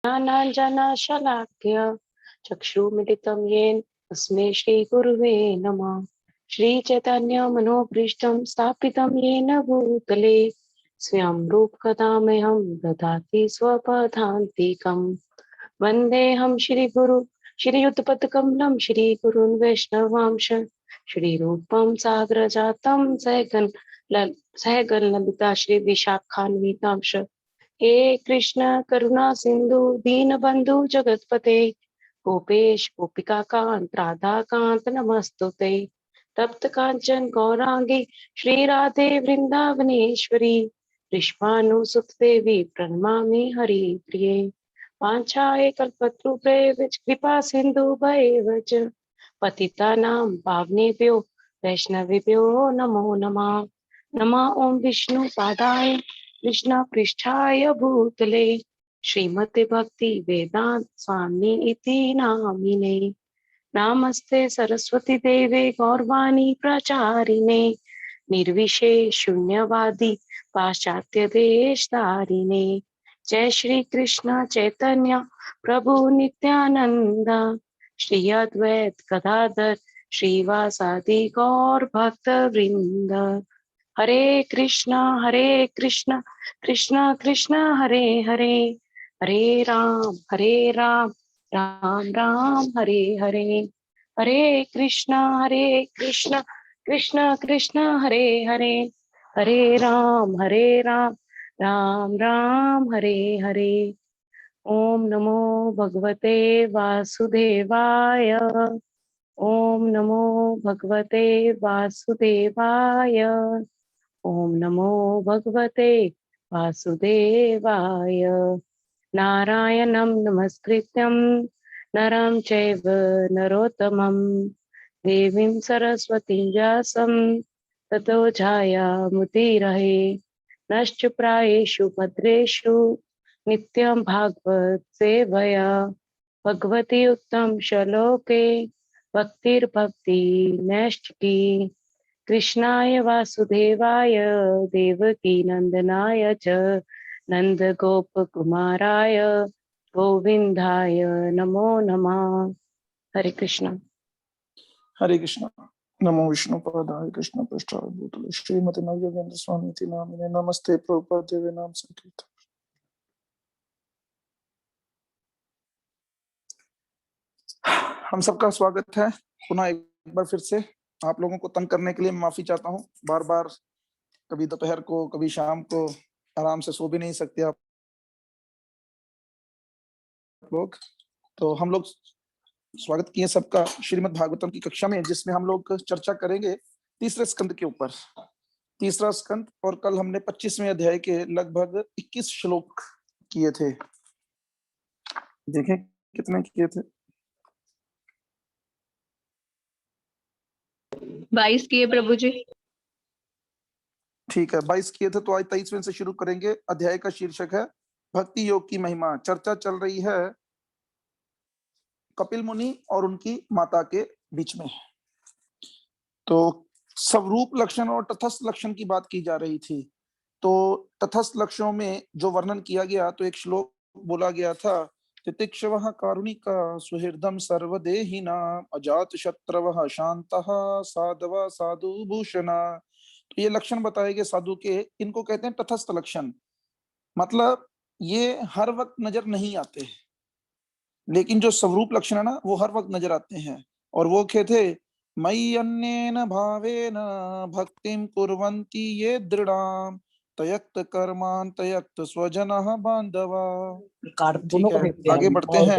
ज्ञानाञ्जनशलाकया चक्षुर्मिलितं येन तस्मै श्रीगुरुवे नमः। श्रीचैतन्यमनोभीष्टं स्थापितं येन भूतले स्वयं रूपकथामहं ददाति स्वपदान्तिकम्। वन्देऽहं श्रीगुरु श्रीयुतपथकमलं श्रीगुरून् वैष्णवांश श्रीरूपं साग्रजातं सहगण ललिता श्रीविशाखान्वितांश। हे कृष्ण करुणा सिंधु दीनबंधु जगतपते गोपेश गोपिका कांत राधा कांत नमस्तुते। तप्त कांचन गौरांगी श्री राधे वृंदावनेश्वरी कृष्णानुसुत देवी प्रणमामि हरि प्रिये। वाञ्छाये कल्पतरुभ्यश्च कृपा सिंधु भैवच पतितानां पावनेभ्यो वैष्णवेभ्यो नमो नमः। नमः ओं विष्णु पादाय कृष्ण पृष्ठाय भूतले श्रीमते भक्ति वेदांत स्वामी इति नामिने। नमस्ते सरस्वती देवे गौरवाणी प्रचारिणे निर्विशेष शून्यवादी पाश्चात्य देश तारिणे। जय श्री कृष्ण चैतन्य प्रभु नित्यानंद श्री अद्वैत गदाधर श्रीवासादि गौर भक्त वृंद। हरे कृष्णा कृष्ण कृष्ण हरे हरे हरे राम राम राम हरे हरे। हरे कृष्णा कृष्ण कृष्ण हरे हरे हरे राम राम राम हरे हरे। ओम नमो भगवते वासुदेवाय। ओम नमो भगवते वासुदेवाय। ओम नमो भगवते वासुदेवाय। नारायणं नमस्कृत्यं नरं चैव नरोत्तमं देवीं सरस्वतीं व्यासं ततो जायामुदीरये। नश्च प्रायेषु भद्रेषु नित्यं भागवत सेवया भगवती उत्तम श्लोके भक्तिर्भक्ति नैष्ठिकी। कृष्णाय वासुदेवाय देवकी नंदनाय च नंद गोप कुमाराय गोविंदाय नमो नमः। हरे कृष्ण। हरे कृष्ण। नमो विष्णु पादाय कृष्ण पृष्ठाय भूतले श्रीमती नवयोगेन्द्र स्वामी इति नामिने। नमस्ते प्रभुपाद देवे नाम संकीर्तन। हम सबका स्वागत है पुनः एक बार फिर से। आप लोगों को तंग करने के लिए माफी चाहता हूँ। बार बार कभी दोपहर को कभी शाम को आराम से सो भी नहीं सकते आप लोग। तो हम लोग स्वागत किए सबका श्रीमद् भागवतम की कक्षा में, जिसमें हम लोग चर्चा करेंगे तीसरे स्कंद के ऊपर। तीसरा स्कंद, और कल हमने 25वें अध्याय के लगभग 21 श्लोक किए थे। देखें कितने किए थे? 22 किए प्रभु जी। ठीक है, 22 किए थे। तो आज 23वें से शुरू करेंगे। अध्याय का शीर्षक है भक्ति योग की महिमा। चर्चा चल रही है कपिल मुनि और उनकी माता के बीच में। तो स्वरूप लक्षण और तटस्थ लक्षण की बात की जा रही थी। तो तटस्थ लक्षणों में जो वर्णन किया गया, तो एक श्लोक बोला गया था, तितिक्षवः कारुणिका सुहृदं सर्वदेहिनां अजात शत्रवः शान्तः साधवः साधु भूषणा। तो ये लक्षण बताए गए साधु के, इनको कहते हैं तटस्थ लक्षण। मतलब ये हर वक्त नजर नहीं आते, लेकिन जो स्वरूप लक्षण है ना, वो हर वक्त नजर आते हैं। और वो क्या थे? मयि अन्येन भावेन भक्तिं कुर्वन्ति ये दृढ़ाम तयक्त कर्मान तयक्त स्वजनः बांधवा। ठीक है, आगे बढ़ते हैं।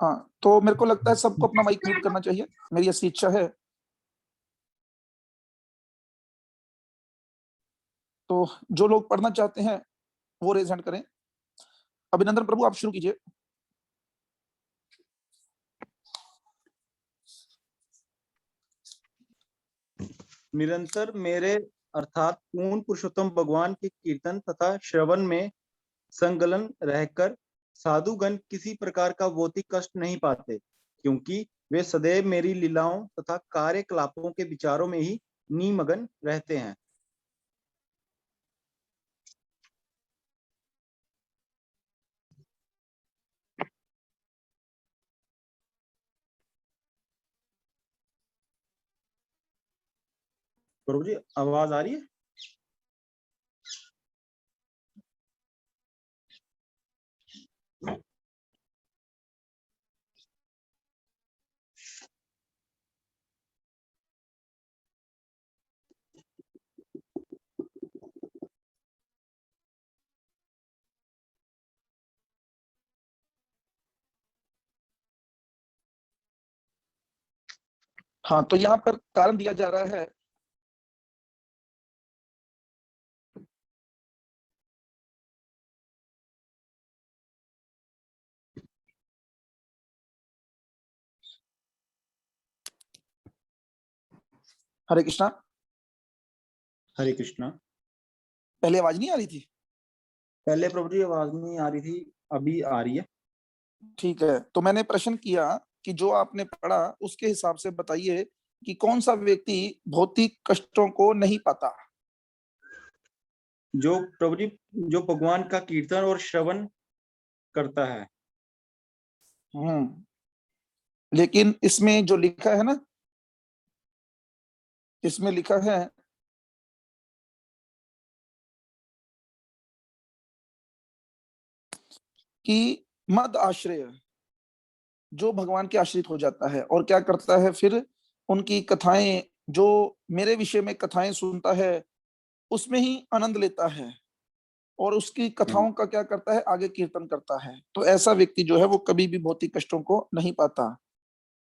हाँ, तो मेरे को लगता है सबको अपना माइक म्यूट करना चाहिए, मेरी ऐसी इच्छा है। तो जो लोग पढ़ना चाहते हैं वो रेज हैंड करें। अभिनंदन प्रभु, आप शुरू कीजिए। निरंतर मेरे अर्थात पूर्ण पुरुषोत्तम भगवान के कीर्तन तथा श्रवण में संलग्न रहकर साधुगण किसी प्रकार का भौतिक कष्ट नहीं पाते, क्योंकि वे सदैव मेरी लीलाओं तथा कार्यकलापों के विचारों में ही निमग्न रहते हैं। प्रभु जी आवाज आ रही है? हाँ, तो यहाँ पर कारण दिया जा रहा है हरे कृष्णा। हरे कृष्णा। पहले आवाज नहीं आ रही थी? पहले प्रभु जी आवाज नहीं आ रही थी, अभी आ रही है। ठीक है, तो मैंने प्रश्न किया कि जो आपने पढ़ा उसके हिसाब से बताइए कि कौन सा व्यक्ति भौतिक कष्टों को नहीं पाता। जो प्रभु जी जो भगवान का कीर्तन और श्रवण करता है। लेकिन इसमें जो लिखा है ना, इसमें लिखा है कि मद आश्रय, जो भगवान के आश्रित हो जाता है और क्या करता है, फिर उनकी कथाएं, जो मेरे विषय में कथाएं सुनता है उसमें ही आनंद लेता है और उसकी कथाओं का क्या करता है, आगे कीर्तन करता है, तो ऐसा व्यक्ति जो है वो कभी भी भौतिक कष्टों को नहीं पाता।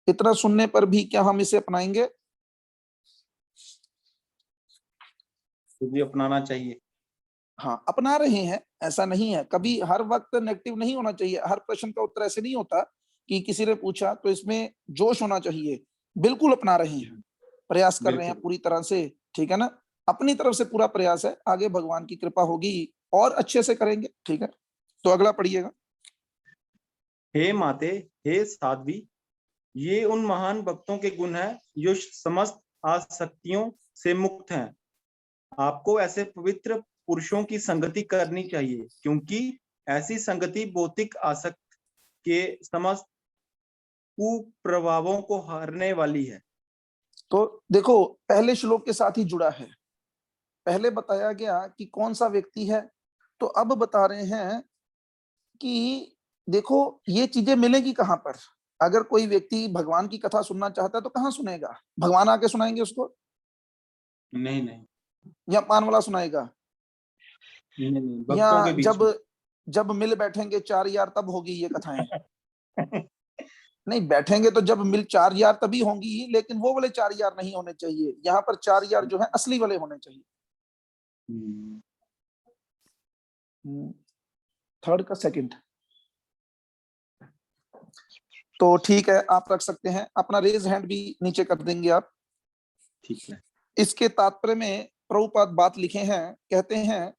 इतना सुनने पर भी क्या हम इसे अपनाएंगे? प्रभु जी अपनाना चाहिए। हाँ, अपना रहे हैं, ऐसा नहीं है। कभी हर वक्त नेगेटिव नहीं होना चाहिए। हर प्रश्न का उत्तर ऐसे नहीं होता कि किसी ने पूछा तो इसमें जोश होना चाहिए। बिल्कुल अपना रहे हैं, प्रयास कर रहे हैं बिल्कुल। पूरी तरह से, ठीक है ना? अपनी तरफ से पूरा प्रयास है, आगे भगवान की कृपा होगी और अच्छे से करेंगे, ठीक है? तो अगला पढ़िएगा। हे माते, हे साध्वी, ये उन महान भक्तों के गुण हैं जो समस्त आसक्तियों से मुक्त हैं। आपको ऐसे पवित्र पुरुषों की संगति करनी चाहिए, क्योंकि ऐसी संगति भौतिक आसक्त के समस्त कुप्रभावों को हारने वाली है। तो देखो, पहले श्लोक के साथ ही जुड़ा है। पहले बताया गया कि कौन सा व्यक्ति है, तो अब बता रहे हैं कि देखो ये चीजें मिलेगी कहां पर। अगर कोई व्यक्ति भगवान की कथा सुनना चाहता है तो कहाँ सुनेगा? भगवान आके सुनाएंगे उसको? नहीं नहीं या पान वाला सुनाएगा? नहीं नहीं, या भक्तों के बीच जब जब मिल बैठेंगे चार यार तब होगी ये कथाएं? में। नहीं, बैठेंगे तो जब मिल चार यार तभी होंगी, लेकिन वो वाले चार यार नहीं होने चाहिए। यहाँ पर चार यार जो है असली वाले होने चाहिए। थर्ड का सेकंड। तो ठीक है, आप रख सकते हैं अपना रेज हैंड भी नीचे कर देंगे आप। ठीक है। इसके तात्पर्य में प्रभुपाद बात लिखे हैं, कहते हैं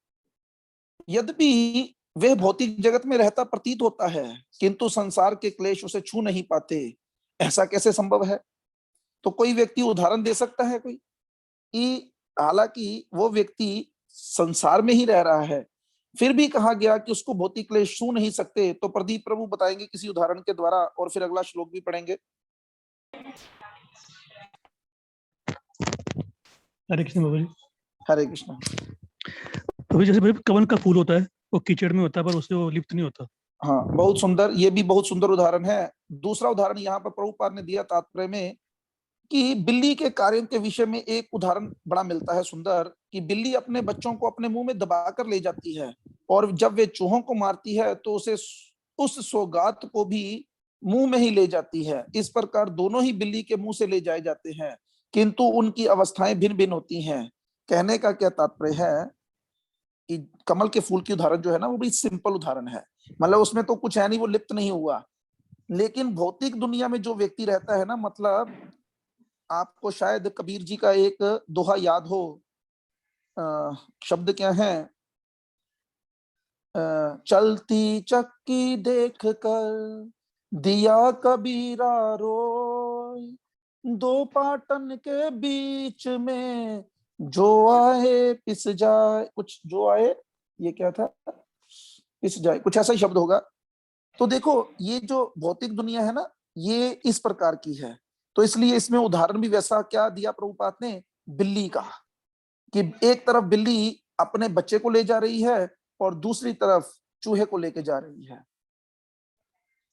यद्यपि वह भौतिक जगत में रहता प्रतीत होता है, किंतु संसार के क्लेश उसे छू नहीं पाते। ऐसा कैसे संभव है? तो कोई व्यक्ति उदाहरण दे सकता है कोई कि हालांकि वो व्यक्ति संसार में ही रह रहा है, फिर भी कहा गया कि उसको भौतिक क्लेश छू नहीं सकते? तो प्रदीप प्रभु बताएंगे किसी उदाहरण के द्वारा, और फिर अगला श्लोक भी पढ़ेंगे। हरे कृष्ण बाबा जी। हरे कृष्ण। अभी जैसे भाई कमल का फूल होता है, वो कीचड़ में होता है पर उससे वो लिप्त नहीं होता। हाँ, बहुत सुंदर, ये भी बहुत सुंदर उदाहरण है। दूसरा उदाहरण यहाँ पर प्रभुपाद ने दिया तात्पर्य में कि बिल्ली के कार्यों के विषय में एक उदाहरण बड़ा मिलता है सुंदर, कि बिल्ली अपने बच्चों को अपने मुंह में दबाकर ले जाती है, और जब वे चूहों को मारती है तो उसे उस सौगात को भी मुंह में ही ले जाती है। इस प्रकार दोनों ही बिल्ली के मुंह से ले जाए जाते हैं, किंतु उनकी अवस्थाएं भिन्न भिन्न होती हैं। कहने का क्या तात्पर्य है कि कमल के फूल की उदाहरण जो है ना, वो बड़ी सिंपल उदाहरण है। मतलब उसमें तो कुछ है नहीं, वो लिप्त नहीं हुआ। लेकिन भौतिक दुनिया में जो व्यक्ति रहता है ना, मतलब आपको शायद कबीर जी का एक दोहा याद हो। शब्द क्या है? चलती चक्की देख कर दिया कबीरा रोय, दो पाटन के बीच में जो आए पिस जाए। कुछ जो आए, ये क्या था? पिस जाए, कुछ ऐसा ही शब्द होगा। तो देखो, ये जो भौतिक दुनिया है ना, ये इस प्रकार की है। तो इसलिए इसमें उदाहरण भी वैसा क्या दिया प्रभुपाद ने, बिल्ली का, कि एक तरफ बिल्ली अपने बच्चे को ले जा रही है और दूसरी तरफ चूहे को लेके जा रही है।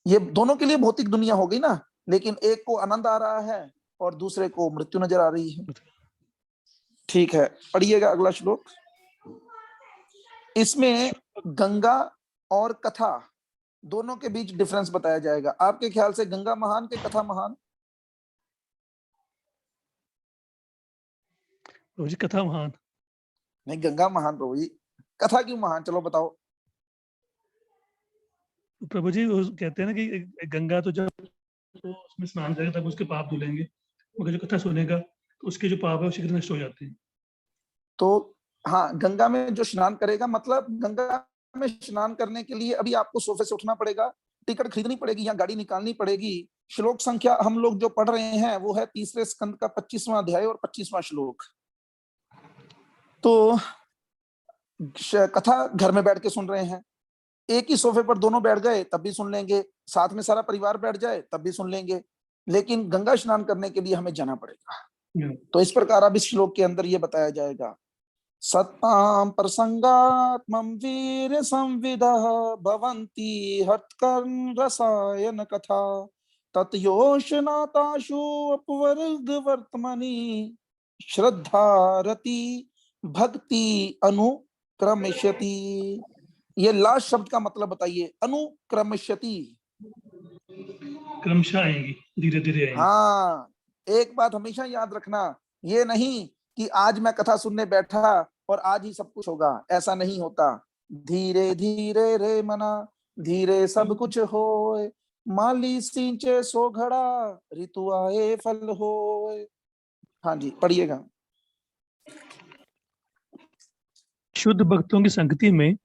ये दोनों के लिए भौतिक दुनिया हो गई ना, लेकिन एक को आनंद आ रहा है और दूसरे को मृत्यु नजर आ रही है। ठीक है, पढ़िएगा अगला श्लोक। इसमें गंगा और कथा दोनों के बीच डिफरेंस बताया जाएगा। आपके ख्याल से गंगा महान के कथा महान? प्रभु जी कथा महान। नहीं, गंगा महान प्रभु जी, कथा क्यों महान? चलो बताओ। प्रभु जी वो कहते हैं ना कि गंगा तो जब तो उसमें स्नान करेगा तब उसके पाप धुलेंगे, मगर जो कथा सुनेगा तो उसके जो पाप है वो शीघ्र नष्ट हो जाते हैं। तो हाँ, गंगा में जो स्नान करेगा, मतलब गंगा में स्नान करने के लिए अभी आपको सोफे से उठना पड़ेगा, टिकट खरीदनी पड़ेगी या गाड़ी निकालनी पड़ेगी। श्लोक संख्या हम लोग जो पढ़ रहे हैं वो है तीसरे स्कंद का 25वां अध्याय और 25वां श्लोक। तो कथा घर में बैठ के सुन रहे हैं, एक ही सोफे पर दोनों बैठ गए तब भी सुन लेंगे, साथ में सारा परिवार बैठ जाए तब भी सुन लेंगे, लेकिन गंगा स्नान करने के लिए हमें जाना पड़ेगा। तो इस प्रकार अब इस श्लोक के अंदर ये बताया जाएगा, सत्तां प्रसंगात्मं वीर संविदः भवन्ति हत्कर्म रसायन कथा तत्योषनाताशु अपवर्ग वर्तमनि श्रद्धारति भक्ति अनुक्रमिष्यति। ये लास्ट शब्द का मतलब बताइए, अनुक्रमिष्यति। क्रमशः आएंगी, धीरे धीरे आएंगी। हाँ, एक बात हमेशा याद रखना, ये नहीं कि आज मैं कथा सुनने बैठा और आज ही सब कुछ होगा, ऐसा नहीं होता। धीरे धीरे रे मना, धीरे सब कुछ होए, माली सींचे सो घड़ा, ऋतु आए फल होए। हाँ जी, पढ़िएगा। शुद्ध भक्तों की संगति में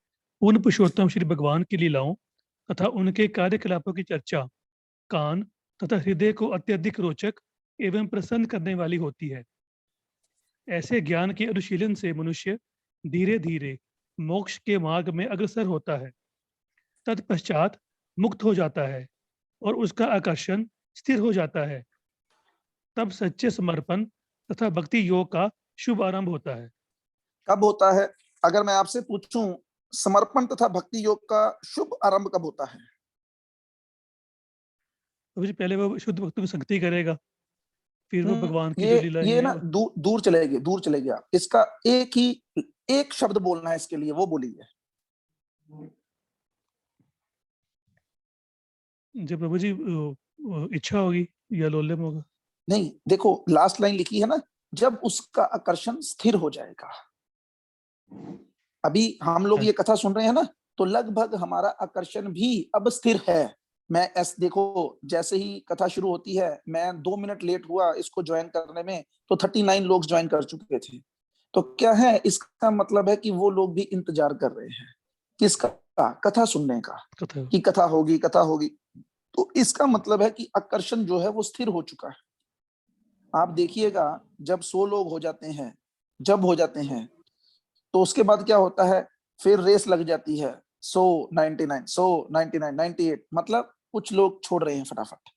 पूर्ण पुरुषोत्तम श्री भगवान की लीलाओं तथा उनके कार्यकलापों की चर्चा कान तथा हृदय को अत्यधिक रोचक एवं प्रसन्न करने वाली होती है। ऐसे ज्ञान के अनुशीलन से मनुष्य धीरे धीरे मोक्ष के मार्ग में अग्रसर होता है, तत्पश्चात मुक्त हो जाता है और उसका आकर्षण स्थिर हो जाता है। तब सच्चे समर्पण तथा भक्ति योग का शुभ आरंभ होता है। कब होता है? अगर मैं आपसे पूछूं, समर्पण तथा भक्ति योग का शुभ आरंभ कब होता है? पहले वो शुद्ध भक्तों की संगति करेगा, फिर वो भगवान की जो लीला ये है ना दूर चलेगी आप। इसका एक शब्द बोलना है इसके लिए, वो बोलिए। जब प्रभु जी इच्छा होगी या लोलम होगा। नहीं, देखो लास्ट लाइन लिखी है ना, जब उसका आकर्षण स्थिर हो जाएगा। अभी हम लोग ये कथा सुन रहे हैं ना, तो लगभग हमारा आकर्षण भी अब स्थिर है। मैं देखो, जैसे ही कथा शुरू होती है, मैं 2 मिनट लेट हुआ इसको ज्वाइन करने में, तो 39 लोग ज्वाइन कर चुके थे। तो क्या है, इसका मतलब है कि वो लोग भी इंतजार कर रहे हैं किसका? कथा सुनने का, कि कथा होगी। तो इसका मतलब है कि आकर्षण जो है वो स्थिर हो चुका है। आप देखिएगा, जब 100 लोग हो जाते हैं, तो उसके बाद क्या होता है, फिर रेस लग जाती है, 100, 99, 98, मतलब कुछ लोग छोड़ रहे हैं फटाफट।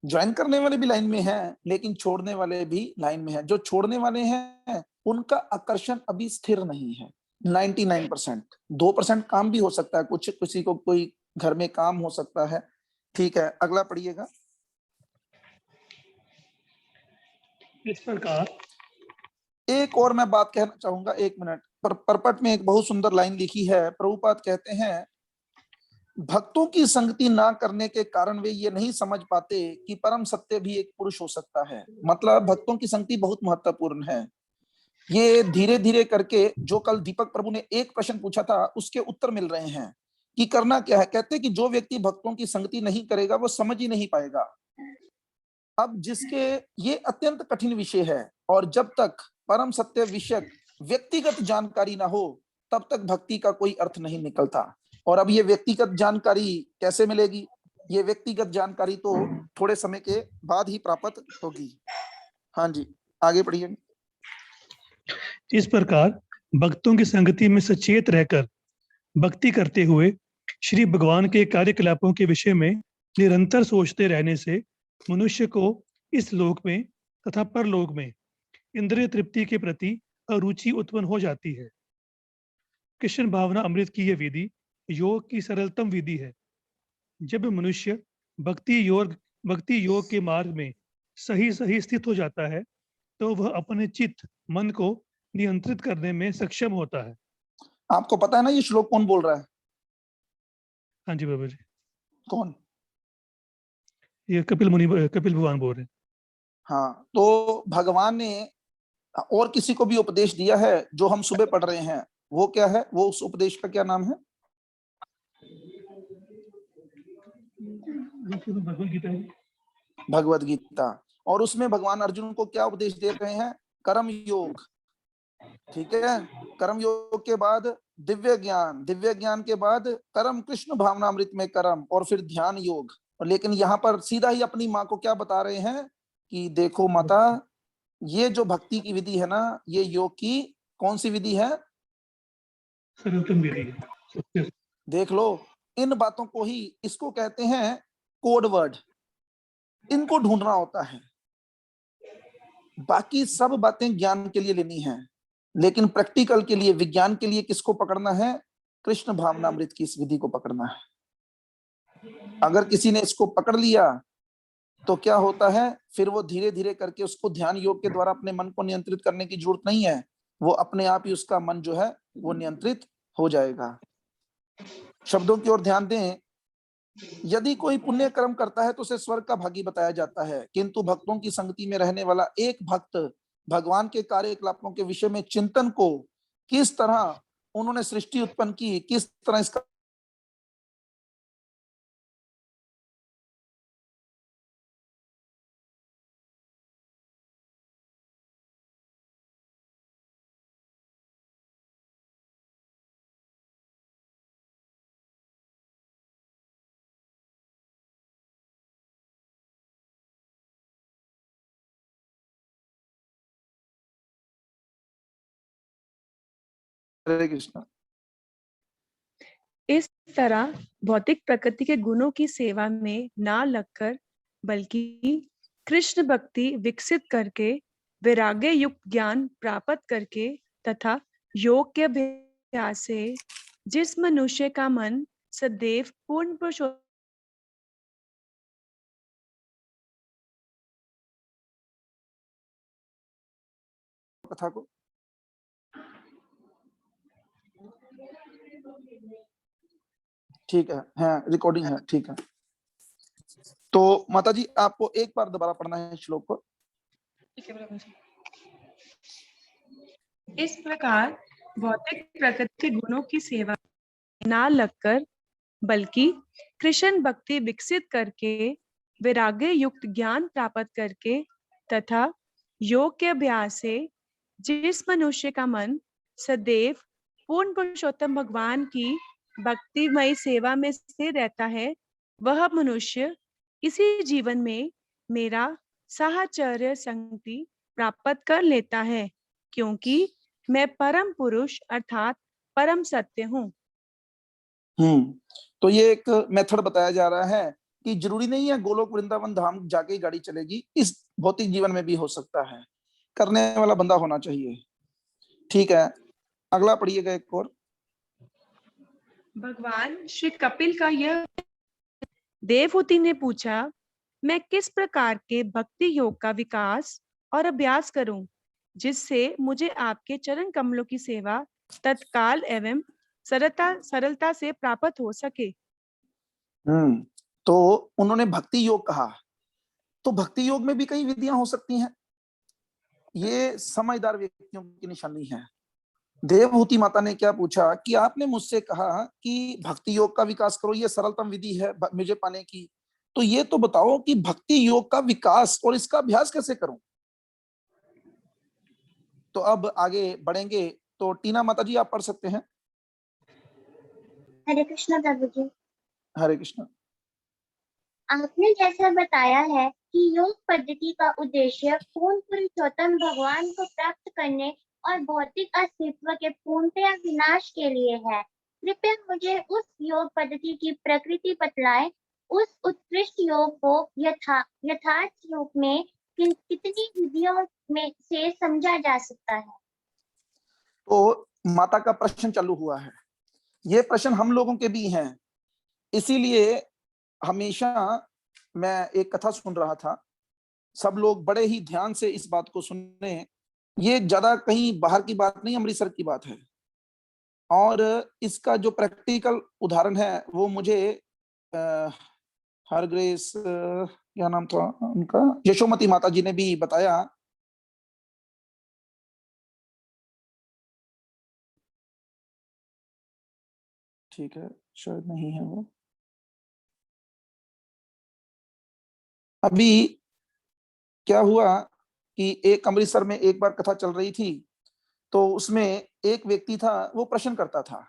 ज्वाइन करने वाले भी लाइन में हैं, लेकिन छोड़ने वाले भी लाइन में हैं। जो छोड़ने वाले हैं उनका आकर्षण अभी स्थिर नहीं है। 99%, 2% काम भी हो सकता है, कुछ किसी को कोई घर में काम हो सकता है। ठीक है, अगला पढ़िएगा। इस प्रकार एक और मैं बात कहना चाहूंगा, 1 मिनट। परपट में एक बहुत सुंदर लाइन लिखी है। प्रभुपाद कहते हैं, भक्तों की संगति ना करने के कारण वे ये नहीं समझ पाते कि परम सत्य भी एक पुरुष हो सकता है। मतलब भक्तों की संगति बहुत महत्वपूर्ण है। ये धीरे धीरे करके, जो कल दीपक प्रभु ने एक प्रश्न पूछा था उसके उत्तर मिल रहे हैं कि करना क्या है। कहते कि जो व्यक्ति भक्तों की संगति नहीं करेगा वो समझ ही नहीं पाएगा। अब जिसके ये अत्यंत कठिन विषय है, और जब तक परम सत्य विषय व्यक्तिगत जानकारी ना हो तब तक भक्ति का कोई अर्थ नहीं निकलता। और अब ये व्यक्तिगत जानकारी कैसे मिलेगी? ये व्यक्तिगत जानकारी तो थोड़े समय के बाद ही प्राप्त होगी। हाँ जी, आगे पढ़िए। इस प्रकार भक्तों की संगति में सचेत रहकर भक्ति करते हुए श्री भगवान के कार्यकलापों के विषय में निरंतर सोचते रहने से मनुष्य को इस लोक में तथा परलोक में इंद्रिय तृप्ति के प्रति अरुचि उत्पन्न हो जाती है। कृष्ण भावना अमृत की यह विधि योग की सरलतम विधि है। जब मनुष्य भक्ति योग के मार्ग में सही सही स्थित हो जाता है तो वह अपने चित्त मन को नियंत्रित करने में सक्षम होता है। आपको पता है ना ये श्लोक कौन बोल रहा है? हाँ जी बाबा जी, कौन? ये कपिल भगवान बोल रहे हैं। हाँ, तो भगवान ने और किसी को भी उपदेश दिया है जो हम सुबह पढ़ रहे हैं, वो क्या है? वो उस उपदेश का क्या नाम है? भगवद गीता है। भगवद गीता। और उसमें भगवान अर्जुन को क्या उपदेश दे रहे हैं? कर्म योग। ठीक है, कर्म योग के बाद दिव्य ज्ञान के बाद कर्म कृष्ण भावनामृत में कर्म, और फिर ध्यान योग। और लेकिन यहाँ पर सीधा ही अपनी माँ को क्या बता रहे हैं कि देखो माता, ये जो भक्ति की विधि है ना, ये योग की कौन सी विधि है? सरलतम विधि है। देख लो, इन बातों को ही, इसको कहते हैं कोड वर्ड। इनको ढूंढना होता है। बाकी सब बातें ज्ञान के लिए लेनी है, लेकिन प्रैक्टिकल के लिए, विज्ञान के लिए किसको पकड़ना है? कृष्ण भावनामृत की इस विधि को पकड़ना है। अगर किसी ने इसको पकड़ लिया तो क्या होता है, फिर वो धीरे धीरे करके, उसको ध्यान योग के द्वारा अपने मन को नियंत्रित करने की जरूरत नहीं है, वो अपने आप ही उसका मन जो है वो नियंत्रित हो जाएगा। शब्दों की ओर ध्यान दें। यदि कोई पुण्य कर्म करता है तो उसे स्वर्ग का भागी बताया जाता है, किंतु भक्तों की संगति में रहने वाला एक भक्त भगवान के कार्यकलापों के विषय में चिंतन को, किस तरह उन्होंने सृष्टि उत्पन्न की, किस तरह इसका हरे कृष्ण। इस तरह भौतिक प्रकृति के गुणों की सेवा में ना लगकर, बल्कि कृष्ण भक्ति विकसित करके, वैराग्य युक्त ज्ञान प्राप्त करके तथा योग के अभ्यास से जिस मनुष्य का मन सदैव पूर्ण पुरुषोत्तम कथा को ठीक है, हाँ रिकॉर्डिंग है, ठीक है। तो माता जी आपको एक बार दोबारा पढ़ना है श्लोक को। इस प्रकार भौतिक प्रकृति के गुणों की सेवा में ना लगकर, बल्कि कृष्ण भक्ति विकसित करके, वैराग्य युक्त ज्ञान प्राप्त करके तथा योग के अभ्यास से जिस मनुष्य का मन सदैव पूर्ण पुरुषोत्तम भगवान की भक्तिमय सेवा में स्थिर रहता है, वह मनुष्य इसी जीवन में मेरा साहचर्य संगति प्राप्त कर लेता है, क्योंकि मैं परम पुरुष अर्थात परम सत्य हूँ। तो ये एक मेथड बताया जा रहा है कि जरूरी नहीं है गोलोक वृंदावन धाम जाके ही गाड़ी चलेगी, इस भौतिक जीवन में भी हो सकता है। करने वाला बंदा होना चाहिए। ठीक है, अगला पढ़िएगा एक और। भगवान श्री कपिल का यह देवहूति ने पूछा, मैं किस प्रकार के भक्ति योग का विकास और अभ्यास करूं, जिससे मुझे आपके चरण कमलों की सेवा तत्काल एवं सरलता से प्राप्त हो सके। तो उन्होंने भक्ति योग कहा, तो भक्ति योग में भी कई विधियां हो सकती हैं। ये समझदार व्यक्तियों की निशानी है। देवहूति माता ने क्या पूछा कि आपने मुझसे कहा कि भक्ति योग का विकास करो, ये सरलतम विधि है मुझे पाने की, तो ये तो बताओ कि भक्ति योग का विकास और इसका अभ्यास कैसे करूं। तो अब आगे बढ़ेंगे, तो टीना माता जी आप पढ़ सकते हैं। हरे कृष्ण प्रभु जी। हरे कृष्ण। आपने जैसा बताया है कि योग पद्धति का उद्देश्य पूर्ण पुरुषोत्तम भगवान को प्राप्त करने और भौतिक अस्तित्व के पूर्णतया विनाश के लिए है। कृपया मुझे उस योग पद्धति की प्रकृति बतलाएं। उस उत्कृष्ट योग को यथार्थ रूप में कितनी विधियों में से समझा जा सकता है? तो माता का प्रश्न चालू हुआ है। ये प्रश्न हम लोगों के भी हैं, इसीलिए हमेशा मैं एक कथा सुन रहा था, सब लोग बड़े ही ध्यान से इस बात को सुने। ये ज्यादा कहीं बाहर की बात नहीं, अमृतसर की बात है। और इसका जो प्रैक्टिकल उदाहरण है वो मुझे हर ग्रेस क्या नाम था उनका, यशोमती माता जी ने भी बताया। ठीक है, शायद नहीं है वो अभी। क्या हुआ कि एक अमृतसर में एक बार कथा चल रही थी, तो उसमें एक व्यक्ति था, वो प्रश्न करता था।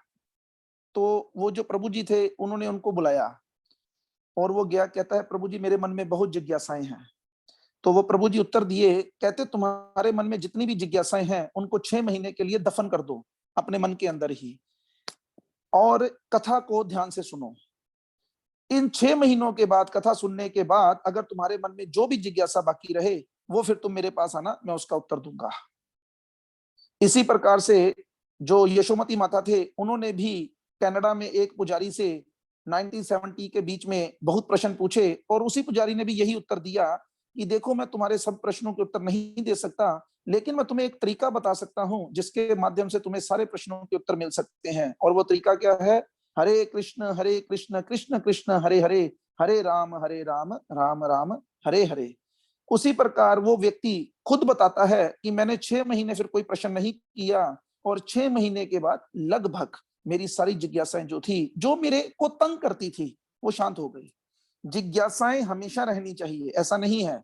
तो वो जो प्रभु जी थे उन्होंने उनको बुलाया और वो गया, कहता है प्रभु जी मेरे मन में बहुत जिज्ञासाएं हैं। तो वो प्रभु जी उत्तर दिए, कहते तुम्हारे मन में जितनी भी जिज्ञासाएं हैं उनको 6 महीने के लिए दफन कर दो अपने मन के अंदर ही, और कथा को ध्यान से सुनो। इन 6 महीनों के बाद, कथा सुनने के बाद, अगर तुम्हारे मन में जो भी जिज्ञासा बाकी रहे वो फिर तुम मेरे पास आना, मैं उसका उत्तर दूंगा। इसी प्रकार से जो यशोमती माता थे उन्होंने भी कनाडा में एक पुजारी से 1970 के बीच में बहुत प्रश्न पूछे, और उसी पुजारी ने भी यही उत्तर दिया कि देखो मैं तुम्हारे सब प्रश्नों के उत्तर नहीं दे सकता, लेकिन मैं तुम्हें एक तरीका बता सकता हूं जिसके माध्यम से तुम्हें सारे प्रश्नों के उत्तर मिल सकते हैं। और वो तरीका क्या है? हरे कृष्ण कृष्ण कृष्ण हरे हरे, हरे राम राम राम हरे हरे। उसी प्रकार वो व्यक्ति खुद बताता है कि मैंने 6 महीने फिर कोई प्रश्न नहीं किया, और 6 महीने के बाद लगभग मेरी सारी जिज्ञासाएं जो थी, जो मेरे को तंग करती थी, वो शांत हो गई। जिज्ञासाएं हमेशा रहनी चाहिए, ऐसा नहीं है,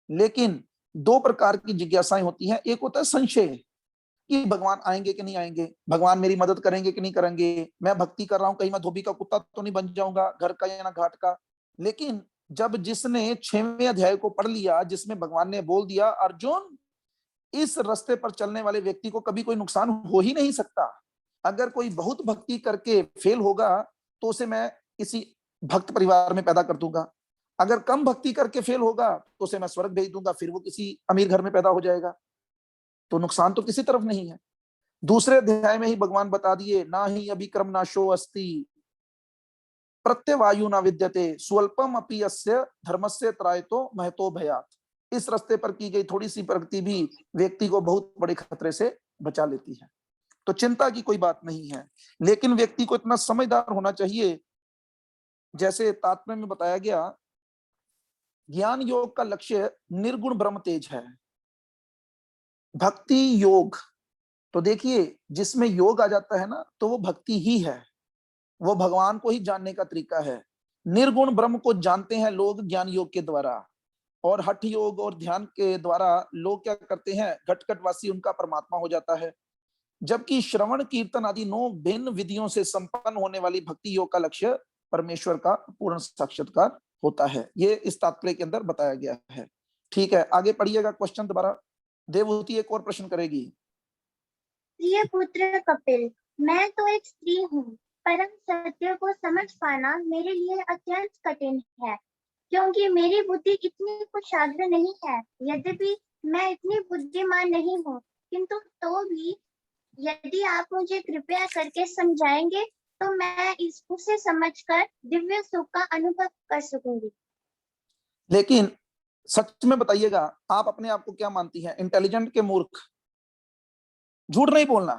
लेकिन 2 प्रकार की जिज्ञासाएं होती हैं। एक होता है संशय कि भगवान आएंगे कि नहीं आएंगे, भगवान मेरी मदद करेंगे कि नहीं करेंगे, मैं भक्ति कर रहा हूं कहीं मैं धोबी का कुत्ता तो नहीं बन जाऊंगा, घर का या ना घाट का। लेकिन जब जिसने 6वें अध्याय को पढ़ लिया, जिसमें भगवान ने बोल दिया अर्जुन इस रास्ते पर चलने वाले व्यक्ति को कभी कोई नुकसान हो ही नहीं सकता, अगर कोई बहुत भक्ति करके फेल होगा तो उसे मैं किसी भक्त परिवार में पैदा कर दूंगा, अगर कम भक्ति करके फेल होगा तो उसे मैं स्वर्ग भेज दूंगा, फिर वो किसी अमीर घर में पैदा हो जाएगा, तो नुकसान तो किसी तरफ नहीं है। दूसरे अध्याय में ही भगवान बता दिए, ना ही अभिक्रम नाशो अस्ति प्रत्यवायु ना विद्यते स्वल्पम अपि अस्य धर्मस्य त्रायतो महतो भयात। इस रास्ते पर की गई थोड़ी सी प्रगति भी व्यक्ति को बहुत बड़े खतरे से बचा लेती है, तो चिंता की कोई बात नहीं है। लेकिन व्यक्ति को इतना समझदार होना चाहिए, जैसे तात्पर्य में बताया गया, ज्ञान योग का लक्ष्य निर्गुण ब्रह्म तेज है। भक्ति योग, तो देखिए जिसमें योग आ जाता है ना, तो वो भक्ति ही है, वो भगवान को ही जानने का तरीका है। निर्गुण ब्रह्म को जानते हैं लोग ज्ञान योग के द्वारा, और हठ योग और ध्यान के द्वारा लोग क्या करते हैं, घटघटवासी उनका परमात्मा हो जाता है। जबकि श्रवण कीर्तन आदि 9 भिन्न विधियों से संपन्न होने वाली भक्ति योग का लक्ष्य परमेश्वर का पूर्ण साक्षात्कार होता है। ये इस तात्पर्य के अंदर बताया गया है। ठीक है, आगे पढ़िएगा क्वेश्चन दोबारा। देवहूति एक और प्रश्न करेगी। प्रिय पुत्र कपिल, मैं तो एक स्त्री हूँ, परम सत्य को समझ पाना मेरे लिए अत्यंत कठिन है, क्योंकि मेरी बुद्धि इतनी कुशाग्र नहीं है। यद्यपि मैं इतनी बुद्धिमान नहीं हूँ, किंतु तो भी यदि आप मुझे कृपया करके समझाएंगे तो मैं उसे समझकर दिव्य सुख का अनुभव कर सकूंगी। लेकिन सच में बताइएगा, आप अपने आप को क्या मानती हैं, इंटेलिजेंट के मूर्ख? झूठ नहीं बोलना,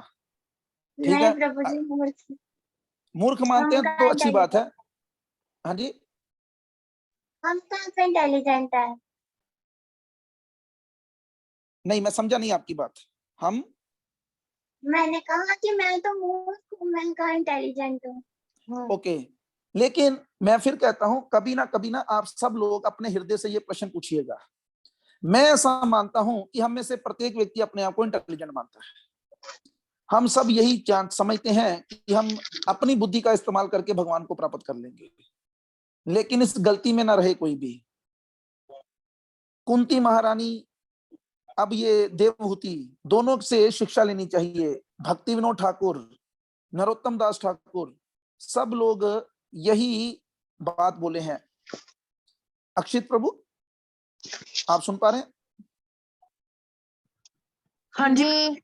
ठीक नहीं है? प्रभु जी, मूर्ख मानते हैं तो अच्छी बात है। हाँ जी, हम कहाँ पे इंटेलिजेंट है? नहीं मैं समझा नहीं आपकी बात। हम, मैंने कहा कि मैं तो मूर्ख हूँ, मैं कहाँ इंटेलिजेंट हूँ। ओके, लेकिन मैं फिर कहता हूं कभी ना आप सब लोग अपने हृदय से ये प्रश्न पूछिएगा। मैं ऐसा मानता हूं कि हम में से प्रत्येक व्यक्ति अपने आप को इंटेलिजेंट मानता है। हम सब यही समझते हैं कि हम अपनी बुद्धि का इस्तेमाल करके भगवान को प्राप्त कर लेंगे, लेकिन इस गलती में ना रहे कोई भी। कुंती महारानी, अब ये देवहूति, दोनों से शिक्षा लेनी चाहिए। भक्ति विनोद ठाकुर, नरोत्तम दास ठाकुर, सब लोग यही बात बोले हैं। अक्षित प्रभु, आप सुन पा रहे हैं? हाँ जी।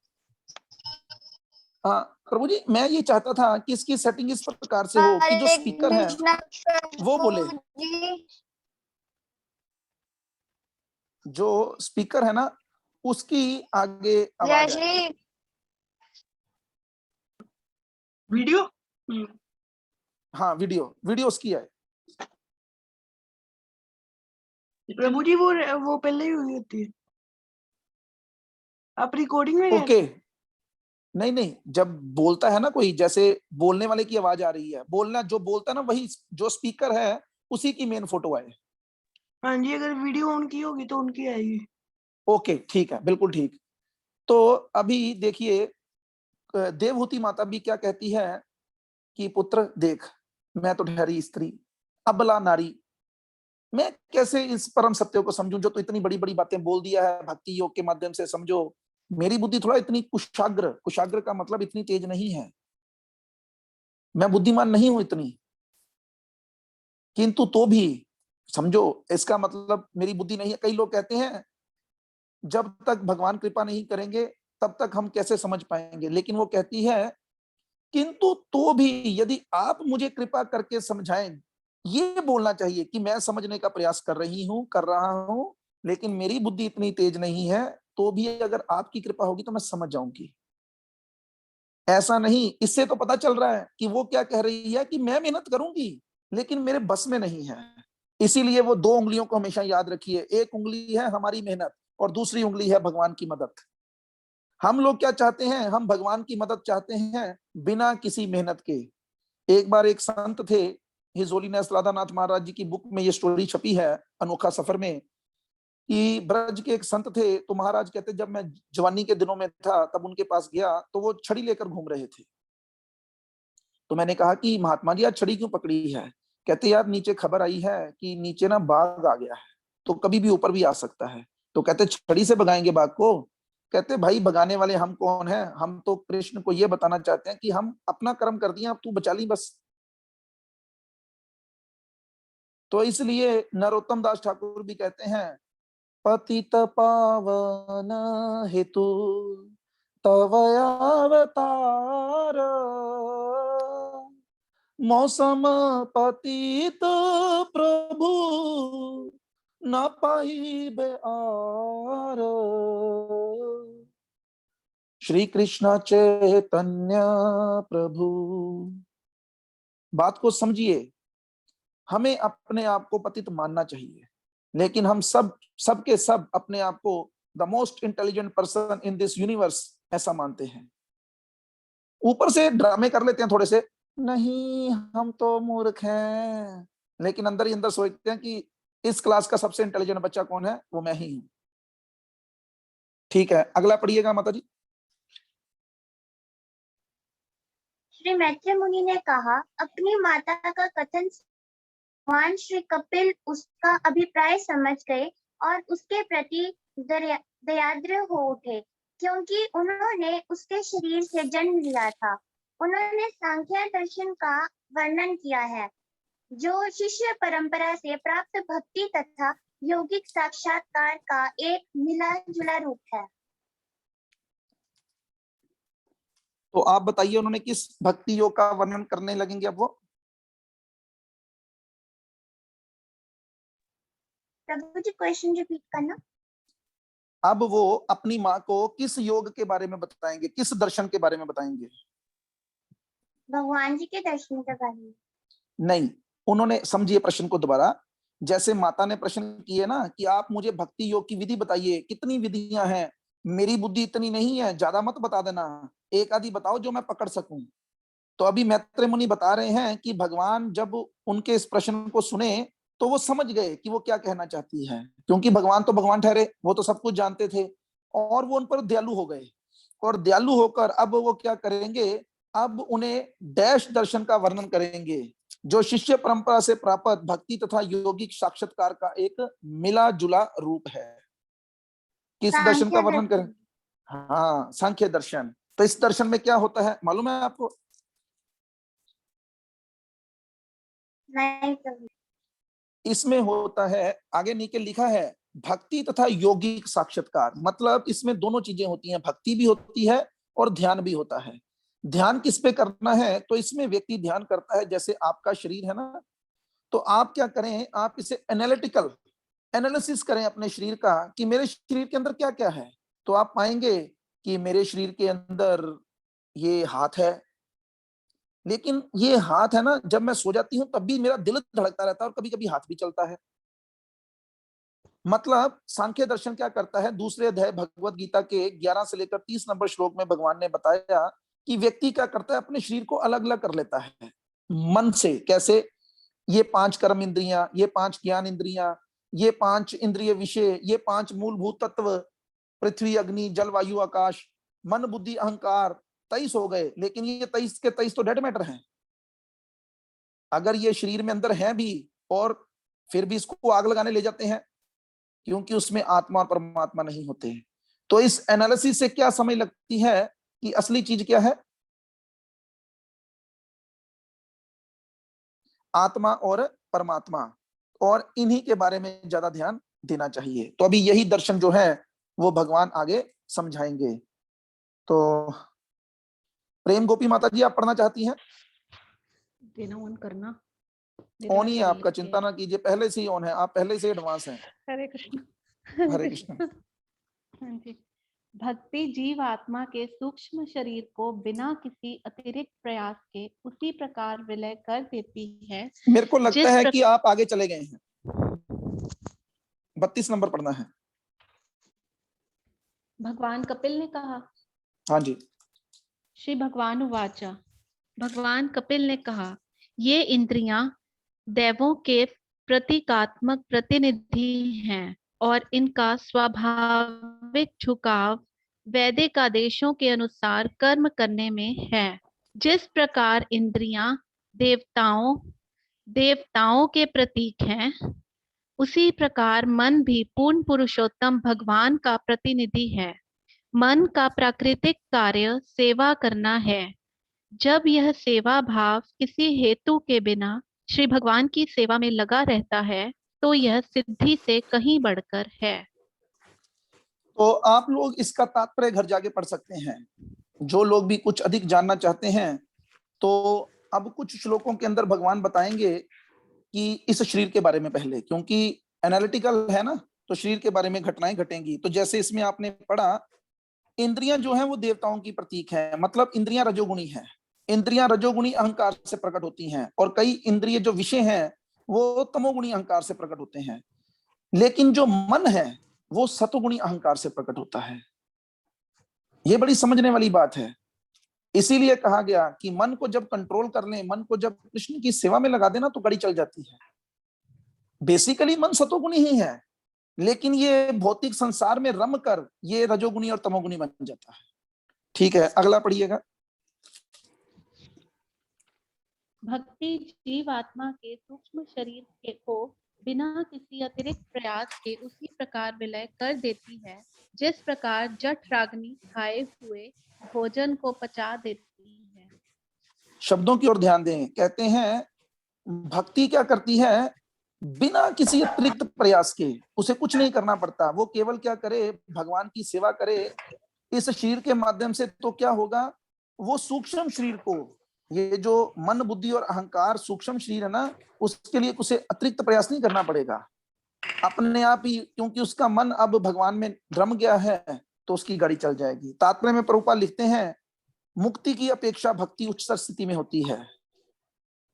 हाँ प्रभु जी, मैं ये चाहता था कि इसकी सेटिंग इस प्रकार से हो कि जो स्पीकर है वो बोले, जो स्पीकर है ना उसकी आगे आवाज आए। वीडियो। हाँ वीडियो उसकी आए। प्रभु जी वो पहले ही हुई होती है, आप रिकॉर्डिंग में ओके, नहीं, जब बोलता है ना कोई, जैसे बोलने वाले की आवाज आ रही है, बोलना जो बोलता है ना वही जो स्पीकर है उसी की मेन फोटो आए। हाँ जी, अगर वीडियो ऑन की होगी तो उनकी आएगी। ओके ठीक है, बिल्कुल ठीक। तो अभी देखिए देवहूति माता भी क्या कहती है कि पुत्र देख, मैं तो ठहरी स्त्री, अबला नारी, मैं कैसे इस परम सत्य को समझूं जो तो इतनी बड़ी बड़ी बातें बोल दिया है भक्ति योग के माध्यम से। समझो मेरी बुद्धि थोड़ा इतनी कुशाग्र का मतलब इतनी तेज नहीं है, मैं बुद्धिमान नहीं हूं इतनी, किंतु तो भी समझो इसका मतलब मेरी बुद्धि नहीं है। कई लोग कहते हैं जब तक भगवान कृपा नहीं करेंगे तब तक हम कैसे समझ पाएंगे, लेकिन वो कहती है किंतु तो भी यदि आप मुझे कृपा करके समझाएं, ये बोलना चाहिए कि मैं समझने का प्रयास कर रहा हूं, लेकिन मेरी बुद्धि इतनी तेज नहीं है, तो भी अगर आपकी कृपा होगी तो मैं समझ जाऊंगी। ऐसा नहीं, इससे तो पता चल रहा है कि वो क्या कह रही है कि मैं मेहनत करूंगी लेकिन मेरे बस में नहीं है। इसीलिए वो दो उंगलियों को हमेशा याद रखिए, एक उंगली है हमारी मेहनत और दूसरी उंगली है भगवान की मदद। हम लोग क्या चाहते हैं, हम भगवान की मदद चाहते हैं बिना किसी मेहनत के। एक बार एक संत थे, हिज होलीनेस राधानाथ महाराज जी की बुक में ये स्टोरी छपी है अनोखा सफर में, कि ब्रज के एक संत थे, तो महाराज कहते जब मैं जवानी के दिनों में था तब उनके पास गया तो वो छड़ी लेकर घूम रहे थे। तो मैंने कहा कि महात्मा जी आज छड़ी क्यों पकड़ी है? कहते यार नीचे खबर आई है कि नीचे ना बाघ आ गया है, तो कभी भी ऊपर भी आ सकता है। तो कहते छड़ी से भगाएंगे बाघ को? कहते भाई भगाने वाले हम कौन हैं, हम तो कृष्ण को ये बताना चाहते हैं कि हम अपना कर्म कर दिया, अब तू बचा ली बस। तो इसलिए नरोत्तम दास ठाकुर भी कहते हैं पतित पावन हेतु तव अवतार, मौसम पतित प्रभु न पाइबे आर, श्री कृष्ण चैतन्य प्रभु। बात को समझिए, हमें अपने आप को पतित मानना चाहिए, लेकिन हम सबके सब अपने आप को the most intelligent person in this universe ऐसा मानते हैं। ऊपर से ड्रामे कर लेते हैं थोड़े से, नहीं हम तो मूर्ख हैं, लेकिन अंदर ही अंदर सोचते हैं कि इस क्लास का सबसे इंटेलिजेंट बच्चा कौन है, वो मैं ही हूं। ठीक है, अगला पढ़िएगा माता जी। श्री मैत्री मुनि ने कहा, अपनी माता का कथन भगवान श्री कपिल उसका अभिप्राय समझ गए और उसके प्रति दयाद्र हो उठे, क्योंकि उन्होंने उसके शरीर से जन्म लिया था। उन्होंने सांख्य दर्शन का वर्णन किया है, जो शिष्य परंपरा से प्राप्त भक्ति तथा यौगिक साक्षात्कार का एक मिला जुला रूप है। तो आप बताइए उन्होंने किस भक्ति योग का वर्णन करने लगेंगे अब वो? प्रभु जी क्वेश्चन रिपीट करना। अब वो अपनी माँ को किस योग के बारे में बताएंगे, किस दर्शन के बारे में बताएंगे? भगवान जी के दर्शन के बारे में। नहीं, उन्होंने, समझिए प्रश्न को दोबारा, जैसे माता ने प्रश्न किए ना कि आप मुझे भक्ति योग की विधि बताइए, कितनी विधियां हैं, मेरी बुद्धि इतनी नहीं है, ज्यादा मत बता देना, एक आधी बताओ जो मैं पकड़ सकूं। तो अभी मैत्रेय मुनि बता रहे हैं कि भगवान जब उनके इस प्रश्न को सुने तो वो समझ गए कि वो क्या कहना चाहती है, क्योंकि भगवान तो भगवान ठहरे, वो तो सब कुछ जानते थे, और वो उन पर दयालु हो गए। और दयालु होकर अब वो क्या करेंगे, अब उन्हें डैश दर्शन का वर्णन करेंगे, जो शिष्य परंपरा से प्राप्त भक्ति तथा यौगिक साक्षात्कार का एक मिला जुला रूप है। किस दर्शन का सांख्य वर्णन करें? हाँ, सांख्य दर्शन। तो इस दर्शन में क्या होता है मालूम है आपको? नहीं प्रभु। इसमें होता है, आगे नीचे लिखा है, भक्ति तथा योगिक साक्षात्कार, मतलब इसमें दोनों चीजें होती हैं, भक्ति भी होती है और ध्यान भी होता है। ध्यान किस पे करना है, तो इसमें व्यक्ति ध्यान करता है, जैसे आपका शरीर है ना, तो आप क्या करें, आप इसे एनालिटिकल एनालिसिस करें अपने शरीर का कि मेरे शरीर के अंदर क्या क्या है। तो आप पाएंगे कि मेरे शरीर के अंदर ये हाथ है, लेकिन ये हाथ है ना, जब मैं सो जाती हूं तब भी मेरा दिल धड़कता रहता है और कभी कभी हाथ भी चलता है। मतलब सांख्य दर्शन क्या करता है, दूसरे अध्याय भगवत गीता के 11 से लेकर 30 नंबर श्लोक में भगवान ने बताया कि व्यक्ति क्या करता है, अपने शरीर को अलग अलग कर लेता है मन से। कैसे? ये 5 कर्म इंद्रियां, ये 5 ज्ञान इंद्रियां, ये 5 इंद्रिय विषय, ये 5 मूलभूत तत्व, पृथ्वी अग्नि जल वायु आकाश, मन बुद्धि अहंकार, 23 हो गए। लेकिन ये 23 के 23 तो डेड मैटर हैं। अगर ये शरीर में अंदर है भी और फिर भी इसको आग लगाने ले जाते हैं, क्योंकि उसमें आत्मा और परमात्मा नहीं होते। तो इस एनालिसिस से क्या समझ लगती है कि असली चीज क्या है, आत्मा और परमात्मा, और इन्हीं के बारे में ज्यादा ध्यान देना चाहिए। तो अभी यही दर्शन जो है वो भगवान आगे समझाएंगे। तो प्रेम गोपी माता जी, आप पढ़ना चाहती हैं? देना ऑन करना ऑन ही है आपका, चिंता ना कीजिए, पहले से ही ऑन है, आप पहले से एडवांस हैं। हरे कृष्ण। हरे कृष्ण। हाँ जी। भक्ति जीव आत्मा के सूक्ष्म शरीर को बिना किसी अतिरिक्त प्रयास के उसी प्रकार विलय कर देती है मेरे को लगता जिस है कि आप आगे चले गए हैं, 32 नंबर पढ़ना है। भगवान कपिल ने कहा। हाँ जी। श्री भगवान उवाचा। भगवान कपिल ने कहा, ये इंद्रियां देवों के प्रतीकात्मक प्रतिनिधि हैं और इनका स्वाभाविक झुकाव वैदिक आदेशों के अनुसार कर्म करने में है। जिस प्रकार इंद्रियां देवताओं के प्रतीक हैं, उसी प्रकार मन भी पूर्ण पुरुषोत्तम भगवान का प्रतिनिधि है। मन का प्राकृतिक कार्य सेवा करना है। जब यह सेवा भाव किसी हेतु के बिना श्री भगवान की सेवा में लगा रहता है, तो यह सिद्धि से कहीं बढ़कर है। तो आप लोग इसका तात्पर्य घर जाके पढ़ सकते हैं। जो लोग भी कुछ अधिक जानना चाहते हैं, तो अब कुछ श्लोकों के अंदर भगवान बताएंगे कि इस शरीर के बारे में पहले, क्योंकि एनालिटिकल है ना, तो शरीर के बारे में घटनाएं घटेंगी। तो जैसे इसमें आपने पढ़ा, इंद्रियां जो हैं वो देवताओं की प्रतीक है, मतलब इंद्रियां रजोगुणी हैं। इंद्रियां रजोगुणी अहंकार से प्रकट होती हैं, और कई इंद्रिय जो विषय हैं वो तमोगुणी अहंकार से प्रकट होते हैं। लेकिन जो मन है वो सतोगुणी अहंकार से प्रकट होता है। ये बड़ी समझने वाली बात है। इसीलिए कहा गया कि मन को जब कंट्रोल कर लें, मन को जब कृष्ण की सेवा में लगा देना, तो गाड़ी चल जाती है। बेसिकली मन सतोगुणी ही है, लेकिन ये भौतिक संसार में रम कर ये रजोगुणी और तमोगुणी बन जाता है। ठीक है, अगला पढ़िएगा। भक्ति जीव आत्मा के सूक्ष्म शरीर के को बिना किसी अतिरिक्त प्रयास के उसी प्रकार विलय कर देती है, जिस प्रकार जठ राग्नि खाए हुए भोजन को पचा देती है। शब्दों की ओर ध्यान दें। कहते हैं भक्ति क्या करती है, बिना किसी अतिरिक्त प्रयास के, उसे कुछ नहीं करना पड़ता, वो केवल क्या करे, भगवान की सेवा करे इस शरीर के माध्यम से। तो क्या होगा, वो सूक्ष्म शरीर को, ये जो मन बुद्धि और अहंकार सूक्ष्म शरीर है ना, उसके लिए उसे अतिरिक्त प्रयास नहीं करना पड़ेगा, अपने आप ही, क्योंकि उसका मन अब भगवान में रम गया है, तो उसकी गाड़ी चल जाएगी। तात्पर्य में प्रभुपाद लिखते हैं, मुक्ति की अपेक्षा भक्ति उच्चतर स्थिति में होती है।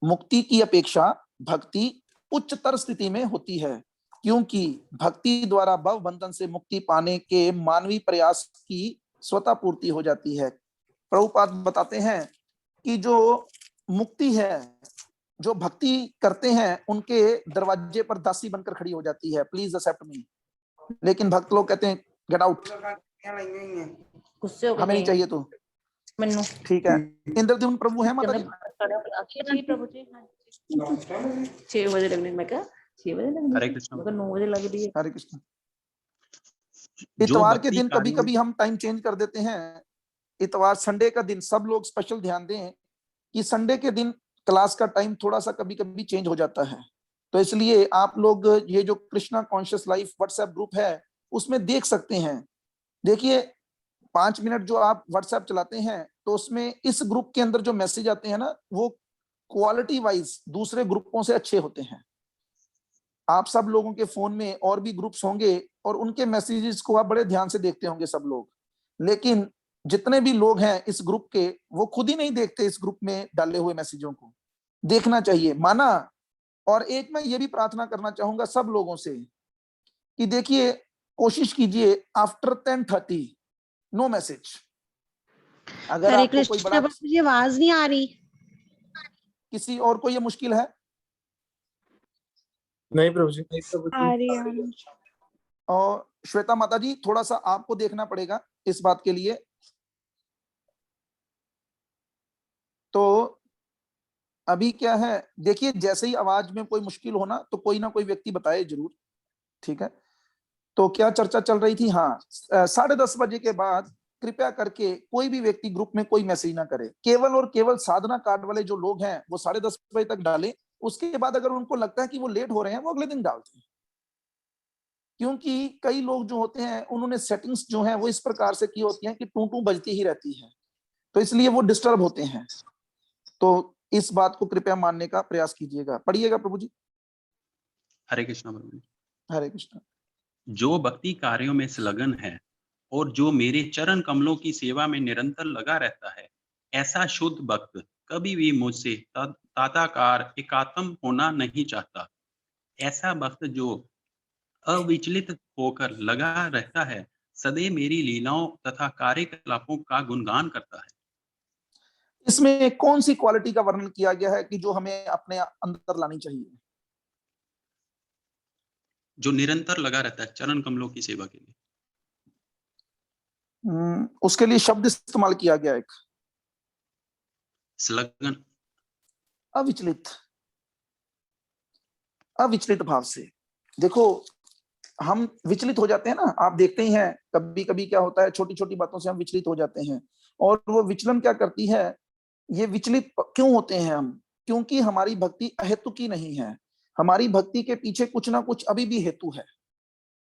मुक्ति की अपेक्षा भक्ति उच्चतर स्थिति में होती है, क्योंकि भक्ति द्वारा भव बंधन से मुक्ति पाने के मानवीय प्रयास की स्वतः पूर्ति हो जाती है। प्रभुपाद बताते हैं कि जो मुक्ति है, जो भक्ति करते हैं, उनके दरवाजे पर दासी बनकर खड़ी हो जाती है, प्लीज एक्सेप्ट मी। लेकिन भक्त लोग कहते हैं गेट आउट, हमें नहीं चाहिए। तो ठीक है, इंद्रद्युम्न प्रभु है माता जी? जी प्रभु जी। हाँ जी। 6 बजे लगने, मैं क्या 6 बजे लगने, हरे कृष्ण। मैं 9 बजे लग रही है। हरे कृष्ण। इतवार के दिन कभी कभी हम टाइम चेंज कर देते हैं। इतवार संडे का दिन, सब लोग स्पेशल ध्यान दें कि संडे के दिन क्लास का टाइम थोड़ा सा कभी कभी चेंज हो जाता है। तो इसलिए आप लोग ये जो Krishna conscious life WhatsApp group है उसमें देख सकते हैं। देखिए 5 मिनट जो आप व्हाट्सएप चलाते हैं तो उसमें इस ग्रुप के अंदर जो मैसेज आते हैं ना वो क्वालिटी वाइज दूसरे ग्रुपों से अच्छे होते हैं। आप सब लोगों के फोन में और भी ग्रुप्स होंगे और उनके मैसेजेस को आप बड़े ध्यान से देखते होंगे सब लोग, लेकिन जितने भी लोग हैं इस ग्रुप के वो खुद ही नहीं देखते इस ग्रुप में डाले हुए मैसेजों को। देखना चाहिए, माना। और एक मैं ये भी प्रार्थना करना चाहूंगा सब लोगों से कि देखिए कोशिश कीजिए आफ्टर 10:30 नो मैसेज। अगर हरे आपको कोई कृष्ण बड़ा प्रभु जी, आवाज नहीं आ रही। किसी और को ये मुश्किल है? नहीं प्रभु जी। आ रही है। और श्वेता माता जी थोड़ा सा आपको देखना पड़ेगा इस बात के लिए। तो अभी क्या है, देखिए जैसे ही आवाज में कोई मुश्किल हो ना तो कोई ना कोई व्यक्ति बताए जरूर, ठीक है। तो क्या चर्चा चल रही थी? हाँ, 10:30 बजे के बाद कृपया करके कोई भी व्यक्ति ग्रुप में कोई मैसेज ना करे। केवल और केवल साधना कार्ड वाले जो लोग हैं वो 10:30 बजे तक डालें। उसके बाद अगर उनको लगता है कि वो लेट हो रहे हैं वो अगले दिन डालते हैं, क्योंकि कई लोग जो होते हैं उन्होंने सेटिंग्स जो है वो इस प्रकार से की होती हैं कि टू टू बजती ही रहती है, तो इसलिए वो डिस्टर्ब होते हैं। तो इस बात को कृपया मानने का प्रयास कीजिएगा। पढ़िएगा प्रभु जी। हरे कृष्णा प्रभु जी। हरे कृष्ण। जो भक्ति कार्यों में संलग्न है और जो मेरे चरण कमलों की सेवा में निरंतर लगा रहता है, ऐसा शुद्ध भक्त कभी भी मुझसे ताताकार एकात्म होना नहीं चाहता। ऐसा भक्त जो अविचलित होकर लगा रहता है, सदैव मेरी लीलाओं तथा कार्यकलापों का गुणगान करता है। इसमें कौन सी क्वालिटी का वर्णन किया गया है कि जो हमें अपने अंदर लानी चाहिए? जो निरंतर लगा रहता है चरण कमलों की सेवा के लिए। उसके लिए शब्द इस्तेमाल किया गया एक संलग्न। अविचलित, अविचलित भाव से। देखो हम विचलित हो जाते हैं ना, आप देखते ही हैं कभी कभी क्या होता है, छोटी छोटी बातों से हम विचलित हो जाते हैं। और वो विचलन क्या करती है, ये विचलित क्यों होते हैं हम? क्योंकि हमारी भक्ति अहेतुकी नहीं है, हमारी भक्ति के पीछे कुछ ना कुछ अभी भी हेतु है।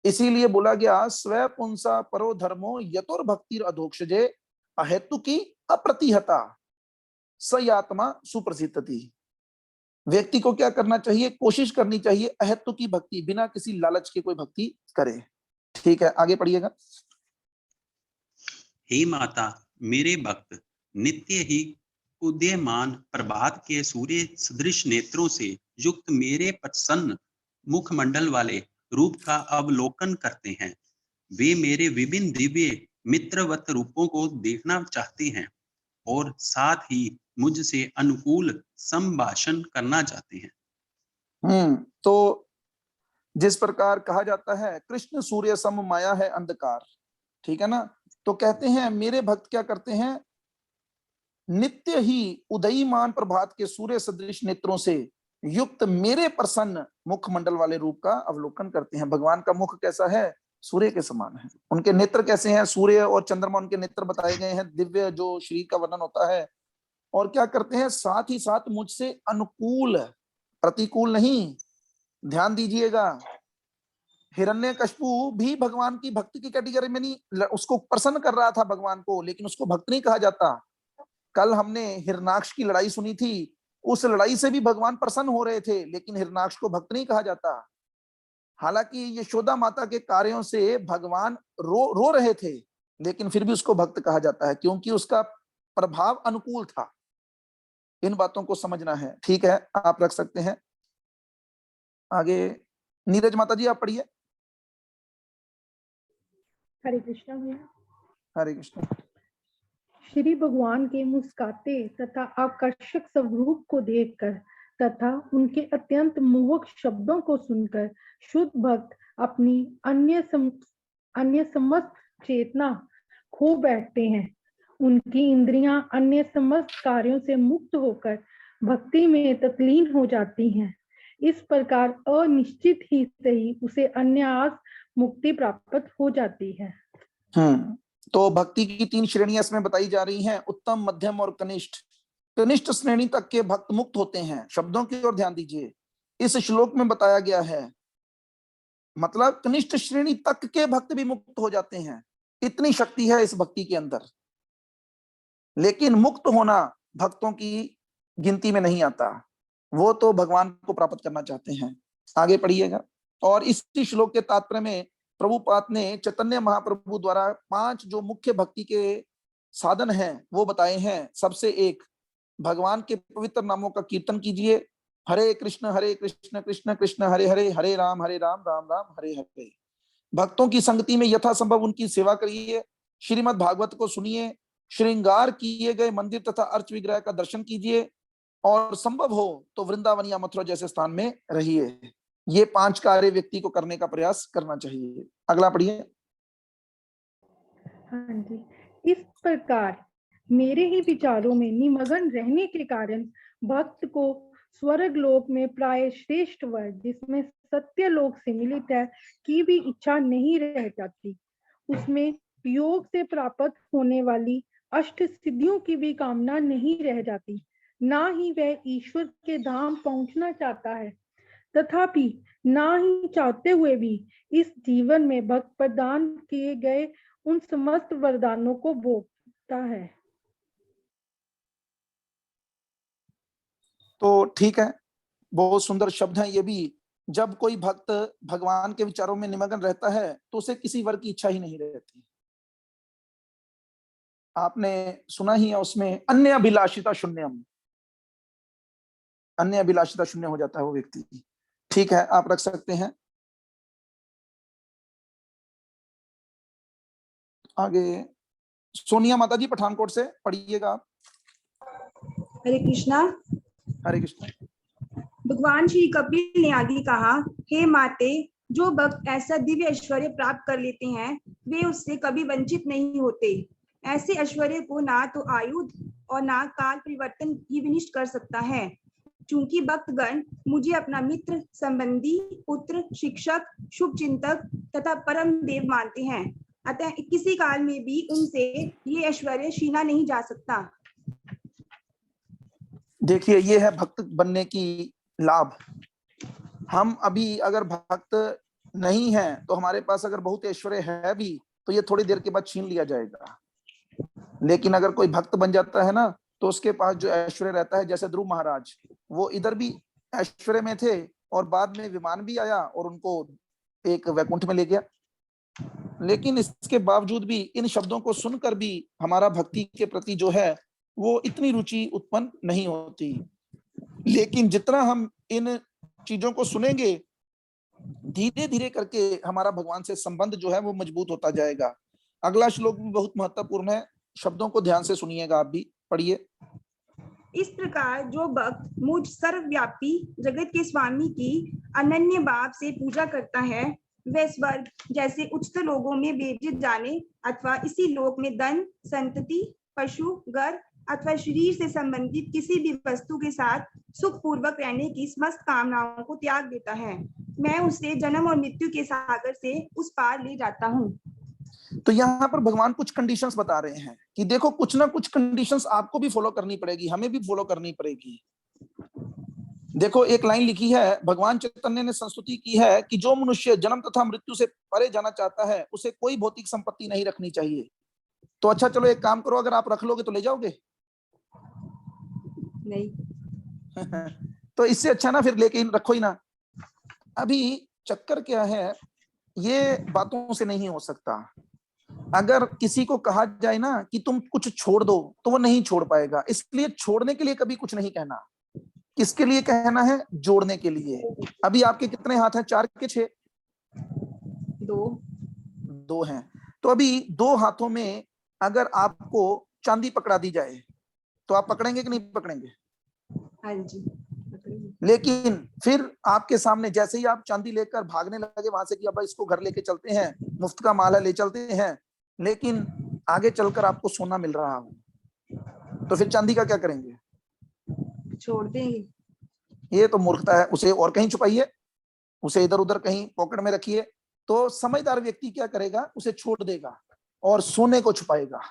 इसीलिए बोला गया स्व पुंसा परो धर्मो यतोर भक्तिर अधोक्षजे अहेतुकी अप्रतिहता सयात्मा सुप्रसिद्धति। व्यक्ति को क्या करना चाहिए? कोशिश करनी चाहिए अहेतुकी भक्ति, बिना किसी लालच के कोई भक्ति करे। ठीक है, आगे पढ़िएगा। हे माता, मेरे भक्त नित्य ही उदयमान प्रभात के सूर्य सदृश नेत्रों से युक्त मेरे प्रसन्न मुखमंडल वाले रूप का अवलोकन करते हैं। वे मेरे विभिन्न दिव्य मित्रवत रूपों को देखना चाहते हैं और साथ ही मुझसे अनुकूल संभाषण करना चाहते हैं। तो जिस प्रकार कहा जाता है कृष्ण सूर्य सम माया है अंधकार, ठीक है ना, तो कहते हैं मेरे भक्त क्या करते हैं? नित्य ही उदयमान प्रभात के सूर्य सदृश नेत्रों से युक्त मेरे प्रसन्न मुखमंडल वाले रूप का अवलोकन करते हैं। भगवान का मुख कैसा है? सूर्य के समान है। उनके नेत्र कैसे हैं? सूर्य और चंद्रमा उनके नेत्र बताए गए हैं, दिव्य जो शरीर का वर्णन होता है। और क्या करते हैं? साथ ही साथ मुझसे अनुकूल, प्रतिकूल नहीं। ध्यान दीजिएगा, हिरण्यकशिपु भी भगवान की भक्ति की कैटेगरी में नहीं, उसको प्रसन्न कर रहा था भगवान को, लेकिन उसको भक्त नहीं कहा जाता। कल हमने हिरणाक्ष की लड़ाई सुनी थी, उस लड़ाई से भी भगवान प्रसन्न हो रहे थे, लेकिन हिरणाक्ष को भक्त नहीं कहा जाता। हालांकि यशोदा माता के कार्यों से भगवान रो रहे थे, लेकिन फिर भी उसको भक्त कहा जाता है, क्योंकि उसका प्रभाव अनुकूल था। इन बातों को समझना है। ठीक है, आप रख सकते हैं आगे। नीरज माता जी आप पढ़िए। हरे कृष्णा भैया। हरे कृष्ण। श्री भगवान के मुस्काते तथा आकर्षक स्वरूप को देखकर तथा उनके अत्यंत मोहक शब्दों को सुनकर शुद्ध भक्त अपनी अन्य समस्त चेतना खो बैठते हैं। उनकी इंद्रियां अन्य समस्त कार्यों से मुक्त होकर भक्ति में तल्लीन हो जाती हैं। इस प्रकार अनिश्चित ही सही उसे अन्यास मुक्ति प्राप्त हो जाती है। तो भक्ति की 3 श्रेणियां इसमें बताई जा रही हैं, उत्तम, मध्यम और कनिष्ठ। कनिष्ठ श्रेणी तक के भक्त मुक्त होते हैं। शब्दों की ओर ध्यान दीजिए। इस श्लोक में बताया गया है। मतलब कनिष्ठ श्रेणी तक के भक्त भी मुक्त हो जाते हैं, इतनी शक्ति है इस भक्ति के अंदर। लेकिन मुक्त होना भक्तों की गिनती में नहीं आता, वो तो भगवान को प्राप्त करना चाहते हैं। आगे पढ़िएगा। और इसी श्लोक के तात्पर्य में प्रभुपाद ने चैतन्य महाप्रभु द्वारा 5 जो मुख्य भक्ति के साधन हैं वो बताए हैं। सबसे एक, भगवान के पवित्र नामों का कीर्तन कीजिए। हरे कृष्ण कृष्ण कृष्ण हरे हरे, हरे राम राम राम हरे हरे। भक्तों की संगति में यथासंभव उनकी सेवा करिए। श्रीमद् भागवत को सुनिए। श्रृंगार किए गए मंदिर तथा अर्च विग्रह का दर्शन कीजिए। और संभव हो तो वृंदावन या मथुरा जैसे स्थान में रहिए। ये 5 कार्य व्यक्ति को करने का प्रयास करना चाहिए। अगला पढ़िए। हाँ जी। इस प्रकार मेरे ही विचारों में निमग्न रहने के कारण भक्त को स्वर्ग लोक में प्राय श्रेष्ठ वर, जिसमें सत्य लोक से मिलित है, की भी इच्छा नहीं रह जाती। उसमें योग से प्राप्त होने वाली अष्ट सिद्धियों की भी कामना नहीं रह जाती। ना ही वह ईश्वर के धाम पहुंचना चाहता है, तथापि ना ही चाहते हुए भी इस जीवन में भक्त प्रदान किए गए उन समस्त वरदानों को भोगता है। तो ठीक है, बहुत सुंदर शब्द हैं ये भी। जब कोई भक्त भगवान के विचारों में निमग्न रहता है तो उसे किसी वर की इच्छा ही नहीं रहती। आपने सुना ही है उसमें अन्य अभिलाषिता शून्यम, अन्य अभिलाषिता शून्य हो जाता है वो व्यक्ति। ठीक है, आप रख सकते हैं। आगे सोनिया माता जी पठानकोट से पढ़िएगा आप। हरे कृष्णा। हरे कृष्णा। भगवान श्री कपिल ने आगे कहा, हे माते, जो भक्त ऐसा दिव्य ऐश्वर्य प्राप्त कर लेते हैं वे उससे कभी वंचित नहीं होते। ऐसे ऐश्वर्य को ना तो आयुध और ना काल परिवर्तन ही विनिष्ट कर सकता है। चूंकि भक्तगण मुझे अपना मित्र, संबंधी, पुत्र, शिक्षक, शुभ चिंतक तथा परम देव मानते हैं, अतः किसी काल में भी उनसे ये ऐश्वर्य छीना नहीं जा सकता। देखिए, ये है भक्त बनने की लाभ। हम अभी अगर भक्त नहीं हैं तो हमारे पास अगर बहुत ऐश्वर्य है भी तो ये थोड़ी देर के बाद छीन लिया जाएगा। लेकिन अगर कोई भक्त बन जाता है ना तो उसके पास जो ऐश्वर्य रहता है, जैसे ध्रुव महाराज, वो इधर भी ऐश्वर्य में थे और बाद में विमान भी आया और उनको एक वैकुंठ में ले गया। लेकिन इसके बावजूद भी इन शब्दों को सुनकर भी हमारा भक्ति के प्रति जो है वो इतनी रुचि उत्पन्न नहीं होती। लेकिन जितना हम इन चीजों को सुनेंगे, धीरे धीरे करके हमारा भगवान से संबंध जो है वो मजबूत होता जाएगा। अगला श्लोक भी बहुत महत्वपूर्ण है, शब्दों को ध्यान से सुनिएगा, आप भी पढ़िए। इस प्रकार जो भक्त मुझ सर्वव्यापी जगत के स्वामी की अनन्य भाव से पूजा करता है, वह स्वर्ग जैसे उच्चतर लोगों में भेजे जाने अथवा इसी लोक में धन, संतति, पशु, घर अथवा शरीर से संबंधित किसी भी वस्तु के साथ सुख पूर्वक रहने की समस्त कामनाओं को त्याग देता है, मैं उसे जन्म और मृत्यु के सागर से उस पार ले जाता हूँ। तो यहाँ पर भगवान कुछ कंडीशंस बता रहे हैं कि देखो, कुछ ना कुछ कंडीशंस आपको भी फॉलो करनी पड़ेगी, हमें भी फॉलो करनी पड़ेगी। देखो, एक लाइन लिखी है, भगवान चैतन्य ने संस्तुति की है कि जो मनुष्य जन्म तथा मृत्यु से परे जाना चाहता है उसे कोई भौतिक संपत्ति नहीं रखनी चाहिए। तो अच्छा चलो एक काम करो, अगर आप रख लोगे तो ले जाओगे? नहीं। तो इससे अच्छा ना फिर लेके रखो ही ना। अभी चक्कर क्या है, ये बातों से नहीं हो सकता। अगर किसी को कहा जाए ना कि तुम कुछ छोड़ दो तो वो नहीं छोड़ पाएगा। इसलिए छोड़ने के लिए कभी कुछ नहीं कहना। किसके लिए कहना है? जोड़ने के लिए। अभी आपके कितने हाथ हैं? 4 के 6? 2 हैं। तो अभी 2 हाथों में अगर आपको चांदी पकड़ा दी जाए तो आप पकड़ेंगे कि नहीं पकड़ेंगे? हाँ जी। लेकिन फिर आपके सामने जैसे ही आप चांदी लेकर भागने लगे वहां से कि अब इसको घर लेके चलते हैं, मुफ्त का माल है, ले चलते हैं, लेकिन आगे चलकर आपको सोना मिल रहा हो, तो फिर चांदी का क्या करेंगे? छोड़ देंगे। ये तो मूर्खता है। उसे और कहीं छुपाइए, उसे इधर उधर कहीं पॉकेट में रखिए। तो समझदार व्यक्ति क्या करेगा? उसे छोड़ देगा और सोने को छुपाएगा।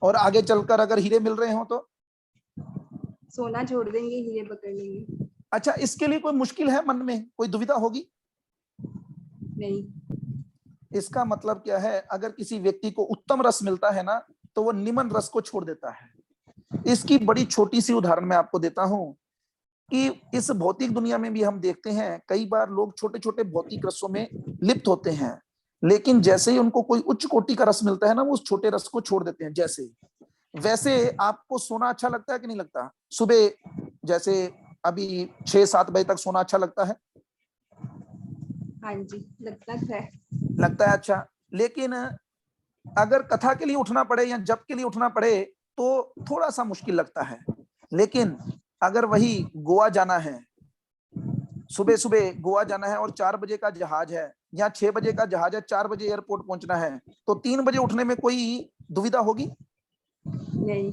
और आगे चलकर अगर हीरे मिल रहे हो तो सोना छोड़ देंगे, हीरे पकड़ लेंगे। अच्छा, इसके लिए कोई मुश्किल है मन में, कोई दुविधा होगी? नहीं। इसका मतलब क्या है, अगर किसी व्यक्ति को उत्तम रस मिलता है ना, तो वो निम्न रस को छोड़ देता है। इसकी बड़ी छोटी सी उदाहरण मैं आपको देता हूं कि इस भौतिक दुनिया में भी हम देखते हैं कई बार लोग छोटे छोटे भौतिक रसों में लिप्त होते हैं, लेकिन जैसे ही उनको कोई उच्च कोटि का रस मिलता है ना, वो उस छोटे रस को छोड़ देते हैं। जैसे वैसे आपको सोना अच्छा लगता है कि नहीं लगता? सुबह जैसे अभी 6-7 बजे तक सोना अच्छा लगता है? हाँ जी, लगता है। लगता है अच्छा। लेकिन अगर कथा के लिए उठना पड़े या जप के लिए उठना पड़े तो थोड़ा सा मुश्किल लगता है। लेकिन अगर वही गोवा जाना है, सुबह सुबह गोवा जाना है और 4 बजे का जहाज है या 6 बजे का जहाज है, 4 बजे एयरपोर्ट पहुंचना है, तो 3 बजे उठने में कोई दुविधा होगी? नहीं।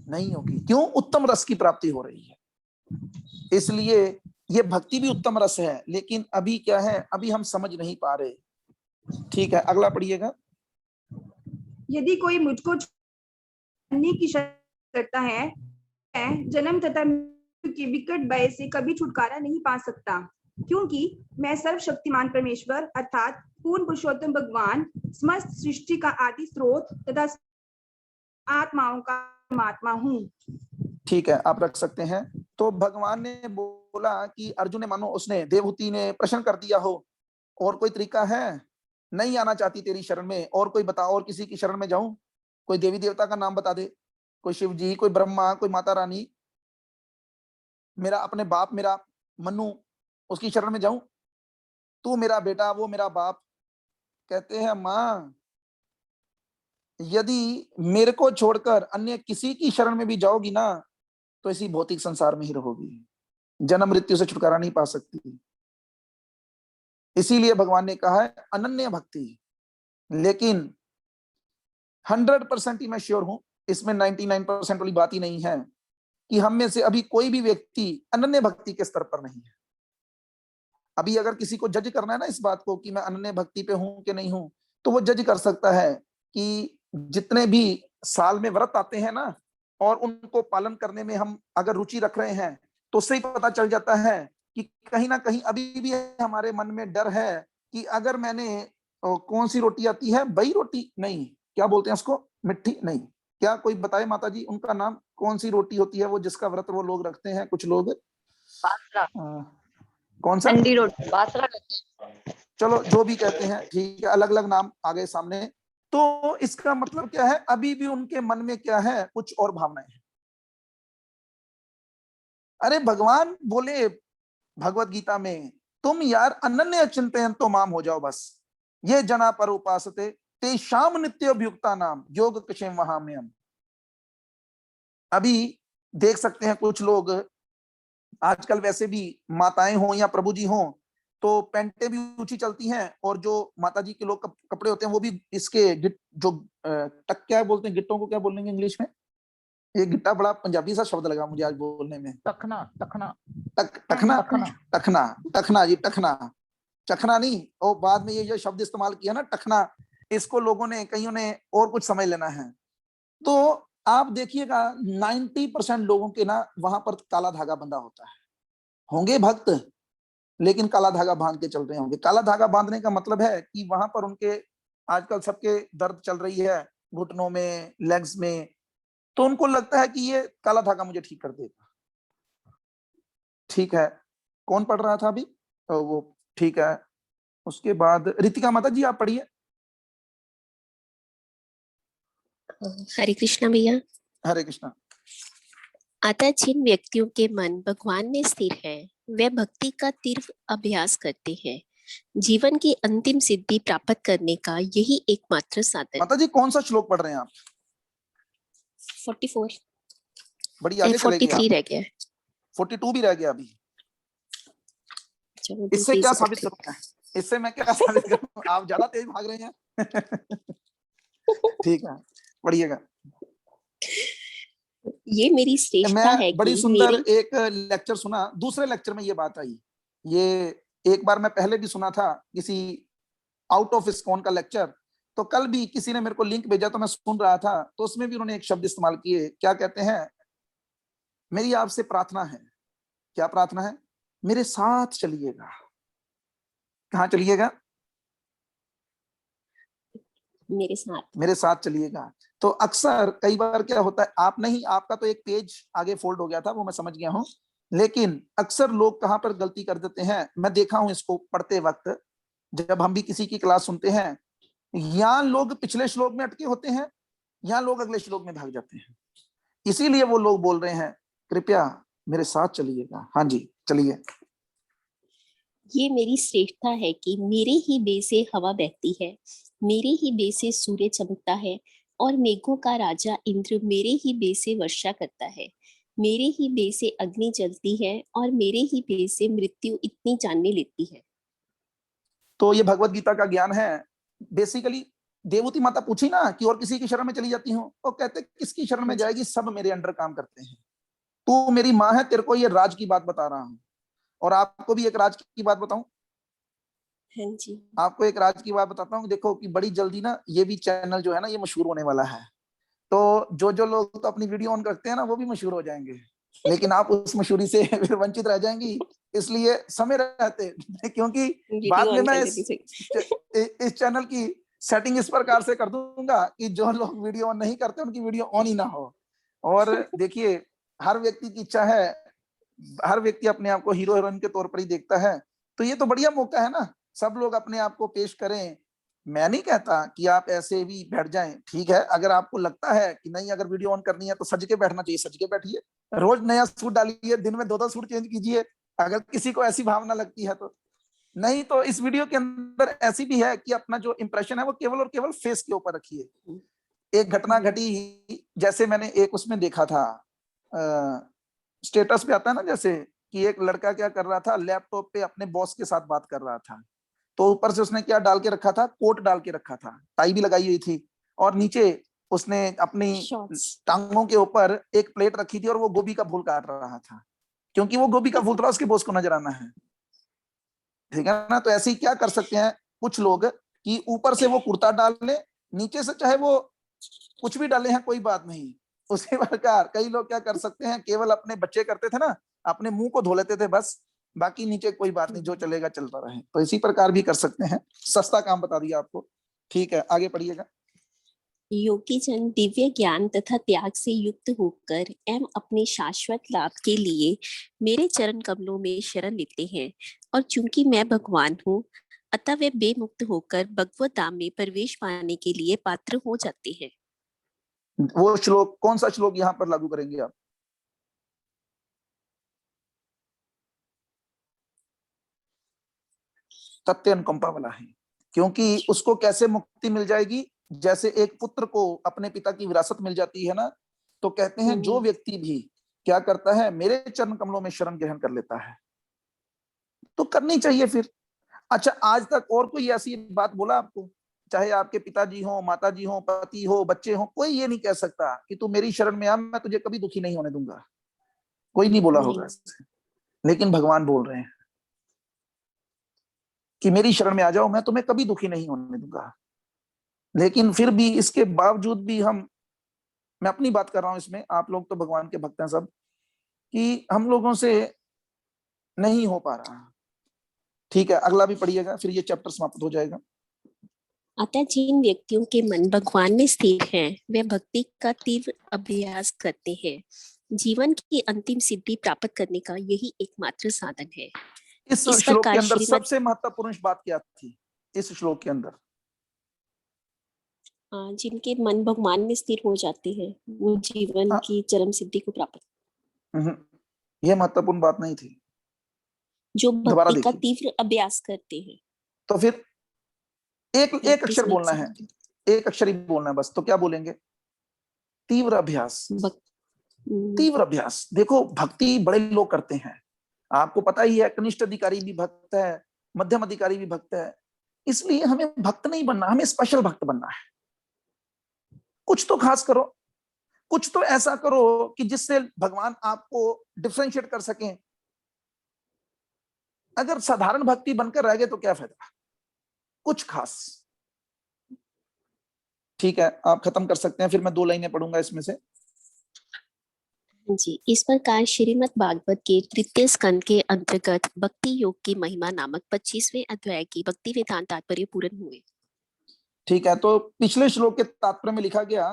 नहीं होगी। क्यों? उत्तम रस की प्राप्ति हो रही है। इसलिए ये भक्ति भी उत्तम रस है, लेकिन अभी क्या है, अभी हम समझ नहीं पा रहे। ठीक है, अगला पढ़िएगा। यदि कोई मुझको जानने की शर्त करता है, मैं जन्म तथा मृत्यु के विकट भय से कभी छुटकारा नहीं पा सकता, क्योंकि मैं सर्वशक्तिमान परमेश्वर अर्थात पूर्ण पुरुषोत्तम भगवान समस्त सृष्टि का आदि स्रोत तथा आत्माओं का परमात्मा हूँ। ठीक है, आप रख सकते हैं। तो भगवान ने बोला कि अर्जुन ने, मानो उसने देवहूति ने प्रश्न कर दिया हो, और कोई तरीका है? नहीं आना चाहती तेरी शरण में, और कोई बता, और किसी की शरण में जाऊं? कोई देवी देवता का नाम बता दे, कोई शिव जी, कोई ब्रह्मा, कोई माता रानी, मेरा अपने बाप, मेरा मन्नू, उसकी शरण में जाऊं? तू मेरा बेटा, वो मेरा बाप। कहते हैं माँ, यदि मेरे को छोड़कर अन्य किसी की शरण में भी जाओगी ना, तो इसी भौतिक संसार में ही रहोगी, जन्म मृत्यु से छुटकारा नहीं पा सकती। इसीलिए भगवान ने कहा है अनन्य भक्ति। लेकिन 100% ही मैं श्योर हूं, इसमें 99% वाली बात ही नहीं है कि हम में से अभी कोई भी व्यक्ति अनन्य भक्ति के स्तर पर नहीं है। अभी अगर किसी को जज करना है ना इस बात को कि मैं अनन्य भक्ति पे हूं कि नहीं हूं, तो वो जज कर सकता है कि जितने भी साल में व्रत आते हैं ना, और उनको पालन करने में हम अगर रुचि रख रहे हैं, तो उससे ही पता चल जाता है कि कहीं ना कहीं अभी भी हमारे मन में डर है कि अगर मैंने कौन सी रोटी आती है, बई रोटी नहीं, क्या बोलते हैं उसको, मिट्टी नहीं, क्या कोई बताए माता जी उनका नाम? कौन सी रोटी होती है वो जिसका व्रत वो लोग रखते हैं, कुछ लोग? बासरा, कौन सा? ठंडी रोटी, बासरा कहते हैं। चलो जो भी कहते हैं, ठीक है, अलग अलग नाम आ गए सामने। तो इसका मतलब क्या है, अभी भी उनके मन में क्या है, कुछ और भावनाएं हैं। अरे भगवान बोले भगवत गीता में, तुम यार अनन्य चिंतन तो माम हो जाओ बस, ये जना पर उपासते ते शाम नित्य अभियुक्ता नाम योग कशेम वहाम्यम। अभी देख सकते हैं कुछ लोग आजकल वैसे भी माताएं हो या प्रभु जी हो, तो पैंटें भी ऊंची चलती हैं, और जो माता जी के लोग कपड़े होते हैं वो भी इसके गिट, जो टक क्या बोलते हैं, गिट्टों को क्या बोलेंगे इंग्लिश में? ये गिट्टा बड़ा पंजाबी सा शब्द लगा मुझे आज बोलने में। टखना, टखना, टखना, टखना, टखना, टखना जी, टखना, चखना नहीं। और बाद में ये जो शब्द इस्तेमाल किया ना टखना, इसको लोगों ने, कईयों ने और कुछ समझ लेना है। तो आप देखिएगा 90% लोगों के ना वहां पर काला धागा बंधा होता है। होंगे भक्त, लेकिन काला धागा बांध के चल रहे होंगे। काला धागा बांधने का मतलब है कि वहां पर उनके, आजकल सबके दर्द चल रही है घुटनों में, लेग्स में, तो उनको लगता है कि ये काला धागा मुझे ठीक कर देगा। ठीक है, कौन पढ़ रहा था अभी? वो ठीक है। उसके बाद रितिका माता जी आप पढ़िए। हरे कृष्णा भैया। हरे कृष्णा। अतः जिन व्यक्तियों के मन भगवान में स्थिर है, वे भक्ति का तीव्र अभ्यास करते हैं। जीवन की अंतिम सिद्धि प्राप्त करने का यही एकमात्र साधन। माता जी कौन सा श्लोक पढ़ रहे हैं आप? 44। बड़ी आगे चले गए 43 रह गया। 42 भी रह गया अभी। इससे क्या साबित करना है? इससे मैं क्या साबित करूं? आप ज्यादा तेज भाग रहे हैं। ठीक है, पढ़िएगा। ये मेरी श्रेष्ठता है कि बड़ी सुंदर एक लेक्चर सुना, दूसरे लेक्चर में ये बात आई। ये एक बार मैं पहले भी सुना था किसी आउट ऑफ इस्कॉन का लेक्चर, तो कल भी किसी ने मेरे को लिंक भेजा तो मैं सुन रहा था, तो उसमें भी उन्होंने एक शब्द इस्तेमाल किए। क्या कहते हैं? मेरी आपसे प्रार्थना है। क्या प्रार्थना है? मेरे साथ चलिएगा। कहाँ चलिएगा? मेरे साथ चलिएगा। तो अक्सर कई बार क्या होता है, आप नहीं, आपका तो एक पेज आगे फोल्ड हो गया था, वो मैं समझ गया हूं, लेकिन अक्सर लोग कहां पर गलती कर देते हैं, मैं देखा हूं इसको पढ़ते वक्त, जब हम भी किसी की क्लास सुनते हैं, यहाँ लोग पिछले श्लोक में अटके होते हैं, यहाँ लोग अगले श्लोक में भाग जाते हैं। इसीलिए वो लोग बोल रहे हैं कृपया मेरे साथ चलिएगा। हाँ जी, चलिए। ये मेरी श्रेष्ठता है कि मेरे ही बे से हवा बहती है, मेरे ही बे से सूर्य चमकता है, और मेघों का राजा इंद्र मेरे ही बे से वर्षा करता है, मेरे ही बे से अग्नि जलती है, और मेरे ही बे से मृत्यु इतनी जानने लेती है। तो ये भगवत गीता का ज्ञान है। बेसिकली देवती माता पूछी ना कि और किसी की शरण में चली जाती हूँ, वो कहते किसकी शरण में जाएगी, सब मेरे अंडर काम करते हैं, तू मेरी माँ है, तेरे को ये राज की बात बता रहा हूँ। और आपको भी एक राज की बात बताऊं? हाँ जी। आपको एक राज की बात बताता हूँ। देखो कि बड़ी जल्दी ना ये भी चैनल जो है ना ये मशहूर होने वाला है, तो जो लोग तो अपनी वीडियो ऑन करते हैं ना वो भी मशहूर हो जाएंगे, लेकिन आप उस मशहूरी से फिर वंचित रह जाएंगी। इसलिए समय रहते, क्योंकि बाद में मैं इस चैनल की सेटिंग इस प्रकार से कर दूंगा कि जो लोग वीडियो ऑन नहीं करते उनकी वीडियो ऑन ही ना हो। और देखिए, हर व्यक्ति की इच्छा है, हर व्यक्ति अपने आप को हीरो हीरोइन के तौर पर ही देखता है, तो ये तो बढ़िया मौका है ना, सब लोग अपने आप को पेश करें। मैं नहीं कहता कि आप ऐसे भी बैठ जाएं, ठीक है, अगर आपको लगता है कि नहीं अगर वीडियो ऑन करनी है तो सज के बैठना चाहिए, सज के बैठिए, रोज नया सूट डालिए, दिन में 2-2 सूट चेंज कीजिए, अगर किसी को ऐसी भावना लगती है तो। नहीं तो इस वीडियो के अंदर ऐसी भी है कि अपना जो इंप्रेशन है वो केवल और केवल फेस के ऊपर रखिए। एक घटना घटी, जैसे मैंने एक उसमें देखा था, स्टेटस पे आता है ना, जैसे कि एक लड़का क्या कर रहा था, लैपटॉप पे अपने बॉस के साथ बात कर रहा था, तो ऊपर से उसने क्या डाल के रखा था, कोट डाल के रखा था, टाई भी लगाई हुई थी, और नीचे उसने अपनी टांगों के ऊपर एक प्लेट रखी थी और वो गोभी का फूल काट रहा था, क्योंकि वो गोभी का फूल थोड़ा उसके बॉस को नजर आना है, ठीक है ना। तो ऐसे ही क्या कर सकते हैं कुछ लोग कि ऊपर से वो कुर्ता डाल ले, नीचे से चाहे वो कुछ भी डाले हैं कोई बात नहीं। उसी प्रकार कई लोग क्या कर सकते हैं, केवल अपने बच्चे करते थे ना, अपने मुंह को धो लेते थे बस, बाकी नीचे कोई बात नहीं, जो चलेगा चलता रहे, तो इसी प्रकार भी कर सकते हैं। सस्ता काम बता दिया आपको, ठीक है, आगे पढ़िएगा। योगी जन दिव्य ज्ञान तथा त्याग से युक्त होकर एवं अपने शाश्वत लाभ के लिए मेरे चरण कमलों में शरण लेते हैं, और चूंकि मैं भगवान हूँ अतः वे बेमुक्त होकर भगवत धाम में प्रवेश पाने के लिए पात्र हो जाते हैं। वो श्लोक, कौन सा श्लोक यहाँ पर लागू करेंगे आप? तथ्य अनुकंपा वाला है, क्योंकि उसको कैसे मुक्ति मिल जाएगी, जैसे एक पुत्र को अपने पिता की विरासत मिल जाती है ना, तो कहते हैं जो व्यक्ति भी क्या करता है, मेरे चरण कमलों में शरण ग्रहण कर लेता है, तो करनी चाहिए फिर। अच्छा, आज तक और कोई ऐसी बात बोला आपको, चाहे आपके पिताजी हो, माताजी हो, पति हो, बच्चे हो, कोई ये नहीं कह सकता कि तू मेरी शरण में आ, मैं तुझे कभी दुखी नहीं होने दूंगा, कोई नहीं बोला होगा ऐसे, लेकिन भगवान बोल रहे हैं कि मेरी शरण में आ जाओ, मैं तुम्हें कभी दुखी नहीं होने दूंगा। लेकिन फिर भी इसके बावजूद भी मैं अपनी बात कर रहा हूं इसमें, आप लोग तो भगवान के भक्त हैं सब, कि हम लोगों से नहीं हो पा रहा। ठीक है, अगला भी पढ़िएगा, फिर ये चैप्टर समाप्त हो जाएगा। अतः जिन व्यक्तियों के मन भगवान में स्थिर हैं, वे भक्ति का तीव्र अभ्यास करते हैं। जीवन की अंतिम सिद्धि प्राप्त करने का यही एकमात्र साधन है। इस श्लोक के अंदर सबसे महत्वपूर्ण बात क्या थी इस श्लोक के अंदर? जिनके मन भगवान में स्थिर हो जाते हैं वो जीवन की चरम सिद्धि को प्राप्त। यह महत्वपूर्ण बात नहीं थी। जो भक्ति का तीव्र अभ्यास करते हैं। तो फिर एक अक्षर बोलना है, एक अक्षर ही बोलना है बस, तो क्या बोलेंगे? तीव्र अभ्यास। तीव्र अभ्यास। देखो, भक्ति बड़े लोग करते हैं, आपको पता ही है, कनिष्ठ अधिकारी भी भक्त है, मध्यम अधिकारी भी भक्त है, इसलिए हमें भक्त नहीं बनना, हमें स्पेशल भक्त बनना है। कुछ तो खास करो, कुछ तो ऐसा करो कि जिससे भगवान आपको डिफरेंशिएट कर सकें। अगर साधारण भक्ति बनकर रह गए तो क्या फायदा? कुछ खास। ठीक है, आप खत्म कर सकते हैं, फिर मैं 2 लाइनें पढ़ूंगा इसमें से। जी, इस प्रकार श्रीमद् भागवत के तृतीय स्कंद के अंतर्गत भक्ति योग की महिमा नामक 25वें अध्याय की भक्ति वेदांत तात्पर्य पूर्ण हुए। ठीक है, तो पिछले श्लोक के तात्पर्य में लिखा गया,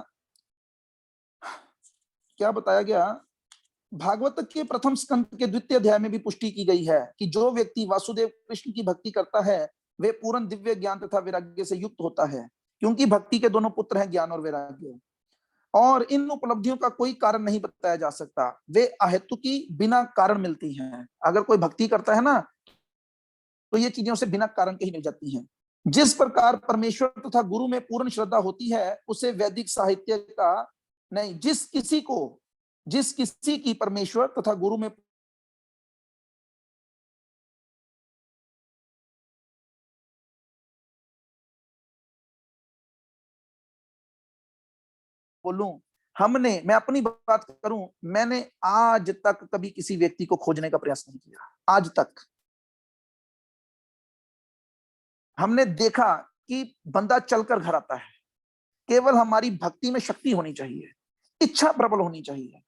क्या बताया गया, भागवत के प्रथम स्कंद के द्वितीय अध्याय में भी पुष्टि की गई है कि जो व्यक्ति वासुदेव कृष्ण की भक्ति करता है वे पूर्ण दिव्य ज्ञान तथा वैराग्य से युक्त होता है, क्योंकि भक्ति के दोनों पुत्र हैं, ज्ञान और वैराग्य। और इन उपलब्धियों का कोई कारण नहीं बताया जा सकता, वे अहेतुकी बिना कारण मिलती हैं। अगर कोई भक्ति करता है ना तो ये चीजें उसे बिना कारण के ही मिल जाती हैं। जिस प्रकार परमेश्वर तथा गुरु में पूर्ण श्रद्धा होती है उसे वैदिक साहित्य का नहीं, जिस किसी की परमेश्वर तथा गुरु में बोलूं, मैं अपनी बात करूं, मैंने आज तक कभी किसी व्यक्ति को खोजने का प्रयास नहीं किया। आज तक हमने देखा कि बंदा चलकर घर आता है, केवल हमारी भक्ति में शक्ति होनी चाहिए, इच्छा प्रबल होनी चाहिए।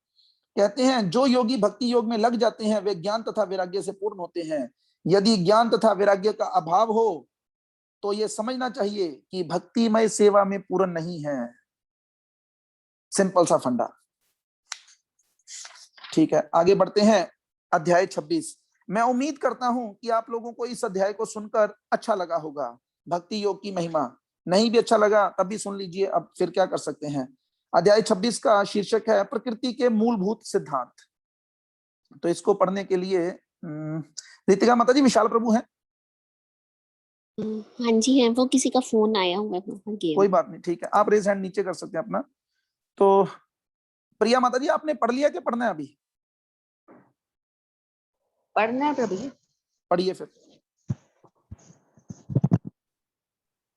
कहते हैं जो योगी भक्ति योग में लग जाते हैं वे ज्ञान तथा वैराग्य से पूर्ण होते हैं। यदि ज्ञान तथा वैराग्य का अभाव हो तो यह समझना चाहिए कि भक्तिमय सेवा में पूर्ण नहीं है। सिंपल सा फंडा। ठीक है, आगे बढ़ते हैं। अध्याय 26। मैं उम्मीद करता हूं कि आप लोगों को इस अध्याय को सुनकर अच्छा लगा होगा। भक्ति योग की महिमा। नहीं भी अच्छा लगा तब भी सुन लीजिए, अब फिर क्या कर सकते हैं। अध्याय 26 का शीर्षक है प्रकृति के मूलभूत सिद्धांत। तो इसको पढ़ने के लिए रितिका माता जी विशाल प्रभु हैं? हाँ जी हैं, वो किसी का फोन आया हुआ है। कोई बात नहीं, ठीक है, आप रेज हैंड नीचे कर सकते हैं अपना। तो प्रिया माता जी आपने पढ़ लिया कि पढ़ना है अभी? पढ़ना है प्रभु जी। पढ़िए फिर।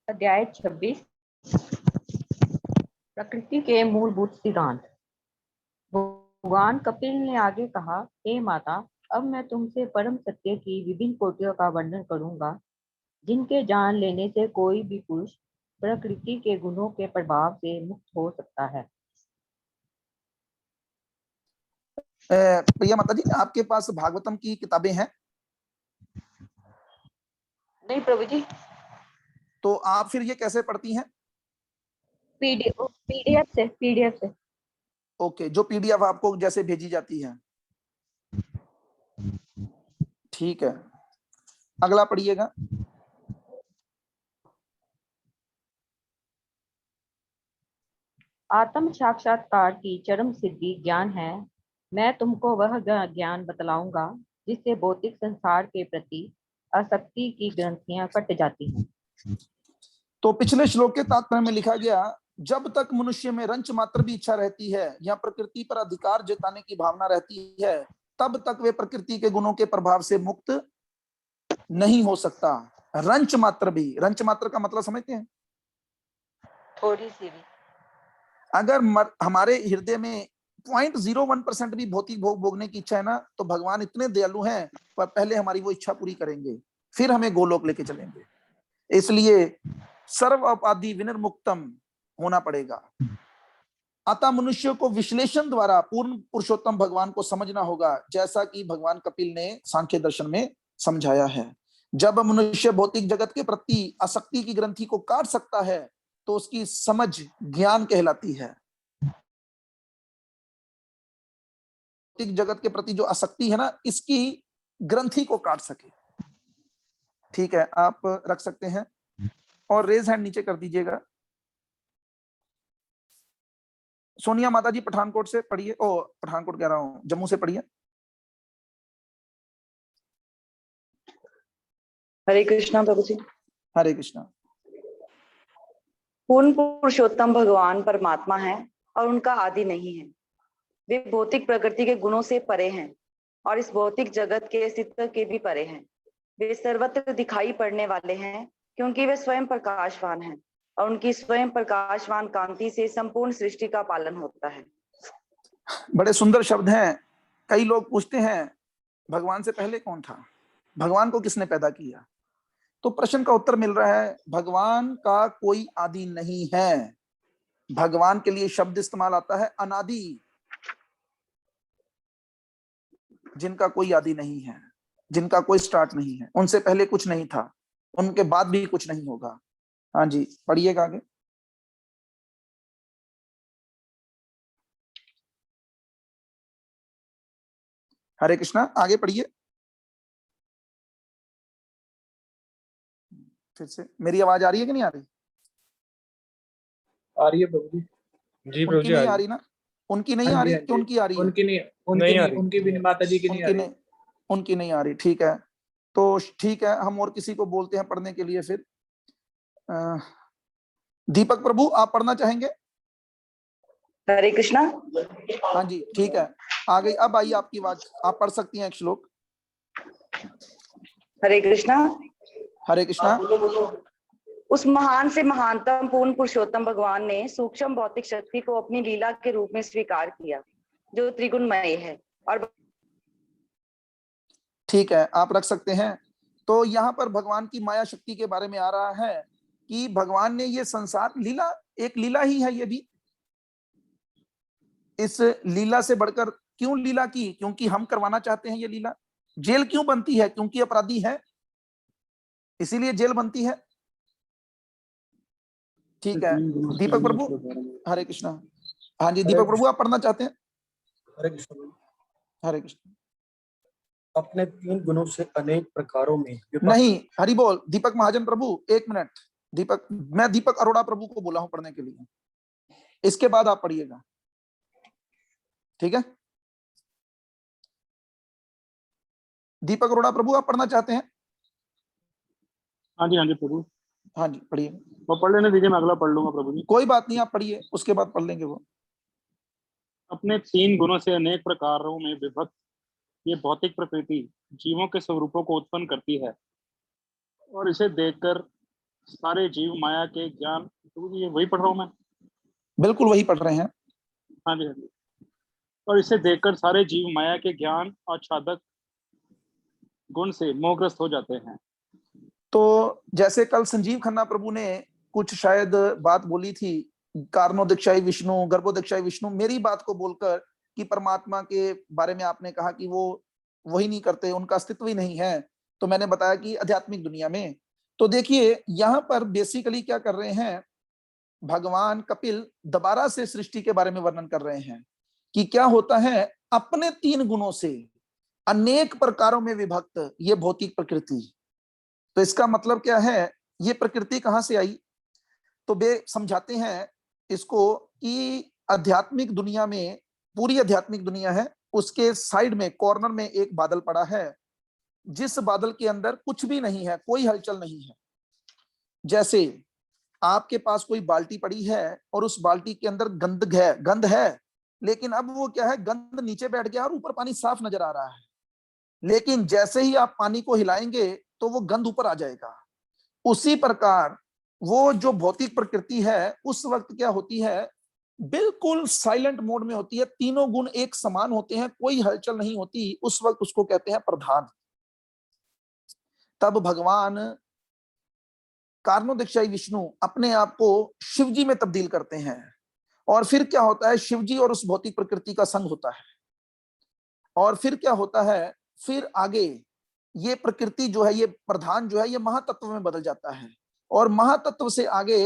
अध्याय 26 प्रकृति के मूलभूत सिद्धांत। भगवान कपिल ने आगे कहा, हे माता, अब मैं तुमसे परम सत्य की विभिन्न कोटियों का वर्णन करूंगा, जिनके जान लेने से कोई भी पुरुष प्रकृति के गुणों के प्रभाव से मुक्त हो सकता है। प्रिया माता जी आपके पास भागवतम की किताबें हैं? नहीं प्रभु जी। तो आप फिर ये कैसे पढ़ती हैं? पीडीएफ से। ओके, जो पीडीएफ आपको जैसे भेजी जाती है। ठीक है, अगला पढ़िएगा। आत्म साक्षात्कार की चरम सिद्धि ज्ञान है। मैं तुमको वह ज्ञान बतलाऊंगा जिससे भौतिक संसार के प्रति आसक्ति की ग्रंथियां कट जाती हैं। तो पिछले श्लोक के तात्पर्य में लिखा गया, जब तक मनुष्य में रंच मात्र भी इच्छा रहती है या प्रकृति पर अधिकार जताने की भावना रहती है, तब तक वे प्रकृति के गुणों के प्रभाव से मुक्त नहीं हो सकता। रंच मात्र भी, रंच मात्र का मतलब समझते हैं? थोड़ी सी भी। अगर हमारे हृदय में 0.01% भी भौतिक भोग भोगने की इच्छा है ना, तो भगवान इतने दयालु हैं, पर पहले हमारी वो इच्छा पूरी करेंगे, फिर हमें गोलोक लेके चलेंगे। इसलिए सर्व उपाधि विनिर्मुक्तम होना पड़ेगा। अतः मनुष्य को विश्लेषण द्वारा पूर्ण पुरुषोत्तम भगवान को समझना होगा, जैसा कि भगवान कपिल ने सांख्य दर्शन में समझाया है। जब मनुष्य भौतिक जगत के प्रति आसक्ति की ग्रंथि को काट सकता है तो उसकी समझ ज्ञान कहलाती है। भौतिक जगत के प्रति जो आसक्ति है ना, इसकी ग्रंथि को काट सके। ठीक है, आप रख सकते हैं और रेज हैंड नीचे कर दीजिएगा। सोनिया माता जी पठानकोट से पढ़िए। ओ पठानकोट कह रहा हूं, जम्मू से पढ़िए। हरे कृष्णा प्रभु जी। हरे कृष्णा। पूर्ण पुरुषोत्तम भगवान परमात्मा है और उनका आदि नहीं है। वे भौतिक प्रकृति के गुणों से परे हैं और इस भौतिक जगत के अस्तित्व के भी परे हैं। वे सर्वत्र दिखाई पड़ने वाले हैं क्योंकि वे स्वयं प्रकाशवान हैं और उनकी स्वयं प्रकाशवान कांति से संपूर्ण सृष्टि का पालन होता है। बड़े सुंदर शब्द हैं। कई लोग पूछते हैं भगवान से पहले कौन था, भगवान को किसने पैदा किया? तो प्रश्न का उत्तर मिल रहा है, भगवान का कोई आदि नहीं है। भगवान के लिए शब्द इस्तेमाल आता है अनादि। जिनका कोई आदि नहीं है, जिनका कोई स्टार्ट नहीं है, उनसे पहले कुछ नहीं था, उनके बाद भी कुछ नहीं होगा। हाँ जी, पढ़िएगा आगे। हरे कृष्णा, आगे पढ़िए। फिर से मेरी आवाज आ रही है कि नहीं आ रही? आ रही है प्रभु जी। जी प्रभु उनकी जी, नहीं आ रही ना? उनकी नहीं आ रही कि उनकी आ रही है? उनकी नहीं, उनकी भी माता जी की नहीं आ रही। उनकी नहीं आ रही, ठीक है। तो ठीक है, हम और किसी को बोलते हैं पढ़ने के लिए। फिर दीपक प्रभु, आप पढ़ना चाहेंगे? हरे कृष्णा। हाँ जी, ठीक है, आ गई। अब आई आपकी आवाज, आप पढ़ सकती हैं एक श्लोक। हरे कृष्णा। हरे कृष्णा। उस महान से महानतम पूर्ण पुरुषोत्तम भगवान ने सूक्ष्म भौतिक शक्ति को अपनी लीला के रूप में स्वीकार किया, जो त्रिगुणमय है। और ठीक है, आप रख सकते हैं। तो यहाँ पर भगवान की माया शक्ति के बारे में आ रहा है कि भगवान ने ये संसार लीला, एक लीला ही है ये भी। इस लीला से बढ़कर क्यों लीला की? क्योंकि हम करवाना चाहते हैं ये लीला। जेल क्यों बनती है? क्योंकि अपराधी है, इसीलिए जेल बनती है। ठीक है, दीपक प्रभु। हरे कृष्णा। हाँ जी, दीपक प्रभु, आप पढ़ना चाहते हैं? हरे कृष्ण। हरे कृष्ण। अपने 3 गुणों से अनेक प्रकारों में नहीं, हरि बोल। दीपक महाजन प्रभु, एक मिनट। दीपक, मैं दीपक अरोड़ा प्रभु को बोला हूं पढ़ने के लिए, इसके बाद आप पढ़िएगा, ठीक है? दीपक अरोड़ा प्रभु, आप पढ़ना चाहते हैं? हाँ जी प्रभु। हाँ जी, पढ़िए। वो पढ़ लेने दीजिए, मैं अगला पढ़ लूंगा प्रभु जी। कोई बात नहीं, आप पढ़िए, उसके बाद पढ़ लेंगे वो। अपने 3 गुणों से अनेक प्रकारों में विभक्त ये भौतिक प्रकृति जीवों के स्वरूपों को उत्पन्न करती है, और इसे देखकर सारे जीव माया के ज्ञान। प्रभु जी, ये वही पढ़ रहा हूँ मैं? बिल्कुल वही पढ़ रहे हैं। हाँ जी। और इसे देखकर सारे जीव माया के ज्ञान और छादक गुण से मोहग्रस्त हो जाते हैं। तो जैसे कल संजीव खन्ना प्रभु ने कुछ शायद बात बोली थी, कारणोदीक्षाई विष्णु, गर्भोदीक्षाई विष्णु, मेरी बात को बोलकर कि परमात्मा के बारे में आपने कहा कि वो वही नहीं करते, उनका अस्तित्व ही नहीं है। तो मैंने बताया कि आध्यात्मिक दुनिया में, तो देखिए यहाँ पर बेसिकली क्या कर रहे हैं, भगवान कपिल दोबारा से सृष्टि के बारे में वर्णन कर रहे हैं कि क्या होता है, अपने 3 गुणों से अनेक प्रकारों में विभक्त ये भौतिक प्रकृति। तो इसका मतलब क्या है, ये प्रकृति कहां से आई? तो वे समझाते हैं इसको कि आध्यात्मिक दुनिया में, पूरी आध्यात्मिक दुनिया है, उसके साइड में कॉर्नर में एक बादल पड़ा है, जिस बादल के अंदर कुछ भी नहीं है, कोई हलचल नहीं है। जैसे आपके पास कोई बाल्टी पड़ी है और उस बाल्टी के अंदर गंध है, लेकिन अब वो क्या है, गंध नीचे बैठ गया और ऊपर पानी साफ नजर आ रहा है। लेकिन जैसे ही आप पानी को हिलाएंगे तो वो गंध ऊपर आ जाएगा। उसी प्रकार वो जो भौतिक प्रकृति है उस वक्त क्या होती है, बिल्कुल साइलेंट मोड में होती है, तीनों गुण एक समान होते हैं, कोई हलचल नहीं होती, उस वक्त उसको कहते हैं प्रधान। तब भगवान कारणोदीक्षाई विष्णु अपने आप को शिवजी में तब्दील करते हैं, और फिर क्या होता है, शिवजी और उस भौतिक प्रकृति का संग होता है। और फिर क्या होता है, फिर आगे ये प्रकृति जो है, ये प्रधान जो है, ये महातत्व में बदल जाता है, और महातत्व से आगे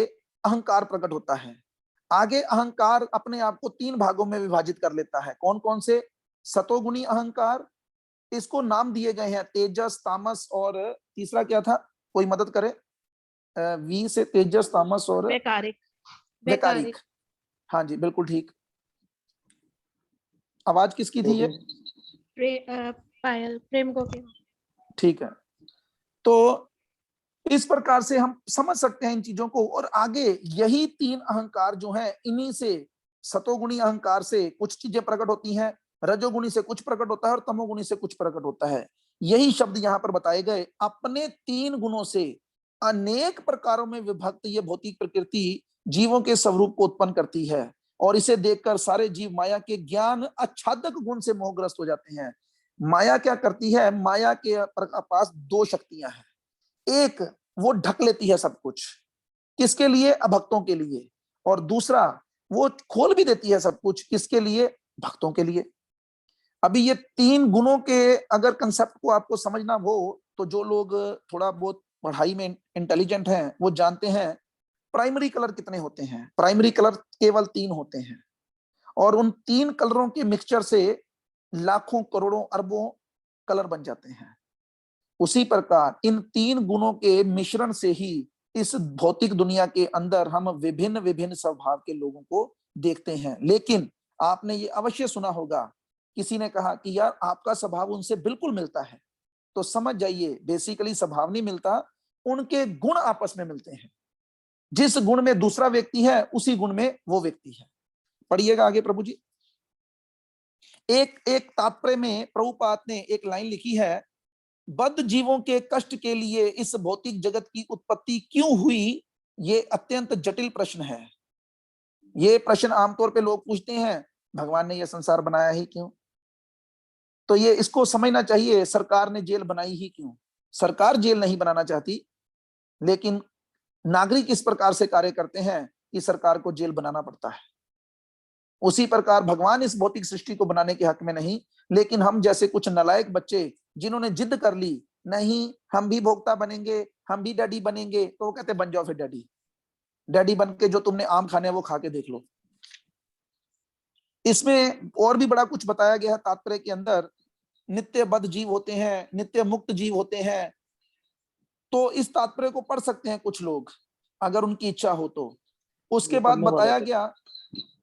अहंकार प्रकट होता है। आगे अहंकार अपने आप को 3 भागों में विभाजित कर लेता है। कौन कौन से? सतोगुणी अहंकार, इसको नाम दिए गए हैं तेजस, तामस, और तीसरा क्या था, कोई मदद करे? वी से तेजस, तामस और वैकारिक। हाँ जी, बिल्कुल ठीक। आवाज किसकी थी ये? पायल प्रेम को। ठीक है, तो इस प्रकार से हम समझ सकते हैं इन चीजों को। और आगे यही 3 अहंकार जो हैं, इन्हीं से, सतोगुणी अहंकार से कुछ चीजें प्रकट होती हैं, रजोगुणी से कुछ प्रकट होता है, और तमोगुणी से कुछ प्रकट होता है। यही शब्द यहाँ पर बताए गए, अपने 3 गुणों से अनेक प्रकारों में विभक्त ये भौतिक प्रकृति जीवों के स्वरूप को उत्पन्न करती है, और इसे देखकर सारे जीव माया के ज्ञान आच्छादक गुण से मोहग्रस्त हो जाते हैं। माया क्या करती है, माया के पास 2 शक्तियां हैं। एक, वो ढक लेती है सब कुछ, किसके लिए? अभक्तों के लिए। और दूसरा, वो खोल भी देती है सब कुछ, किसके लिए? भक्तों के लिए। अभी ये 3 गुणों के अगर कंसेप्ट को आपको समझना हो तो जो लोग थोड़ा बहुत पढ़ाई में इंटेलिजेंट हैं वो जानते हैं प्राइमरी कलर कितने होते हैं। प्राइमरी कलर केवल 3 होते हैं और उन 3 कलरों के मिक्सचर से लाखों करोड़ों अरबों कलर बन जाते हैं। उसी प्रकार इन 3 गुणों के मिश्रण से ही इस भौतिक दुनिया के अंदर हम विभिन्न विभिन्न स्वभाव के लोगों को देखते हैं। लेकिन आपने ये अवश्य सुना होगा, किसी ने कहा कि यार आपका स्वभाव उनसे बिल्कुल मिलता है, तो समझ जाइए बेसिकली स्वभाव नहीं मिलता, उनके गुण आपस में मिलते हैं। जिस गुण में दूसरा व्यक्ति है उसी गुण में वो व्यक्ति है। पढ़िएगा आगे प्रभु जी। एक तात्पर्य में प्रभुपाद ने एक लाइन लिखी है, बद्ध जीवों के कष्ट के लिए इस भौतिक जगत की उत्पत्ति क्यों हुई, ये अत्यंत जटिल प्रश्न है। ये प्रश्न आमतौर पे लोग पूछते हैं, भगवान ने यह संसार बनाया ही क्यों? तो ये इसको समझना चाहिए, सरकार ने जेल बनाई ही क्यों? सरकार जेल नहीं बनाना चाहती, लेकिन नागरिक इस प्रकार से कार्य करते हैं कि सरकार को जेल बनाना पड़ता है। उसी प्रकार भगवान इस भौतिक सृष्टि को बनाने के हक में नहीं, लेकिन हम जैसे कुछ नालायक बच्चे जिन्होंने जिद कर ली, नहीं हम भी भोक्ता बनेंगे, हम भी डैडी बनेंगे, तो वो कहते बन जाओ फिर डैडी। डैडी बन के जो तुमने आम खाने वो खा के देख लो। इसमें और भी बड़ा कुछ बताया गया है तात्पर्य के अंदर, नित्य बद्ध जीव होते हैं, नित्य मुक्त जीव होते हैं। तो इस तात्पर्य को पढ़ सकते हैं कुछ लोग अगर उनकी इच्छा हो तो। उसके बाद बताया गया,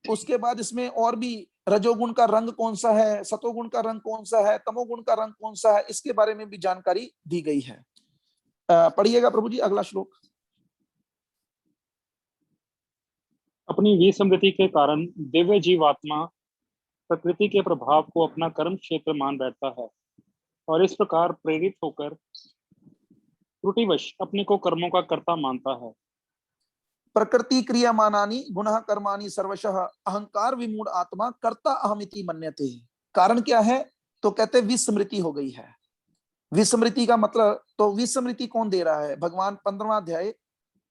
उसके बाद इसमें और भी रजोगुण का रंग कौन सा है, सतोगुण का रंग कौन सा है, तमोगुण का रंग कौन सा है, इसके बारे में भी जानकारी दी गई है। पढ़िएगा प्रभु जी अगला श्लोक। अपनी विस्मृति के कारण दिव्य जीवात्मा प्रकृति के प्रभाव को अपना कर्म क्षेत्र मान बैठता है और इस प्रकार प्रेरित होकर त्रुटिवश अपने को कर्मों का कर्ता मानता है। प्रकृति क्रियमानानि गुणः कर्माणि सर्वशः अहंकार विमूढ़ आत्मा कर्ता अहमिति मन्यते। कारण क्या है? तो कहते विस्मृति हो गई है। विस्मृति का मतलब, तो विस्मृति कौन दे रहा है? भगवान 15वां अध्याय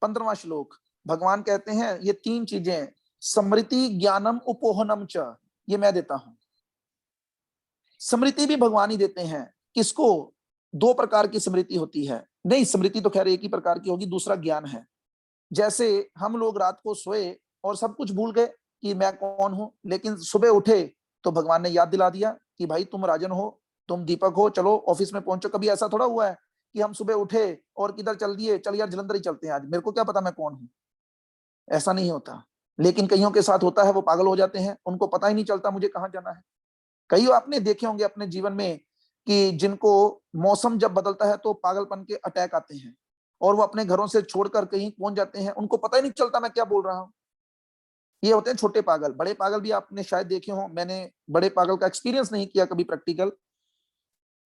15वां श्लोक। भगवान कहते हैं ये 3 चीजें, स्मृति ज्ञानम उपोहनम च, ये मैं देता हूं। स्मृति भी भगवान ही देते हैं। किसको? 2 प्रकार की स्मृति होती है। नहीं, स्मृति तो खैर एक ही प्रकार की होगी, दूसरा ज्ञान है। जैसे हम लोग रात को सोए और सब कुछ भूल गए कि मैं कौन हूं, लेकिन सुबह उठे तो भगवान ने याद दिला दिया कि भाई तुम राजन हो, तुम दीपक हो, चलो ऑफिस में पहुंचो। कभी ऐसा थोड़ा हुआ है कि हम सुबह उठे और किधर चल दिए, चल यार जलंधर ही चलते हैं आज, मेरे को क्या पता मैं कौन हूं। ऐसा नहीं होता। लेकिन कईयों के साथ होता है, वो पागल हो जाते हैं, उनको पता ही नहीं चलता मुझे कहाँ जाना है। कई आपने देखे होंगे अपने जीवन में कि जिनको मौसम जब बदलता है तो पागलपन के अटैक आते हैं और वो अपने घरों से छोड़कर कहीं पहुंच जाते हैं, उनको पता ही नहीं चलता मैं क्या बोल रहा हूं। ये होते हैं छोटे पागल। बड़े पागल भी आपने शायद देखे हो, मैंने बड़े पागल का एक्सपीरियंस नहीं किया कभी प्रैक्टिकल।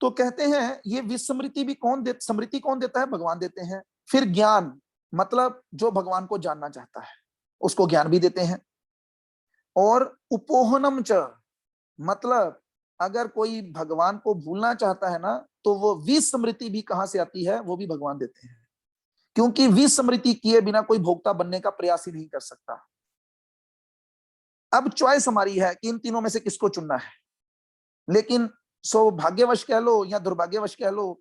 तो कहते हैं ये विस्मृति भी स्मृति कौन देता है? भगवान देते हैं। फिर ज्ञान, मतलब जो भगवान को जानना चाहता है उसको ज्ञान भी देते हैं। और उपोहनम च, मतलब अगर कोई भगवान को भूलना चाहता है ना, तो वो विस्मृति भी कहां से आती है? वो भी भगवान देते हैं। क्योंकि विस्मृति किए बिना कोई भोक्ता बनने का प्रयास ही नहीं कर सकता। अब चॉइस हमारी है कि इन तीनों में से किसको चुनना है। लेकिन सौभाग्यवश कह लो या दुर्भाग्यवश कह लो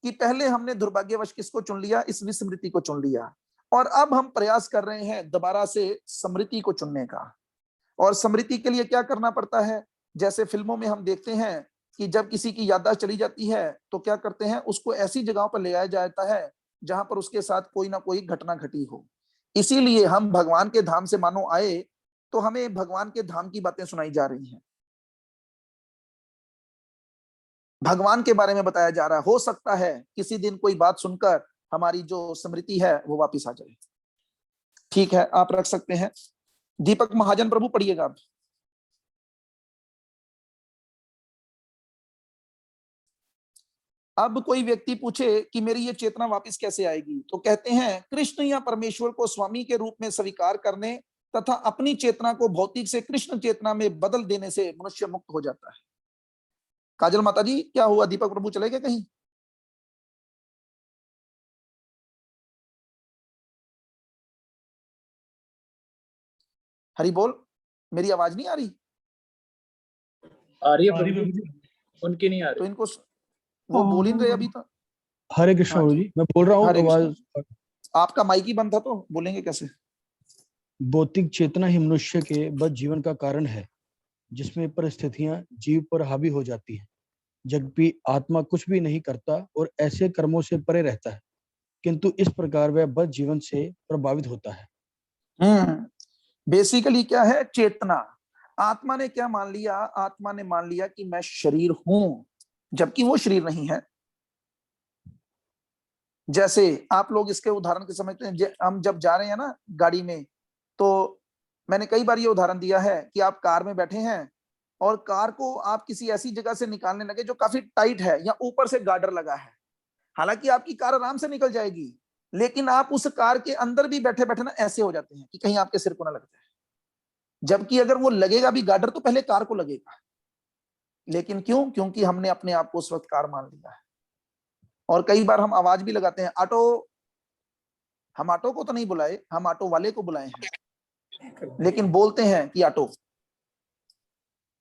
कि पहले हमने दुर्भाग्यवश किसको चुन लिया? इस विस्मृति को चुन लिया। और अब हम प्रयास कर रहे हैं दोबारा से स्मृति को चुनने का। और स्मृति के लिए क्या करना पड़ता है? जैसे फिल्मों में हम देखते हैं कि जब किसी की याददाश्त चली जाती है तो क्या करते हैं, उसको ऐसी जगहों पर ले आया जाता है जहां पर उसके साथ कोई ना कोई घटना घटी हो। इसीलिए हम भगवान के धाम से मानो आए तो हमें भगवान के धाम की बातें सुनाई जा रही हैं, भगवान के बारे में बताया जा रहा है। हो सकता है किसी दिन कोई बात सुनकर हमारी जो स्मृति है वो वापस आ जाए। ठीक है, आप रख सकते हैं। दीपक महाजन प्रभु पढ़िएगा आप। अब कोई व्यक्ति पूछे कि मेरी ये चेतना वापस कैसे आएगी, तो कहते हैं कृष्ण या परमेश्वर को स्वामी के रूप में स्वीकार करने तथा अपनी चेतना को भौतिक से कृष्ण चेतना में बदल देने से मनुष्य मुक्त हो जाता है। काजल माता जी क्या हुआ? दीपक प्रभु चले गए कहीं? हरि बोल, मेरी आवाज नहीं आ रही? आ रही है प्रभु जी। उनकी नहीं आ तो रही। इनको वो बोल ही नहीं रहे अभी तो। हरे कृष्ण हाँ गुरु जी, जी, मैं बोल रहा हूँ हरे आवाज। कृष्ण। आपका माइक ही बंद था तो बोलेंगे कैसे? भौतिक चेतना ही मनुष्य के बद जीवन का कारण है, जिसमें परिस्थितियां जीव पर हावी हो जाती हैं, जबकि आत्मा कुछ भी नहीं करता और ऐसे कर्मों से परे रहता है, किंतु इस प्रकार वह बद जीवन से प्रभावित होता है। बेसिकली क्या है? चेतना। आत्मा ने क्या मान लिया? आत्मा ने मान लिया कि मैं शरीर हूं, जबकि वो शरीर नहीं है। जैसे आप लोग इसके उदाहरण के समझते हैं, हम जब जा रहे हैं ना गाड़ी में, तो मैंने कई बार ये उदाहरण दिया है कि आप कार में बैठे हैं और कार को आप किसी ऐसी जगह से निकालने लगे जो काफी टाइट है या ऊपर से गार्डर लगा है। हालांकि आपकी कार आराम से निकल जाएगी, लेकिन आप उस कार के अंदर भी बैठे बैठे ना ऐसे हो जाते हैं कि कहीं आपके सिर को ना लग जाए। जबकि अगर वो लगेगा भी गार्डर तो पहले कार को लगेगा। लेकिन क्यों? क्योंकि हमने अपने आप को उस वक्त कार मान लिया है। और कई बार हम आवाज भी लगाते हैं, ऑटो। हम ऑटो को तो नहीं बुलाए, हम ऑटो वाले को बुलाए हैं, लेकिन बोलते हैं कि ऑटो।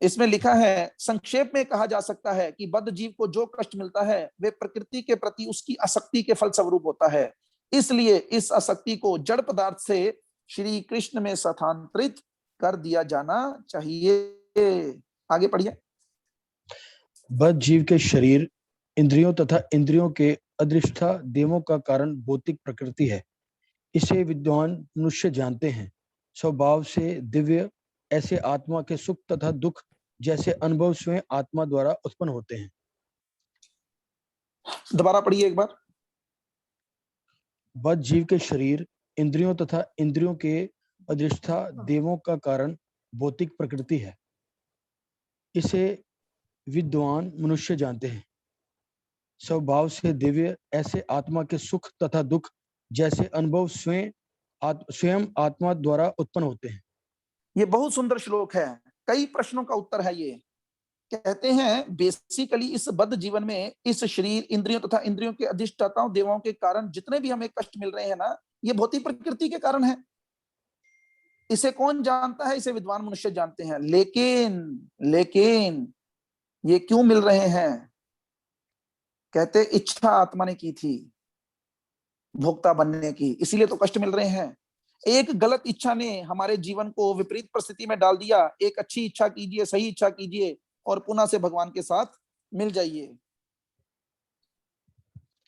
इसमें लिखा है, संक्षेप में कहा जा सकता है कि बद्ध जीव को जो कष्ट मिलता है वे प्रकृति के प्रति उसकी आसक्ति के फलस्वरूप होता है। इसलिए इस आसक्ति को जड़ पदार्थ से श्री कृष्ण में स्थानांतरित कर दिया जाना चाहिए। आगे पढ़िए। बद्ध जीव के शरीर, इंद्रियों तथा इंद्रियों के अदृष्टा देवों का कारण भौतिक प्रकृति है। इसे विद्वान मनुष्य जानते हैं। स्वभाव से दिव्य ऐसे आत्मा के सुख तथा दुख जैसे अनुभव स्वयं आत्मा द्वारा उत्पन्न होते हैं। दोबारा पढ़िए एक बार। बद्ध जीव के शरीर, इंद्रियों तथा इंद्रियों के अदृष्टा देवों का कारण भौतिक प्रकृति है। इसे विद्वान मनुष्य जानते हैं। स्वभाव से दिव्य ऐसे आत्मा के सुख तथा दुख जैसे अनुभव स्वयं आत्मा द्वारा उत्पन्न होते हैं। ये बहुत सुंदर श्लोक है, कई प्रश्नों का उत्तर है। ये कहते हैं बेसिकली इस बद्ध जीवन में इस शरीर, इंद्रियों तथा इंद्रियों के अधिष्ठाताओं देवों के कारण जितने भी हमें कष्ट मिल रहे हैं ना, ये भौतिक प्रकृति के कारण है। इसे कौन जानता है? इसे विद्वान मनुष्य जानते हैं। लेकिन ये क्यों मिल रहे हैं? कहते इच्छा आत्मा ने की थी भोक्ता बनने की, इसीलिए तो कष्ट मिल रहे हैं। एक गलत इच्छा ने हमारे जीवन को विपरीत परिस्थिति में डाल दिया। एक अच्छी इच्छा कीजिए, सही इच्छा कीजिए और पुनः से भगवान के साथ मिल जाइए।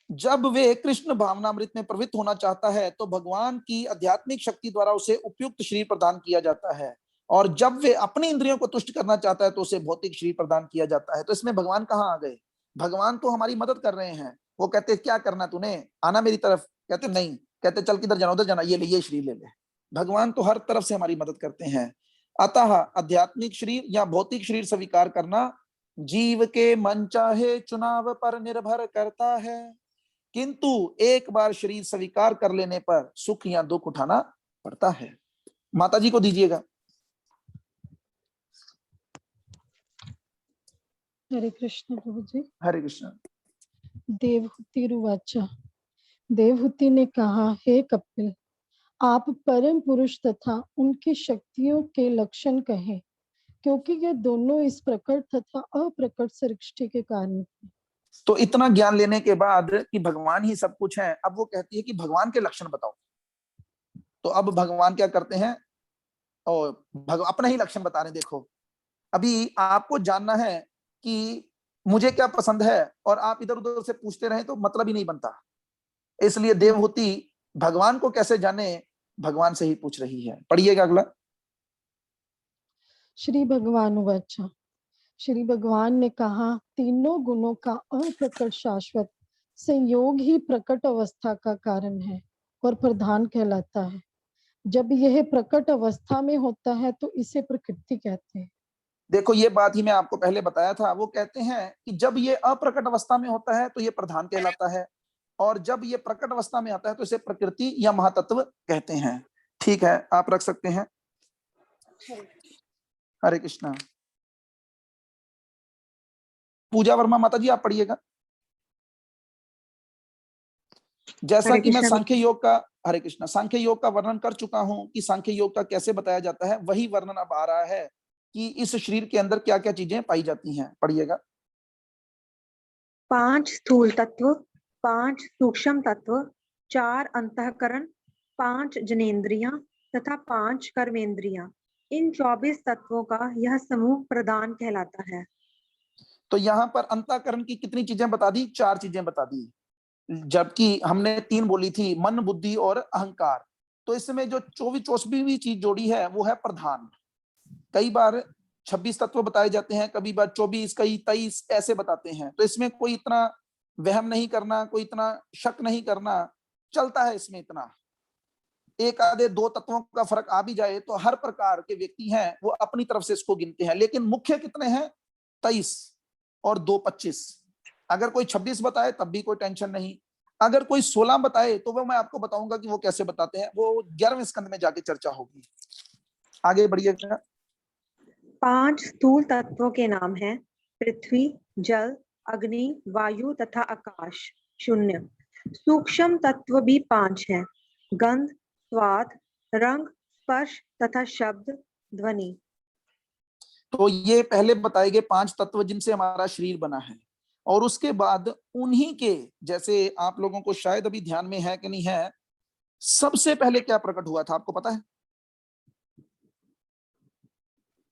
जब वे कृष्ण भावनामृत में प्रवृत्त होना चाहता है तो भगवान की आध्यात्मिक शक्ति द्वारा उसे उपयुक्त शरीर प्रदान किया जाता है, और जब वे अपनी इंद्रियों को तुष्ट करना चाहता है तो उसे भौतिक शरीर प्रदान किया जाता है। तो इसमें भगवान कहाँ आ गए? भगवान तो हमारी मदद कर रहे हैं। वो कहते क्या करना तूने, आना मेरी तरफ। कहते नहीं, कहते चल किधर जाना, उधर जाना, ये ले, ये शरीर ले ले। भगवान तो हर तरफ से हमारी मदद करते हैं। अतः आध्यात्मिक शरीर या भौतिक शरीर स्वीकार करना जीव के मन चाहे चुनाव पर निर्भर करता है, किंतु एक बार शरीर स्वीकार कर लेने पर सुख या दुख उठाना पड़ता है। माता जी को दीजिएगा। हरे कृष्ण प्रभु जी। हरे कृष्ण। देवहूतिरुवाच। देवहूति ने कहा, हे कपिल, आप परम पुरुष तथा उनकी शक्तियों के लक्षण कहें, क्योंकि ये दोनों इस प्रकट तथा अप्रकट सृष्टि के कारण हैं। तो इतना ज्ञान लेने के बाद कि भगवान ही सब कुछ है, अब वो कहती है कि भगवान के लक्षण बताओ। तो अब भगवान क्या करते हैं? और अपना ही लक्षण बता रहे हैं। देखो, अभी आपको जानना है कि मुझे क्या पसंद है और आप इधर उधर से पूछते रहे तो मतलब ही नहीं बनता। इसलिए देवहूति भगवान को कैसे जाने, भगवान से ही पूछ रही है। पढ़िएगा अगला। श्री भगवान उवाच। श्री भगवान ने कहा, तीनों गुणों का अप्रकट शाश्वत संयोग ही प्रकट अवस्था का कारण है और प्रधान कहलाता है। जब यह प्रकट अवस्था में होता है तो इसे प्रकृति कहते हैं। देखो, ये बात ही मैं आपको पहले बताया था। वो कहते हैं कि जब ये अप्रकट अवस्था में होता है तो ये प्रधान कहलाता है, और जब ये प्रकट अवस्था में आता है तो इसे प्रकृति या महातत्व कहते हैं। ठीक है, आप रख सकते हैं। हरे कृष्णा। पूजा वर्मा माता जी, आप पढ़िएगा। जैसा कि मैं सांख्य योग का, हरे कृष्णा, सांख्य योग का वर्णन कर चुका हूं कि सांख्य योग का कैसे बताया जाता है, वही वर्णन अब आ रहा है कि इस शरीर के अंदर क्या क्या चीजें पाई जाती हैं। पढ़िएगा। 5 स्थूल तत्व, 5 सूक्ष्म तत्व, 4 अंतःकरण, 5 जनेंद्रियां तथा 5 कर्मेंद्रियां, इन 24 तत्वों का यह समूह प्रधान कहलाता है। तो यहाँ पर अंतःकरण की कितनी चीजें बता दी? 4 चीजें बता दी, जबकि हमने 3 बोली थी, मन, बुद्धि और अहंकार। तो इसमें जो 24वीं चीज जोड़ी है वो है प्रधान। कई बार 26 तत्व बताए जाते हैं, कभी बार 24, कई 23 ऐसे बताते हैं। तो इसमें कोई इतना वहम नहीं करना, कोई इतना शक नहीं करना, चलता है इसमें इतना। एक आधे 2 तत्वों का फर्क आ भी जाए तो हर प्रकार के व्यक्ति हैं वो अपनी तरफ से इसको गिनते हैं, लेकिन मुख्य कितने हैं? 23 और 2 25। अगर कोई 26 बताए तब भी कोई टेंशन नहीं, अगर कोई 16 बताए तो वो मैं आपको बताऊंगा कि वो कैसे बताते हैं, वो 11वें स्कंद में जाके चर्चा होगी। आगे बढ़िएगा। 5 स्थूल तत्वों के नाम हैं पृथ्वी, जल, अग्नि, वायु तथा आकाश। 0 सूक्ष्म तत्व भी 5 हैं, गंध, स्वाद, रंग, स्पर्श तथा शब्द, ध्वनि। तो ये पहले बताए गए 5 तत्व जिनसे हमारा शरीर बना है, और उसके बाद उन्हीं के, जैसे आप लोगों को शायद अभी ध्यान में है कि नहीं है, सबसे पहले क्या प्रकट हुआ था आपको पता है?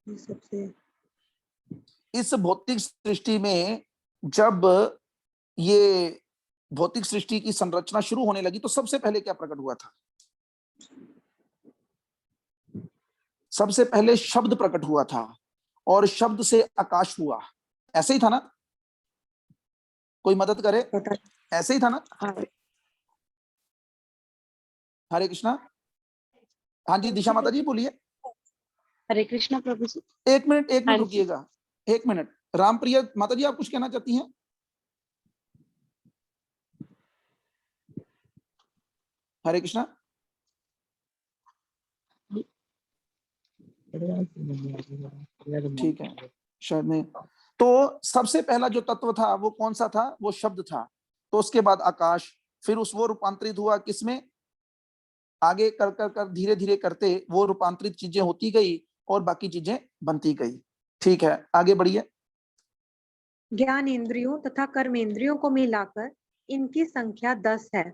सबसे इस भौतिक सृष्टि में जब ये भौतिक सृष्टि की संरचना शुरू होने लगी तो सबसे पहले क्या प्रकट हुआ था? सबसे पहले शब्द प्रकट हुआ था, और शब्द से आकाश हुआ। ऐसे ही था ना? कोई मदद करे? ऐसे ही था ना? हरे कृष्णा। हाँ जी, दिशा माता जी बोलिए। हरे कृष्णा प्रभु जी। एक मिनट रुकिएगा, 1 मिनट। रामप्रिया माता जी, आप कुछ कहना चाहती हैं? हरे कृष्णा। ठीक है, शायद नहीं। तो सबसे पहला जो तत्व था वो कौन सा था? वो शब्द था। तो उसके बाद आकाश, फिर वो रूपांतरित हुआ किसमें? आगे कर कर कर धीरे धीरे करते वो रूपांतरित चीजें होती गई और बाकी चीजें बनती गई। ठीक है, आगे बढ़िए। ज्ञान इंद्रियों तथा कर्मेंद्रियों को मिलाकर इनकी संख्या 10 है।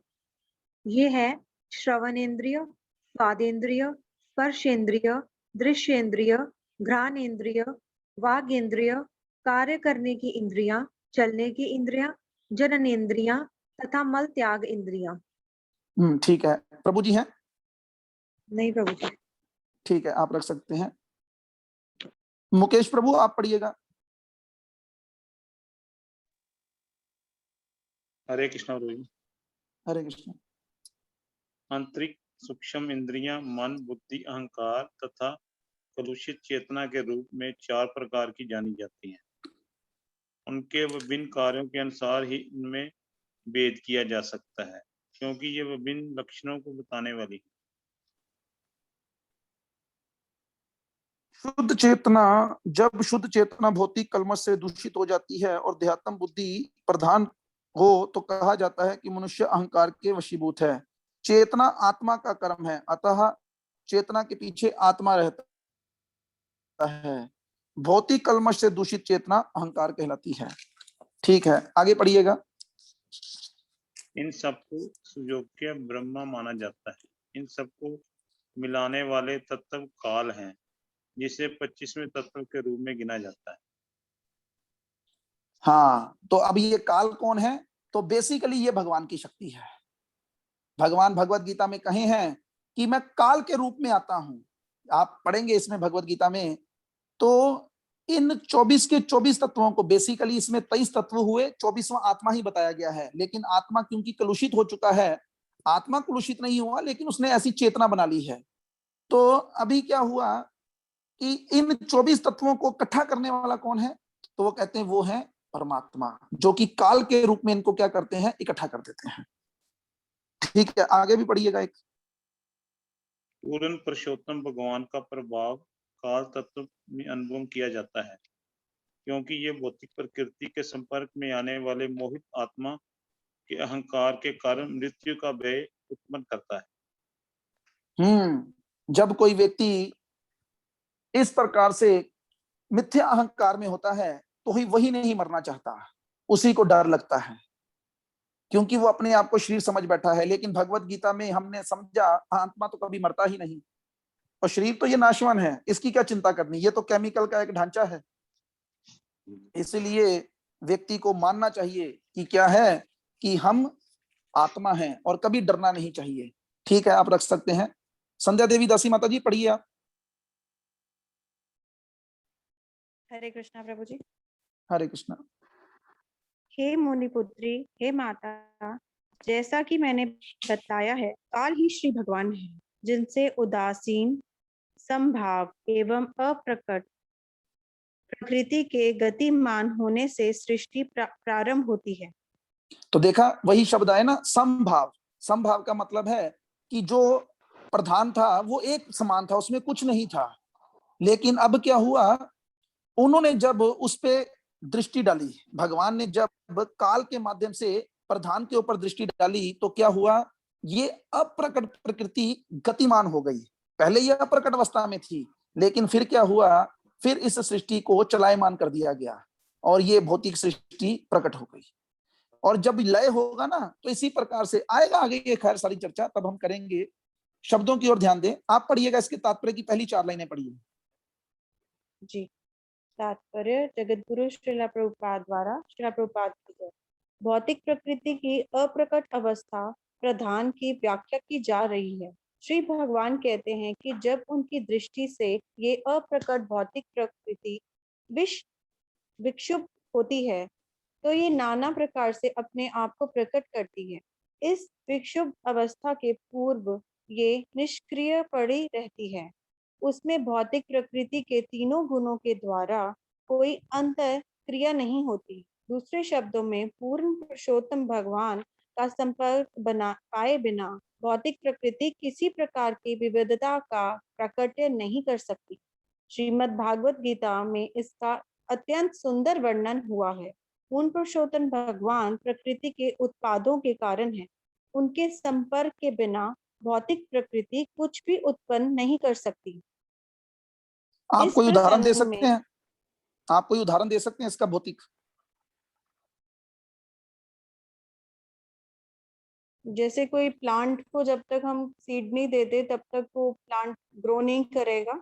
ये है श्रवणेन्द्रिय, स्वादेंद्रिय, स्पर्शेंद्रिय, दृश्येंद्रिय, घ्राणेन्द्रिय, वागेंद्रिय, कार्य करने की इंद्रियां, चलने की इंद्रियां, जननेन्द्रियां तथा मल त्याग इंद्रियां। ठीक है। प्रभु जी हैं? नहीं प्रभु जी। ठीक है, आप रख सकते हैं। मुकेश प्रभु आप पढ़िएगा। हरे कृष्णा प्रभु जी। हरे कृष्ण। आंतरिक सूक्ष्म इंद्रियां मन, बुद्धि, अहंकार तथा कलुषित चेतना के रूप में 4 प्रकार की जानी जाती हैं। उनके विभिन्न कार्यों के अनुसार ही इनमें भेद किया जा सकता है, क्योंकि ये विभिन्न लक्षणों को बताने वाली है। शुद्ध चेतना, जब शुद्ध चेतना भौतिक कल्मश से दूषित हो जाती है और देहात्म बुद्धि प्रधान हो तो कहा जाता है कि मनुष्य अहंकार के वशीभूत है। चेतना आत्मा का कर्म है, अतः चेतना के पीछे आत्मा रहता है। भौतिक कल्मश से दूषित चेतना अहंकार कहलाती है। ठीक है, आगे पढ़िएगा। इन सबको सुयोग्य ब्रह्मा माना जाता है। इन सबको मिलाने वाले तत्व काल हैं, जिसे 25वें तत्व के रूप में गिना जाता है। हाँ, तो अब ये काल कौन है? तो बेसिकली ये भगवान की शक्ति है। भगवान भगवत गीता में कहे हैं कि मैं काल के रूप में आता हूं। आप पढ़ेंगे इसमें भगवत गीता में, तो इन 24 के 24 तत्वों को, बेसिकली इसमें 23 तत्व हुए, 24वां आत्मा ही बताया गया है। लेकिन आत्मा क्योंकि कलुषित हो चुका है, आत्मा कलुषित नहीं हुआ लेकिन उसने ऐसी चेतना बना ली है। तो अभी क्या हुआ कि इन 24 तत्वों को इकट्ठा करने वाला कौन है? तो वो कहते हैं वो है परमात्मा, जो कि काल के रूप में इनको क्या करते हैं? इकट्ठा कर देते हैं। ठीक है, आगे भी पढ़िएगा। एक पूर्ण पुरुषोत्तम भगवान का प्रभाव काल तत्व में अनुभव किया जाता है, क्योंकि ये भौतिक प्रकृति के संपर्क में आने वाले मोहित आत्मा के अहंकार के कारण मृत्यु का भय उत्पन्न करता है। जब कोई व्यक्ति इस प्रकार से मिथ्या अहंकार में होता है तो ही वही नहीं मरना चाहता। उसी को डर लगता है, क्योंकि वो अपने आप को शरीर समझ बैठा है। लेकिन भगवत गीता में हमने समझा आत्मा तो कभी मरता ही नहीं, और शरीर तो ये नाशवान है, इसकी क्या चिंता करनी, ये तो केमिकल का एक ढांचा है। इसलिए व्यक्ति को मानना चाहिए कि क्या है कि हम आत्मा हैं और कभी डरना नहीं चाहिए। ठीक है, आप रख सकते हैं। संध्या देवी दासी माता जी पढ़िए आप। हरे कृष्णा प्रभु जी। हरे कृष्णा। हे मुनिपुत्री, हे माता, जैसा कि मैंने बताया है, काल ही श्री भगवान है, जिनसे उदासीन, संभाव एवं अप्रकट प्रकृति के गतिमान होने से सृष्टि प्रारंभ होती है। तो देखा, वही शब्द आए ना, संभाव। संभाव का मतलब है कि जो प्रधान था वो एक समान था, उसमें कुछ नहीं था। लेकिन अब क्या हुआ, उन्होंने जब उस पे दृष्टि डाली, भगवान ने जब काल के माध्यम से प्रधान के ऊपर दृष्टि डाली, तो क्या हुआ, ये अप्रकट प्रकृति गतिमान हो गई। पहले ये अप्रकट अवस्था में थी, लेकिन फिर क्या हुआ, फिर इस सृष्टि को चलायमान कर दिया गया और ये भौतिक सृष्टि प्रकट हो गई। और जब लय होगा ना, तो इसी प्रकार से आएगा आगे ये खैर सारी चर्चा, तब हम करेंगे। शब्दों की ओर ध्यान दें, आप पढ़िएगा इसके तात्पर्य की पहली 4 लाइनें पढ़िए जी। तात्पर्य जगतगुरु श्रीला प्रभुपाद द्वारा, श्रीला प्रभुपाद की जय। भौतिक प्रकृति की अप्रकट अवस्था प्रधान की व्याख्या की जा रही है। श्री भगवान कहते हैं कि जब उनकी दृष्टि से ये अप्रकट भौतिक प्रकृति विक्षुब्ध होती है, तो ये नाना प्रकार से अपने आप को प्रकट करती है। इस विक्षुब्ध अवस्था के पूर्व ये निष्क्रिय पड़ी रहती है। उसमें भौतिक प्रकृति के तीनों गुणों के द्वारा कोई अंतर क्रिया नहीं होती। दूसरे शब्दों में, पूर्ण पुरुषोत्तम भगवान का संपर्क पाए बिना भौतिक प्रकृति किसी प्रकार की विविधता का प्राकट्य नहीं कर सकती। श्रीमद् भागवत गीता में इसका अत्यंत सुंदर वर्णन हुआ है। पूर्ण पुरुषोत्तम भगवान प्रकृति के उत्पादों के कारण है। उनके संपर्क के बिना भौतिक प्रकृति कुछ भी उत्पन्न नहीं कर सकती। आप कोई उदाहरण दे सकते हैं? आप कोई उदाहरण दे सकते हैं इसका भौतिक? जैसे कोई प्लांट को जब तक हम सीड नहीं देते तब तक वो प्लांट ग्रो नहीं करेगा।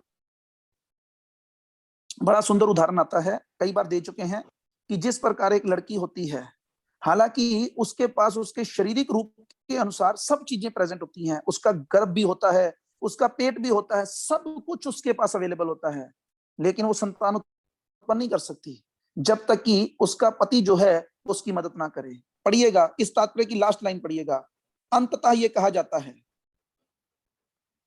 बड़ा सुंदर उदाहरण आता है, कई बार दे चुके हैं, कि जिस प्रकार एक लड़की होती है, हालांकि उसके पास उसके शारीरिक रूप के अनुसार सब चीजें प्रेजेंट होती हैं, उसका गर्भ भी होता है, उसका पेट भी होता है, सब कुछ उसके पास अवेलेबल होता है, लेकिन वो संतान उत्पन्न नहीं कर सकती जब तक कि उसका पति जो है उसकी मदद ना करे। पढ़िएगा, इस तात्पर्य की लास्ट लाइन पढ़िएगा। अंततः ये कहा जाता है,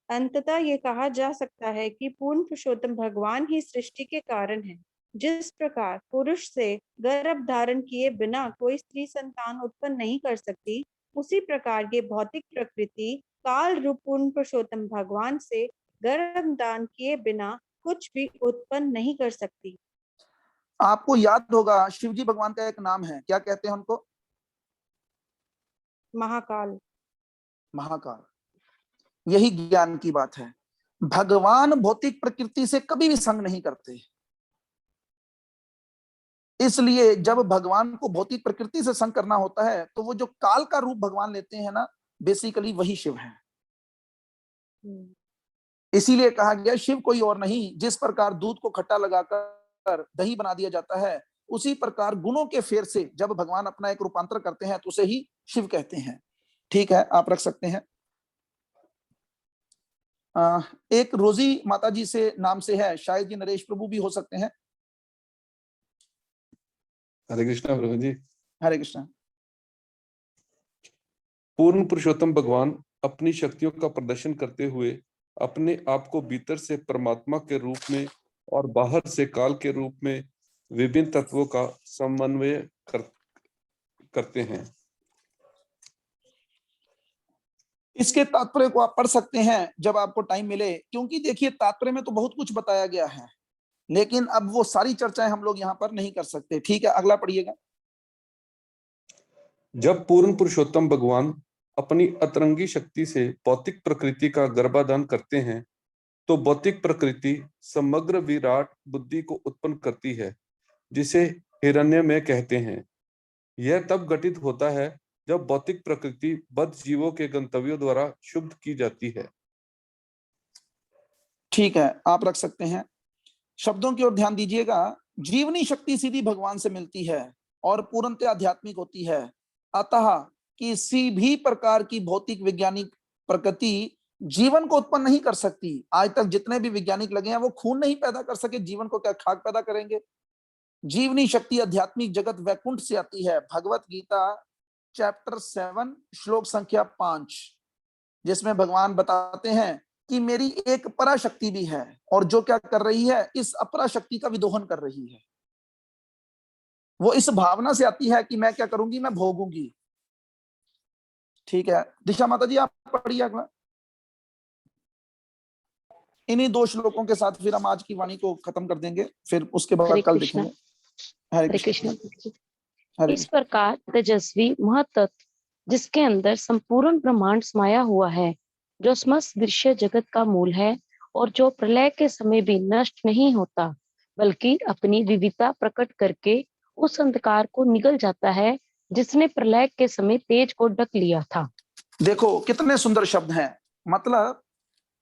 अंततः ये कहा जा सकता है कि पूर्ण पुरुषोत्तम भगवान ही सृष्टि के कारण है। जिस प्रकार पुरुष से गर्भ धारण किए बिना कोई स्त्री संतान उत्पन्न नहीं कर सकती, उसी प्रकार ये भौतिक प्रकृति काल रूप पूर्ण पुरुषोत्तम भगवान से गर्भ दान किए बिना कुछ भी उत्पन्न नहीं कर सकती। आपको याद होगा शिवजी भगवान का एक नाम है, क्या कहते हैं उनको? महाकाल। महाकाल। यही ज्ञान की बात है। भगवान भौतिक प्रकृति से कभी भी संग नहीं करते, इसलिए जब भगवान को भौतिक प्रकृति से संग करना होता है, तो वो जो काल का रूप भगवान लेते हैं ना, बेसिकली वही शिव है। इसीलिए कहा गया शिव कोई और नहीं। जिस प्रकार दूध को खट्टा लगाकर दही बना दिया जाता है, उसी प्रकार गुणों के फेर से जब भगवान अपना एक रूपांतर करते हैं तो उसे ही शिव कहते हैं। ठीक है, आप रख सकते हैं। एक रोजी माता जी से नाम से है, शायद ये नरेश प्रभु भी हो सकते हैं। हरे कृष्णा प्रभु जी। हरे कृष्णा। पूर्ण पुरुषोत्तम भगवान अपनी शक्तियों का प्रदर्शन करते हुए अपने आप को भीतर से परमात्मा के रूप में और बाहर से काल के रूप में विभिन्न तत्वों का समन्वय करते हैं। इसके तात्पर्य को आप पढ़ सकते हैं जब आपको टाइम मिले, क्योंकि देखिए तात्पर्य में तो बहुत कुछ बताया गया है, लेकिन अब वो सारी चर्चाएं हम लोग यहाँ पर नहीं कर सकते। ठीक है, अगला पढ़िएगा। जब पूर्ण पुरुषोत्तम भगवान अपनी अतरंगी शक्ति से भौतिक प्रकृति का गर्भाधान करते हैं, तो भौतिक प्रकृति समग्र विराट बुद्धि को उत्पन्न करती है, जिसे हिरण्य में कहते हैं। यह तब घटित होता है जब भौतिक प्रकृति बद्ध जीवों के गंतव्यों द्वारा शुद्ध की जाती है। ठीक है, आप रख सकते हैं। शब्दों की ओर ध्यान दीजिएगा। जीवनी शक्ति सीधी भगवान से मिलती है और पूर्णतः आध्यात्मिक होती है। अतः किसी भी प्रकार की भौतिक वैज्ञानिक प्रकृति जीवन को उत्पन्न नहीं कर सकती। आज तक जितने भी वैज्ञानिक लगे हैं वो खून नहीं पैदा कर सके, जीवन को क्या खाक पैदा करेंगे। जीवनी शक्ति आध्यात्मिक जगत वैकुंठ से आती है। भगवत गीता चैप्टर 7 श्लोक संख्या 5, जिसमें भगवान बताते हैं कि मेरी एक पराशक्ति भी है और जो क्या कर रही है, इस अपराशक्ति का विदोहन कर रही है। वो इस भावना से आती है कि मैं क्या करूंगी, मैं भोगूंगी। ठीक है, दिशा माता जी आप पढ़िए अगला। इन्हीं 2 श्लोकों के साथ फिर हम आज की वाणी को खत्म कर देंगे, फिर उसके बाद कल देखेंगे। हरे कृष्ण। इस प्रकार तेजस्वी महतत्व जिसके अंदर संपूर्ण ब्रह्मांड समाया हुआ है, जो समस्त दृश्य जगत का मूल है और जो प्रलय के समय भी नष्ट नहीं होता बल्कि अपनी विविधता प्रकट करके उस अंधकार को निगल जाता है जिसने प्रलय के समय तेज को ढक लिया था। देखो कितने सुंदर शब्द हैं। मतलब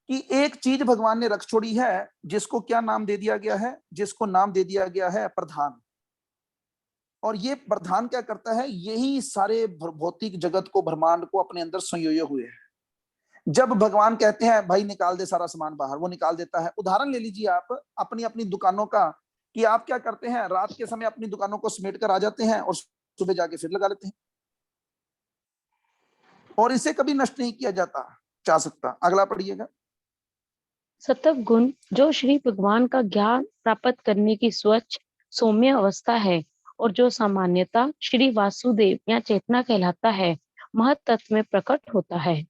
कि एक चीज भगवान ने रख छोड़ी है जिसको क्या नाम दे दिया गया है, जिसको नाम दे दिया गया है प्रधान। और ये प्रधान क्या करता है, यही सारे भौतिक जगत को, ब्रह्मांड को अपने अंदर संयोजे हुए है। जब भगवान कहते हैं भाई निकाल दे सारा सामान बाहर, वो निकाल देता है। उदाहरण ले लीजिए आप अपनी अपनी दुकानों का, कि आप क्या करते हैं, रात के समय अपनी दुकानों को समेट कर आ जाते हैं और सुबह जाके फिर लगा लेते हैं, और इसे कभी नष्ट नहीं किया जा सकता। अगला पढ़िएगा। सत्व गुण जो श्री भगवान का ज्ञान प्राप्त करने की स्वच्छ सौम्य अवस्था है और जो सामान्यता श्री वासुदेव या चेतना कहलाता है, महतत्व में प्रकट होता है।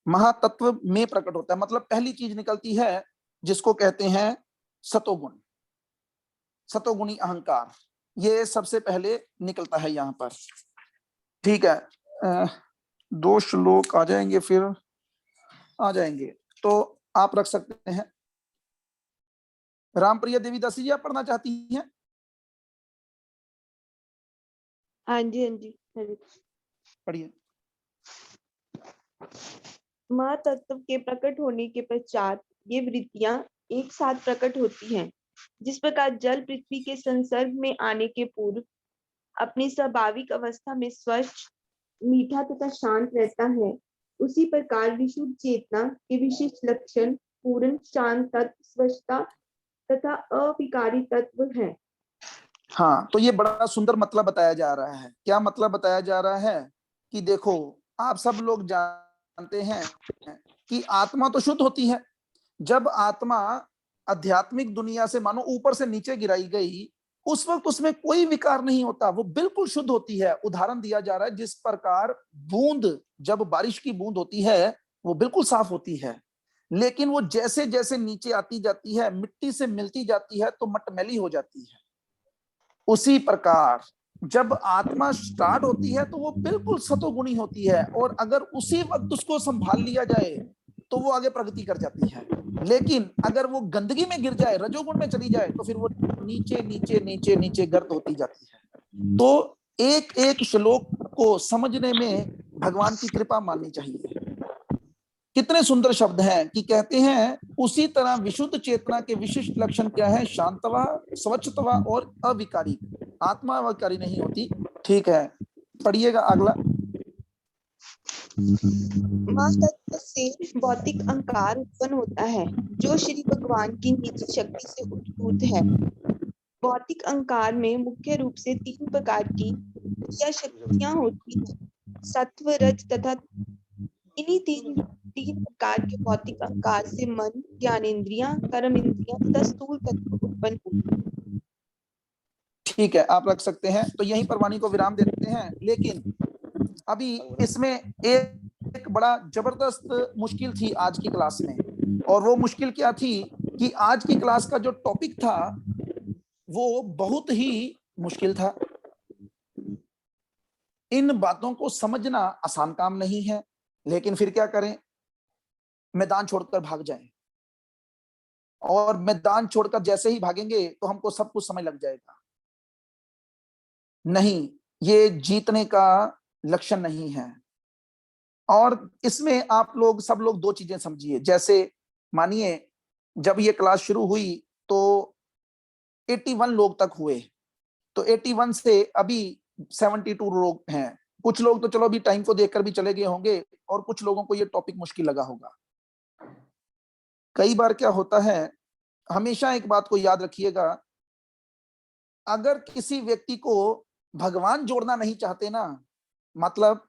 महातत्व में प्रकट होता है, मतलब पहली चीज निकलती है जिसको कहते हैं सतोगुण, सतोगुणी अहंकार। ये सबसे पहले निकलता है यहाँ पर। ठीक है, 2 श्लोक आ जाएंगे, फिर आ जाएंगे तो आप रख सकते हैं। रामप्रिया देवी दासी जी आप पढ़ना चाहती हैं? हाँ जी, हाँ जी, पढ़िए। महातत्व के प्रकट होने के पश्चात ये वृत्तियां एक साथ प्रकट होती हैं। जिस प्रकार जल पृथ्वी के संसर्ग में आने के पूर्व अपनी स्वाभाविक अवस्था में स्वच्छ, मीठा तथा शांत रहता है, उसी प्रकार विशुद्ध चेतना के विशिष्ट लक्षण पूर्ण, शांत तत्व, स्वच्छता तथा अविकारी तत्व है। हाँ, तो ये बड़ा सुंदर मतलब बताया जा रहा है। क्या मतलब बताया जा रहा है कि देखो, आप सब लोग जानते हैं कि आत्मा तो शुद्ध होती है। जब आत्मा आध्यात्मिक दुनिया से मानो ऊपर से नीचे गिराई गई, उस वक्त उसमें कोई विकार नहीं होता, वो बिल्कुल शुद्ध होती है। उदाहरण दिया जा रहा है, जिस प्रकार बूंद, जब बारिश की बूंद होती है वो बिल्कुल साफ होती है, लेकिन वो जैसे जैसे नीचे आती जाती है, मिट्टी से मिलती जाती है तो मटमैली हो जाती है। उसी प्रकार जब आत्मा स्टार्ट होती है तो वो बिल्कुल सतोगुणी होती है, और अगर उसी वक्त उसको संभाल लिया जाए तो वो आगे प्रगति कर जाती है। लेकिन अगर वो गंदगी में गिर जाए, रजोगुण में चली जाए, तो फिर वो नीचे नीचे नीचे नीचे गर्त होती जाती है। तो एक एक श्लोक को समझने में भगवान की कृपा माननी चाहिए। कितने सुंदर शब्द हैं कि कहते हैं उसी तरह विशुद्ध चेतना के विशिष्ट लक्षण क्या है, शांतवा, स्वच्छतवा और अविकारी। आत्मा अविकारी नहीं होती। ठीक है, पढ़िएगा अगला। महातत्व से भौतिक अहंकार उत्पन्न होता है, जो श्री भगवान की निजी शक्ति से उद्भूत है। भौतिक अहंकार में मुख्य रूप से 3 प्रकार की क्रिया शक्तियां होती हैं, सत्व, रज तथा। इन्हीं तीन प्रकार के भौतिक अहंकार से मन, ज्ञानेंद्रियां, कर्म इंद्रियां तथा स्थूल तत्व उत्पन्न होते हैं। ठीक है, आप रख सकते हैं। तो यहीं पर वाणी को विराम देते हैं। लेकिन अभी इसमें एक बड़ा जबरदस्त मुश्किल थी आज की क्लास में, और वो मुश्किल क्या थी कि आज की क्लास का जो टॉपिक था वो बहुत ही मुश्किल था। इन बातों को समझना आसान काम नहीं है, लेकिन फिर क्या करें, मैदान छोड़कर भाग जाएं। और मैदान छोड़कर जैसे ही भागेंगे तो हमको सब कुछ समझ लग जाएगा। नहीं, ये जीतने का लक्षण नहीं है। और इसमें आप लोग सब लोग दो चीजें समझिए। जैसे मानिए जब ये क्लास शुरू हुई तो 81 लोग तक हुए, तो 81 से अभी 72 लोग हैं। कुछ लोग तो चलो अभी टाइम को देखकर भी चले गए होंगे और कुछ लोगों को ये टॉपिक मुश्किल लगा होगा। कई बार क्या होता है, हमेशा एक बात को याद रखिएगा, अगर किसी व्यक्ति को भगवान जोड़ना नहीं चाहते ना, मतलब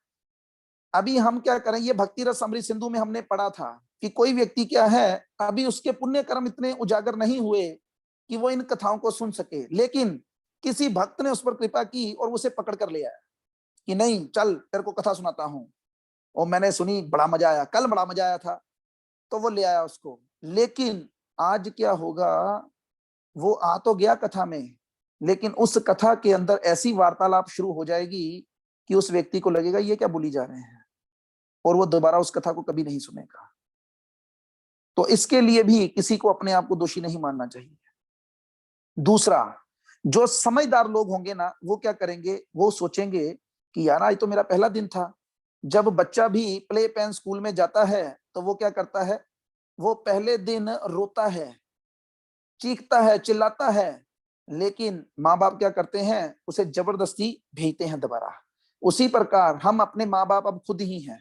अभी हम क्या करें, ये भक्ति रस अमृत सिंधु में हमने पढ़ा था कि कोई व्यक्ति क्या है, अभी उसके पुण्य कर्म इतने उजागर नहीं हुए कि वो इन कथाओं को सुन सके, लेकिन किसी भक्त ने उस पर कृपा की और उसे पकड़ कर ले आया कि नहीं चल तेरे को कथा सुनाता हूं, और मैंने सुनी, बड़ा मजा आया, कल बड़ा मजा आया था, तो वो ले आया उसको। लेकिन आज क्या होगा, वो आ तो गया कथा में, लेकिन उस कथा के अंदर ऐसी वार्तालाप शुरू हो जाएगी कि उस व्यक्ति को लगेगा ये क्या बोली जा रहे हैं, और वो दोबारा उस कथा को कभी नहीं सुनेगा। तो इसके लिए भी किसी को अपने आप को दोषी नहीं मानना चाहिए। दूसरा, जो समझदार लोग होंगे ना, वो क्या करेंगे, वो सोचेंगे कि यार आज तो मेरा पहला दिन था। जब बच्चा भी प्ले पेन स्कूल में जाता है तो वो क्या करता है, वो पहले दिन रोता है, चीखता है, चिल्लाता है, लेकिन माँ बाप क्या करते हैं, उसे जबरदस्ती भेजते हैं दोबारा। उसी प्रकार हम अपने माँ बाप अब खुद ही हैं,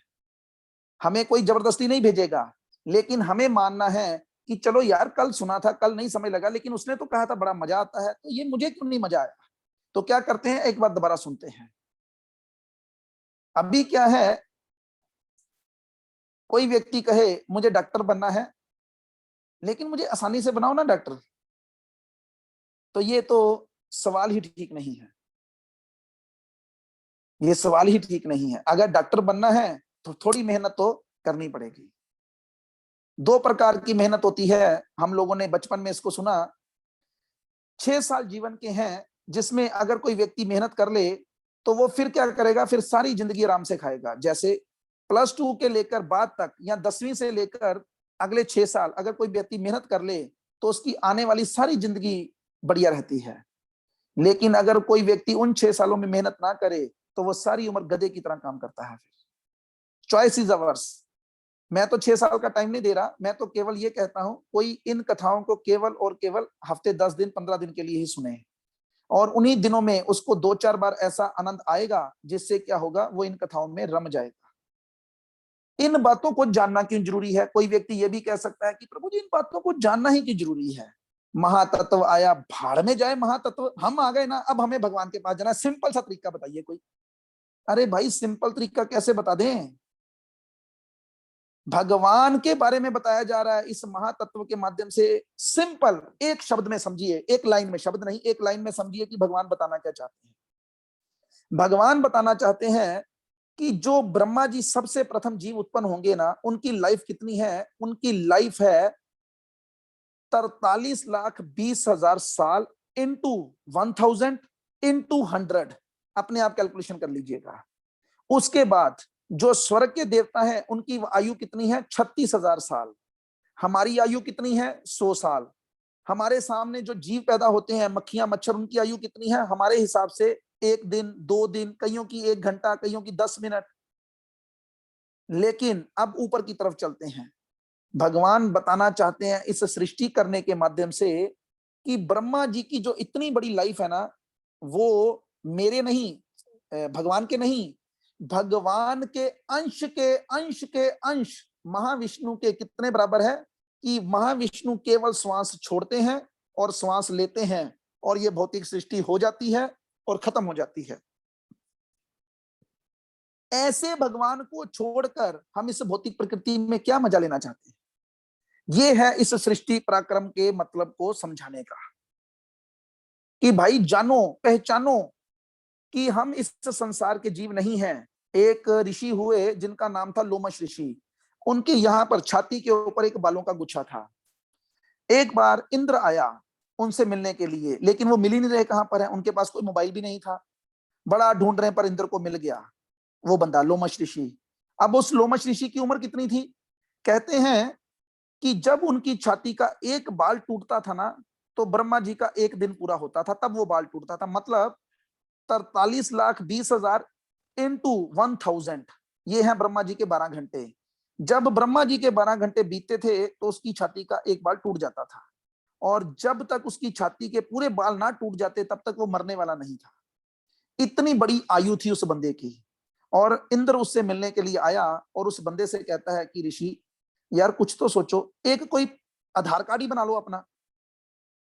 हमें कोई जबरदस्ती नहीं भेजेगा, लेकिन हमें मानना है कि चलो यार कल सुना था, कल नहीं समझ लगा, लेकिन उसने तो कहा था बड़ा मजा आता है, तो ये मुझे क्यों नहीं मजा आया। तो क्या करते हैं, एक बार दोबारा सुनते हैं। अभी क्या है, कोई व्यक्ति कहे मुझे डॉक्टर बनना है, लेकिन मुझे आसानी से बनाओ ना डॉक्टर, तो ये तो सवाल ही ठीक नहीं है, ये सवाल ही ठीक नहीं है। अगर डॉक्टर बनना है तो थोड़ी मेहनत तो करनी पड़ेगी। दो प्रकार की मेहनत होती है, हम लोगों ने बचपन में इसको सुना। 6 साल जीवन के हैं जिसमें अगर कोई व्यक्ति मेहनत कर ले तो वो फिर क्या करेगा, फिर सारी जिंदगी आराम से खाएगा। जैसे +2 के लेकर बाद तक या 10वीं से लेकर अगले 6 साल अगर कोई व्यक्ति मेहनत कर ले तो उसकी आने वाली सारी जिंदगी बढ़िया रहती है। लेकिन अगर कोई व्यक्ति उन 6 सालों में मेहनत ना करे तो वो सारी उम्र गधे की तरह काम करता है। Choice is ours. मैं तो 6 साल का टाइम नहीं दे रहा, मैं तो केवल ये कहता हूं कोई इन कथाओं को केवल और केवल हफ्ते 10 दिन 15 दिन के लिए ही सुने, और उन्हीं दिनों में उसको 2-4 बार ऐसा आनंद आएगा जिससे क्या होगा, वो इन कथाओं में रम जाएगा। इन बातों को जानना क्यों जरूरी है। कोई व्यक्ति ये भी कह सकता है कि प्रभु जी इन बातों को जानना ही क्यों जरूरी है, महातत्व आया, भाड़ में जाए महातत्व, हम आ गए ना, अब हमें भगवान के पास जाना है, सिंपल सा तरीका बताइए कोई। अरे भाई सिंपल तरीका कैसे बता दें, भगवान के बारे में बताया जा रहा है इस महातत्व के माध्यम से। सिंपल एक शब्द में समझिए, एक लाइन में, शब्द नहीं, एक लाइन में समझिए कि भगवान बताना क्या चाहते हैं। भगवान बताना चाहते हैं कि जो ब्रह्मा जी सबसे प्रथम जीव उत्पन्न होंगे ना, उनकी लाइफ कितनी है, उनकी लाइफ है 43,20,000 साल इंटू 1000 इंटू 100, अपने आप कैलकुलेशन कर लीजिएगा। उसके बाद जो स्वर्ग के देवता हैं उनकी आयु कितनी है, 36,000 साल। हमारी आयु कितनी है, 100 साल। हमारे सामने जो जीव पैदा होते हैं, मक्खियां, मच्छर, उनकी आयु कितनी है, हमारे हिसाब से 1 दिन, 2 दिन, कईयों की 1 घंटा, कईयों की 10 मिनट। लेकिन अब ऊपर की तरफ चलते हैं। भगवान बताना चाहते हैं इस सृष्टि करने के माध्यम से कि ब्रह्मा जी की जो इतनी बड़ी लाइफ है ना, वो मेरे नहीं, भगवान के नहीं, भगवान के अंश के अंश के अंश महाविष्णु के कितने बराबर है कि महाविष्णु केवल श्वास छोड़ते हैं और श्वास लेते हैं, और ये भौतिक सृष्टि हो जाती है और खत्म हो जाती है। ऐसे भगवान को छोड़कर हम इस भौतिक प्रकृति में क्या मजा लेना चाहते हैं। ये है इस सृष्टि पराक्रम के मतलब को समझाने का, कि भाई जानो, पहचानो कि हम इस संसार के जीव नहीं हैं। एक ऋषि हुए जिनका नाम था लोमश ऋषि, उनके यहाँ पर छाती के ऊपर एक बालों का गुच्छा था। एक बार इंद्र आया उनसे मिलने के लिए, लेकिन वो मिल ही नहीं रहे, कहां पर है, उनके पास कोई मोबाइल भी नहीं था। बड़ा ढूंढ रहे पर इंद्र को मिल गया वो बंदा, लोमश ऋषि। अब उस लोमश ऋषि की उम्र कितनी थी, कहते हैं कि जब उनकी छाती का एक बाल टूटता था ना, तो ब्रह्मा जी का 1 दिन पूरा होता था, तब वो बाल टूटता था। मतलब 43,20,000 इंटू 1000, ये है ब्रह्मा जी के 12 घंटे। जब ब्रह्मा जी के 12 घंटे बीतते थे तो उसकी छाती का एक बाल टूट जाता था, और जब तक उसकी छाती के पूरे बाल ना टूट जाते तब तक वो मरने वाला नहीं था। इतनी बड़ी आयु थी उस बंदे की। और इंद्र उससे मिलने के लिए आया और उस बंदे से कहता है कि ऋषि यार कुछ तो सोचो, एक कोई आधार कार्ड ही बना लो अपना,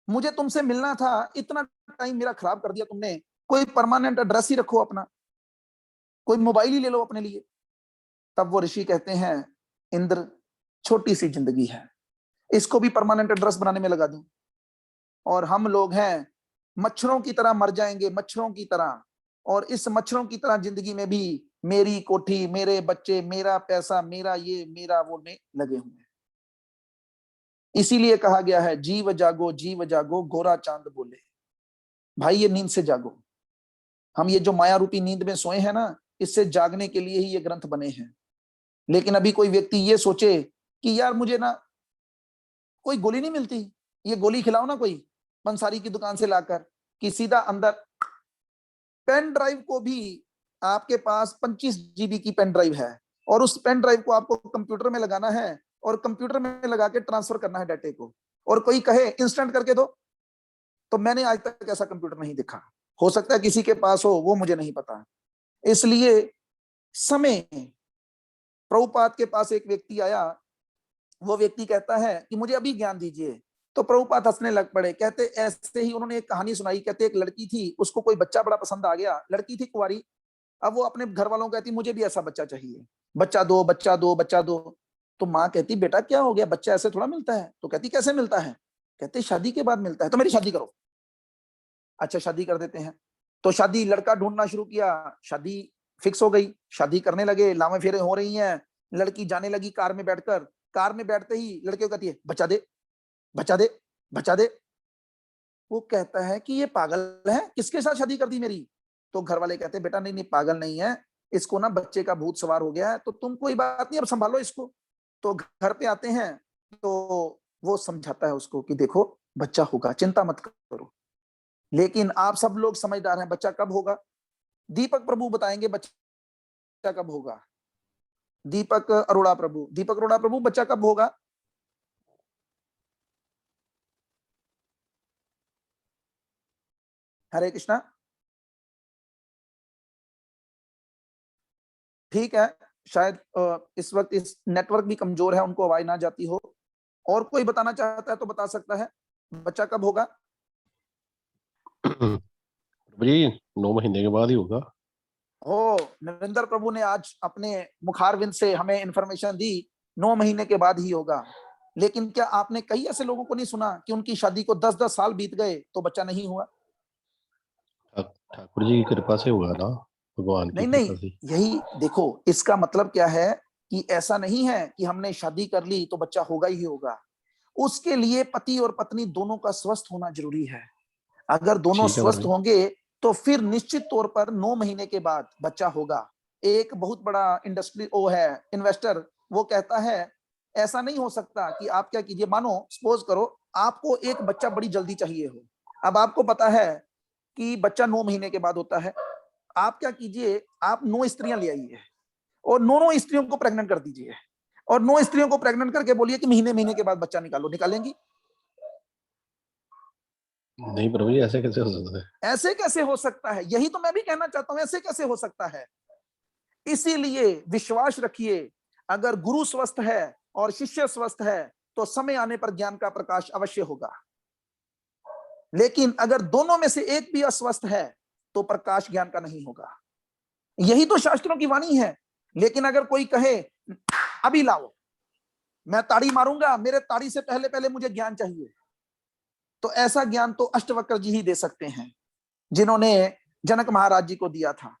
मुझे तुमसे मिलना था, इतना टाइम मेरा खराब कर दिया तुमने, कोई परमानेंट एड्रेस ही रखो अपना, कोई मोबाइल ही ले लो अपने लिए। तब वो ऋषि कहते हैं इंद्र छोटी सी जिंदगी है, इसको भी परमानेंट एड्रेस बनाने में लगा दूं, और हम लोग हैं मच्छरों की तरह मर जाएंगे, मच्छरों की तरह, और इस मच्छरों की तरह जिंदगी में भी मेरी कोठी, मेरे बच्चे, मेरा पैसा, मेरा ये, मेरा वो में लगे हुए हैं। इसीलिए कहा गया है जीव जागो गोरा चांद बोले। भाई ये नींद से जागो, हम ये जो माया रूपी नींद में सोए हैं ना, इससे जागने के लिए ही ये ग्रंथ बने हैं। लेकिन अभी कोई व्यक्ति ये सोचे कि यार मुझे ना कोई गोली नहीं मिलती, ये गोली खिलाओ ना कोई पंसारी की दुकान से लाकर, कि सीधा अंदर पेन ड्राइव को भी आपके पास 25 GB की पेन ड्राइव है, और उस पेन ड्राइव को आपको कंप्यूटर में लगाना है और कंप्यूटर में लगा के ट्रांसफर करना है डाटे को, और कोई कहे इंस्टेंट करके दो, तो मैंने आज तक ऐसा कंप्यूटर नहीं देखा। हो सकता है किसी के पास हो, वो मुझे नहीं पता। इसलिए समय, प्रभुपाद के पास एक व्यक्ति आया, वो व्यक्ति कहता है कि मुझे अभी ज्ञान दीजिए। तो प्रभुपाद हंसने लग पड़े, कहते ऐसे ही उन्होंने एक कहानी सुनाई। कहते एक लड़की थी, उसको कोई बच्चा बड़ा पसंद आ गया, लड़की थी कुंवारी। अब वो अपने घर वालों को कहती मुझे भी ऐसा बच्चा चाहिए, बच्चा दो बच्चा दो बच्चा दो। तो माँ कहती बेटा क्या हो गया, बच्चा ऐसे थोड़ा मिलता है। तो कहती कैसे मिलता है, कहते शादी के बाद मिलता है। तो मेरी शादी करो। अच्छा शादी कर देते हैं। तो शादी, लड़का ढूंढना शुरू किया, शादी फिक्स हो गई, शादी करने लगे, लावे फेरे हो रही हैं। लड़की जाने लगी कार में बैठकर, कार में बैठते ही लड़के को कहती है बच्चा दे बच्चा दे बच्चा दे। वो कहता है कि ये पागल है, किसके साथ शादी कर दी मेरी। तो घर वाले कहते हैं बेटा नहीं नहीं पागल नहीं है, इसको ना बच्चे का भूत सवार हो गया है, तो तुम कोई बात नहीं अब संभालो इसको। तो घर पे आते हैं तो वो समझाता है उसको कि देखो बच्चा होगा, चिंता मत करो। लेकिन आप सब लोग समझदार हैं, बच्चा कब होगा दीपक प्रभु बताएंगे, बच्चा कब होगा। दीपक अरोड़ा प्रभु बच्चा कब होगा। हरे कृष्णा। ठीक है, शायद इस वक्त इस नेटवर्क भी कमजोर है, उनको आवाज ना जाती हो। और कोई बताना चाहता है तो बता सकता है, बच्चा कब होगा। प्रभु जी 9 महीने के बाद ही होगा। हो, नरेंद्र प्रभु ने आज अपने मुखारविंद से हमें इंफॉर्मेशन दी 9 महीने के बाद ही होगा। लेकिन क्या आपने कई ऐसे लोगों को नहीं सुना कि उनकी शादी को 10-10 साल बीत गए तो बच्चा नहीं हुआ। ठाकुर जी की कृपा से हुआ ना, भगवान की नहीं कृपा से। यही देखो, इसका मतलब क्या है कि ऐसा नहीं है कि हमने शादी कर ली तो बच्चा होगा ही होगा। उसके लिए पति और पत्नी दोनों का स्वस्थ होना जरूरी है। अगर दोनों ठीक है स्वस्थ प्रभु जी। होंगे तो फिर निश्चित तौर पर 9 महीने के बाद बच्चा होगा। एक बहुत बड़ा इंडस्ट्री वो है इन्वेस्टर, वो कहता है ऐसा नहीं हो सकता कि आप क्या कीजिए, मानो सपोज करो आपको एक बच्चा बड़ी जल्दी चाहिए हो। अब आपको पता है कि बच्चा 9 महीने के बाद होता है। आप क्या कीजिए, आप 9 स्त्रियां ले आइए और 9 स्त्रियों को प्रेग्नेंट कर दीजिए, और 9 स्त्रियों को प्रेग्नेंट करके बोलिए कि महीने के बाद बच्चा निकालो। निकालेंगी? नहीं प्रभु जी, ऐसे कैसे हो सकता है। ऐसे कैसे हो सकता है, यही तो मैं भी कहना चाहता हूं, ऐसे कैसे हो सकता है। इसीलिए विश्वास रखिए, अगर गुरु स्वस्थ है और शिष्य स्वस्थ है तो समय आने पर ज्ञान का प्रकाश अवश्य होगा। लेकिन अगर दोनों में से एक भी अस्वस्थ है तो प्रकाश ज्ञान का नहीं होगा। यही तो शास्त्रों की वाणी है। लेकिन अगर कोई कहे अभी लाओ, मैं ताड़ी मारूंगा, मेरे ताड़ी से पहले पहले मुझे ज्ञान चाहिए, तो ऐसा ज्ञान तो अष्टवक्र जी ही दे सकते हैं, जिन्होंने जनक महाराज जी को दिया था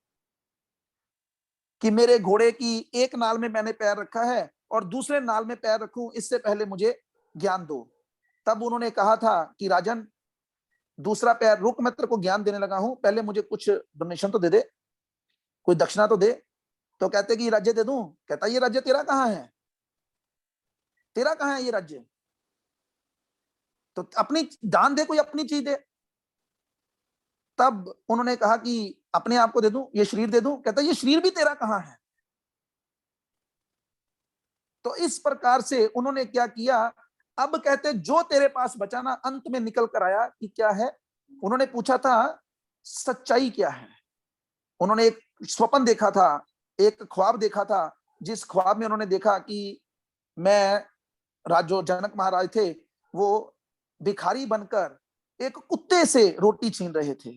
कि मेरे घोड़े की एक नाल में मैंने पैर रखा है और दूसरे नाल में पैर रखूं, इससे पहले मुझे ज्ञान दो। तब उन्होंने कहा था कि राजन दूसरा पैर रुक, मैं तेरे को ज्ञान देने लगा हूं, पहले मुझे कुछ डोनेशन तो दे दे, कोई दक्षिणा तो दे। तो कहते कि राज्य दे दूं। कहता ये राज्य तेरा कहां है, तेरा कहां है ये राज्य, तो अपनी दान दे, कोई अपनी चीज दे। तब उन्होंने कहा कि अपने आप को दे दूं, ये शरीर दे दूं? कहता ये शरीर भी तेरा कहाँ है? तो इस प्रकार से उन्होंने क्या किया, अब कहते जो तेरे पास बचा ना, अंत में निकल कर आया कि क्या है। उन्होंने पूछा था सच्चाई क्या है। उन्होंने एक स्वप्न देखा था, एक ख्वाब देखा था, जिस ख्वाब में उन्होंने देखा कि मैं जो जनक महाराज थे वो भिखारी बनकर एक कुत्ते से रोटी छीन रहे थे।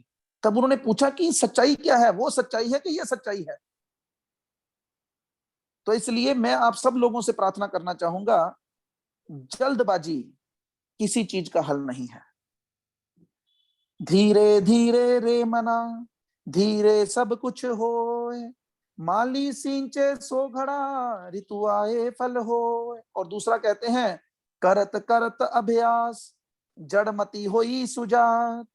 तब उन्होंने पूछा कि सच्चाई क्या है, वो सच्चाई है कि ये सच्चाई है? तो इसलिए मैं आप सब लोगों से प्रार्थना करना चाहूंगा, जल्दबाजी किसी चीज का हल नहीं है। धीरे धीरे रे मना, धीरे सब कुछ होए, माली सींचे सो घड़ा, ऋतु आए फल होए। और दूसरा कहते हैं, करत करत अभ्यास, जड़मती होई सुजात,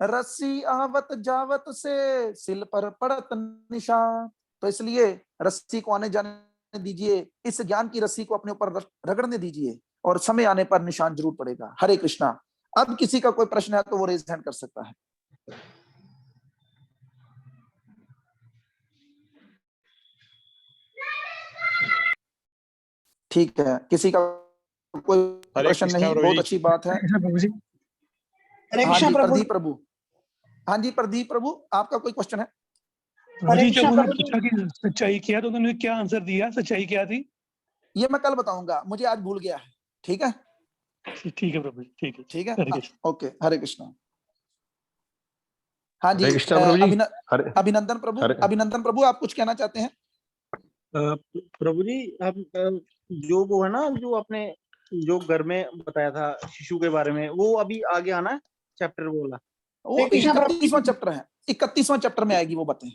रस्सी आवत जावत से, सिल पर पड़त निशान। तो इसलिए रस्सी को आने जाने दीजिए, इस ज्ञान की रस्सी को अपने ऊपर रगड़ने दीजिए, और समय आने पर निशान जरूर पड़ेगा। हरे कृष्णा। अब किसी का कोई प्रश्न है तो वो रेज हैंड कर सकता है। ठीक है, किसी का कोई प्रश्न नहीं? बहुत अच्छी बात है। हाँ जी प्रदीप प्रभु। हाँ जी प्रदीप प्रभु, आपका कोई क्वेश्चन है? मुझे जब उन्होंने पूछा कि सच्चाई क्या, तो उन्होंने क्या आंसर दिया, सच्चाई क्या थी? ये मैं कल बताऊंगा, मुझे आज भूल गया है। ठीक है, ठीक है प्रभु, ठीक है, ठीक है। हरे कृष्ण। ओके, हरे कृष्ण। हाँ जी, अभिनंदन प्रभु, अभिनंदन प्रभु, आप कुछ कहना चाहते हैं? प्रभु जी, हम जो वो है ना, जो आपने जो घर में बताया था शिशु के बारे में, वो अभी आगे आना है चैप्टर बोला? वो 31वां चैप्टर है, 31वां चैप्टर में आएगी वो बातें।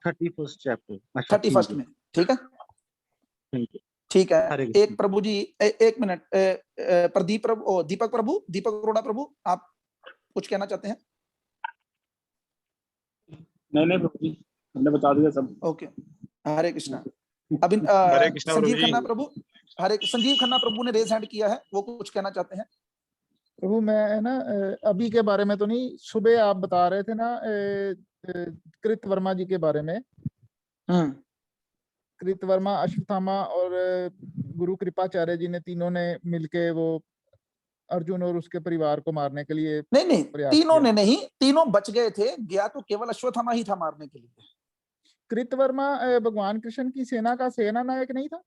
31st चैप्टर, 31st में। ठीक है, ठीक है। एक प्रभु जी, एक मिनट, प्रदीप प्रभु, दीपक प्रभु, दीपक अरोड़ा प्रभु, आप कुछ कहना चाहते हैं? नहीं प्रभु जी, हमने बता दिया सब। ओके, हरे कृष्णा। अभी संजीव खन्ना प्रभु, संजीव खन्ना प्रभु ने रेज हैंड किया है, वो कुछ कहना चाहते हैं? प्रभु मैं ना अभी के बारे में तो नहीं, सुबह आप बता रहे थे ना कृत वर्मा जी के बारे में। कृत वर्मा, अश्वत्थामा और गुरु कृपाचार्य जी ने, तीनों ने मिलके वो अर्जुन और उसके परिवार को मारने के लिए नहीं, तीनों ने नहीं, तीनों बच गए थे, गया तो केवल अश्वत्थामा ही था मारने के लिए। कृत वर्मा भगवान कृष्ण की सेना का सेना नायक नहीं था?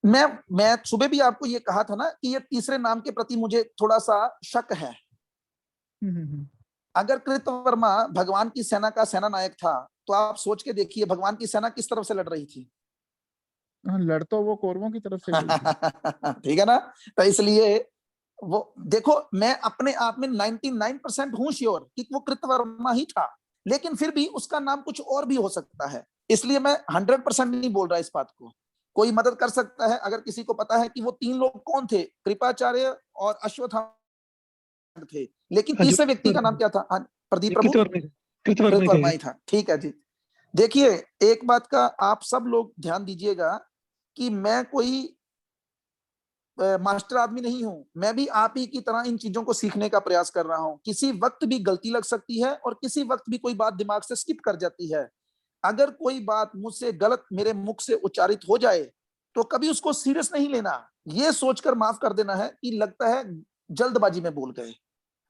मैं सुबह भी आपको ये कहा था ना कि ये तीसरे नाम के प्रति मुझे थोड़ा सा शक है। अगर कृत वर्मा भगवान की सेना का सेना नायक था, तो आप सोच के देखिए भगवान की सेना किस तरफ से लड़ रही थी? लड़ तो वो कौरवों की तरफ से। ठीक है ना? तो इसलिए वो देखो, मैं अपने आप में 99% हूं श्योर कि वो कृतवर्मा ही था, लेकिन फिर भी उसका नाम कुछ और भी हो सकता है। इसलिए मैं 100% नहीं बोल रहा इस बात को। कोई मदद कर सकता है अगर किसी को पता है कि वो तीन लोग कौन थे? कृपाचार्य और अश्वत्थामा थे, लेकिन तीसरे व्यक्ति का नाम क्या था? प्रदीप प्रभु, कृतवर्मा ही था। ठीक है जी। देखिए, एक बात का आप सब लोग ध्यान दीजिएगा कि मैं कोई मास्टर आदमी नहीं हूं, मैं भी आप ही की तरह इन चीजों को सीखने का प्रयास कर रहा हूं। किसी वक्त भी गलती लग सकती है और किसी वक्त भी कोई बात दिमाग से स्किप कर जाती है। अगर कोई बात मुझसे गलत मेरे मुख से उच्चारित हो जाए तो कभी उसको सीरियस नहीं लेना, ये सोचकर माफ कर देना है कि लगता है जल्दबाजी में बोल गए,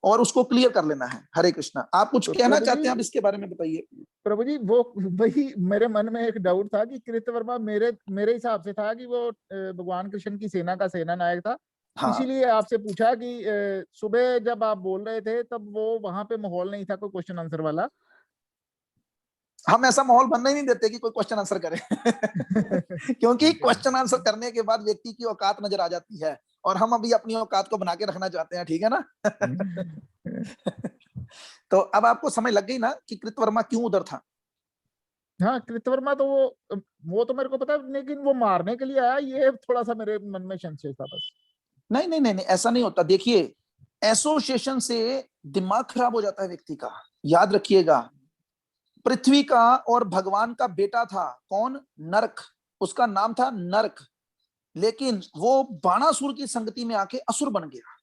और उसको क्लियर कर लेना है। हरे कृष्णा। आप कुछ कहना चाहते हैं? आप इसके बारे में बताइए प्रभु जी। वो वही मेरे मन में एक डाउट था कि कृतवर्मा मेरे हिसाब से था कि वो भगवान कृष्ण की सेना का सेना नायक था। हाँ। इसीलिए आपसे पूछा कि सुबह जब आप बोल रहे थे तब वो वहां पे माहौल नहीं था कोई क्वेश्चन आंसर वाला। हम ऐसा माहौल बनने ही नहीं देते कि कोई क्वेश्चन आंसर करे क्योंकि क्वेश्चन आंसर करने के बाद व्यक्ति की औकात नजर आ जाती है, और हम अभी अपनी औकात को बना के रखना चाहते हैं। ठीक है ना? तो अब आपको समझ लग गई ना कि कृतवर्मा क्यों उधर था? हाँ, कृतवर्मा तो वो तो मेरे को पता है, लेकिन वो मारने के लिए आया, ये थोड़ा सा मेरे मन में संशय था बस। नहीं नहीं नहीं नहीं, ऐसा नहीं होता। देखिए, एसोसिएशन से दिमाग खराब हो जाता है व्यक्ति का। याद रखिएगा, पृथ्वी का और भगवान का बेटा था कौन? नरक। उसका नाम था नरक, लेकिन वो बाणासुर की संगति में आके असुर बन गया।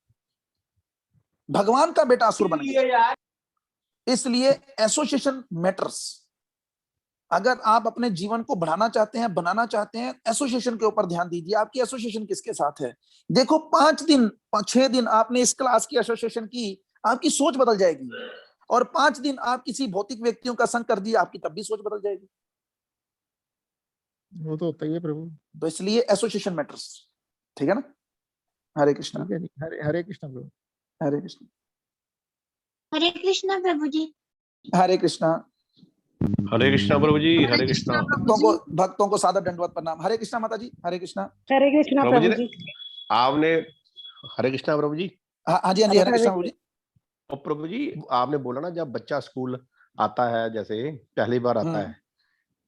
भगवान का बेटा असुर बन गया। इसलिए एसोसिएशन मैटर्स। अगर आप अपने जीवन को बढ़ाना चाहते हैं, बनाना चाहते हैं, एसोसिएशन के ऊपर ध्यान दीजिए। आपकी एसोसिएशन किसके साथ है? देखो 5 दिन 6 दिन आपने इस क्लास की एसोसिएशन की, आपकी सोच बदल जाएगी। और 5 दिन आप किसी भौतिक व्यक्तियों का संग कर दिया, आपकी तब भी सोच बदल जाएगी। वो तो होता ही है प्रभु। तो इसलिए एसोसिएशन मैटर्स, ठीक है ना? हरे कृष्णा। ठीक है जी, हरे कृष्णा प्रभु। हरे कृष्णा। हरे कृष्णा प्रभु जी। हरे कृष्णा। हरे कृष्णा प्रभु जी। हरे कृष्णा। भक्तों को सादर दंडवत प्रणाम। हरे कृष्णा माता जी। हरे कृष्णा। हरे कृष्णा प्रभु प्रभु जी जी। आपने हरे कृष्णा प्रभु जी। हाँ जी, हाँ जी, हरे कृष्णा प्रभु जी। और प्रभु जी आपने बोला ना, जब बच्चा स्कूल आता है, जैसे पहली बार आता है,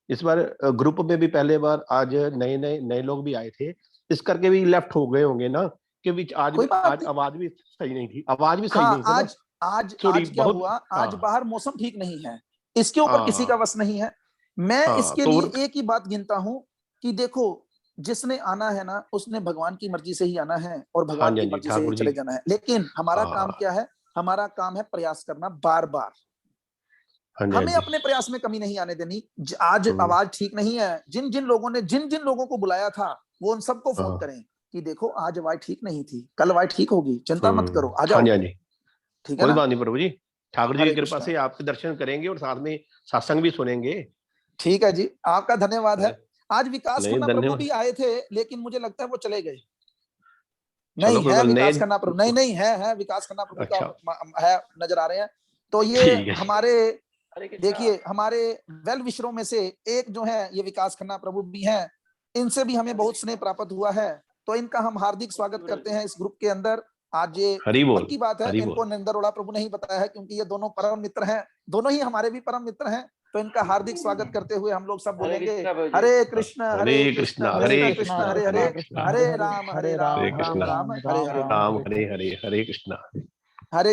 इस बार ग्रुप में भी पहले बार आज नए लोग भी आए थे, इस करके भी लेफ्ट हो गए होंगे ना, कि आज आवाज भी सही नहीं थी, आवाज भी सही नहीं थी ना। आज क्या हुआ, आज बाहर मौसम ठीक नहीं है, इसके ऊपर किसी का वश नहीं है। मैं इसके लिए एक ही बात गिनता हूं कि देखो, जिसने आना है ना, उसने भगवान की मर्जी से ही आना है और भगवान की मर्जी से ही चले जाना है। लेकिन हमारा काम क्या है? हमारा काम है प्रयास करना बार बार। हमें अपने प्रयास में कमी नहीं आने देनी। आज आवाज ठीक नहीं है, जिन जिन लोगों को बुलाया था, वो उन सबको फोन करें कि देखो आज आवाज ठीक नहीं थी, कल आवाज ठीक होगी, चिंता मत करो, आ जाओ। ठीक है, कोई बात नहीं प्रभु जी, ठाकुर जी की कृपा से आपके दर्शन करेंगे और साथ में सत्संग भी सुनेंगे। ठीक है जी, आपका धन्यवाद है। आज विकास खन्ना प्रभु भी आए थे, लेकिन मुझे लगता है वो चले गए। नहीं है विकास खन्ना प्रभु, नहीं है विकास खन्ना प्रभु का है, नजर आ रहे हैं। तो ये हमारे, देखिए, हमारे वेल विशरों में से एक जो है ये विकास खन्ना प्रभु भी हैं। इनसे भी हमें बहुत स्नेह प्राप्त हुआ है, तो इनका हम हार्दिक स्वागत करते हैं इस ग्रुप के अंदर। आज ये पक्की बात है, इनको नरेंद्र अरोड़ा प्रभु नहीं बताया है, क्योंकि ये दोनों परम मित्र हैं, दोनों ही हमारे भी परम मित्र हैं। तो इनका हार्दिक स्वागत करते हुए हम लोग सब बोलेंगे हरे कृष्ण हरे कृष्ण कृष्ण हरे हरे, हरे राम राम हरे कृष्ण राम हरे हरे, हरे हरे, हरे कृष्ण। हरे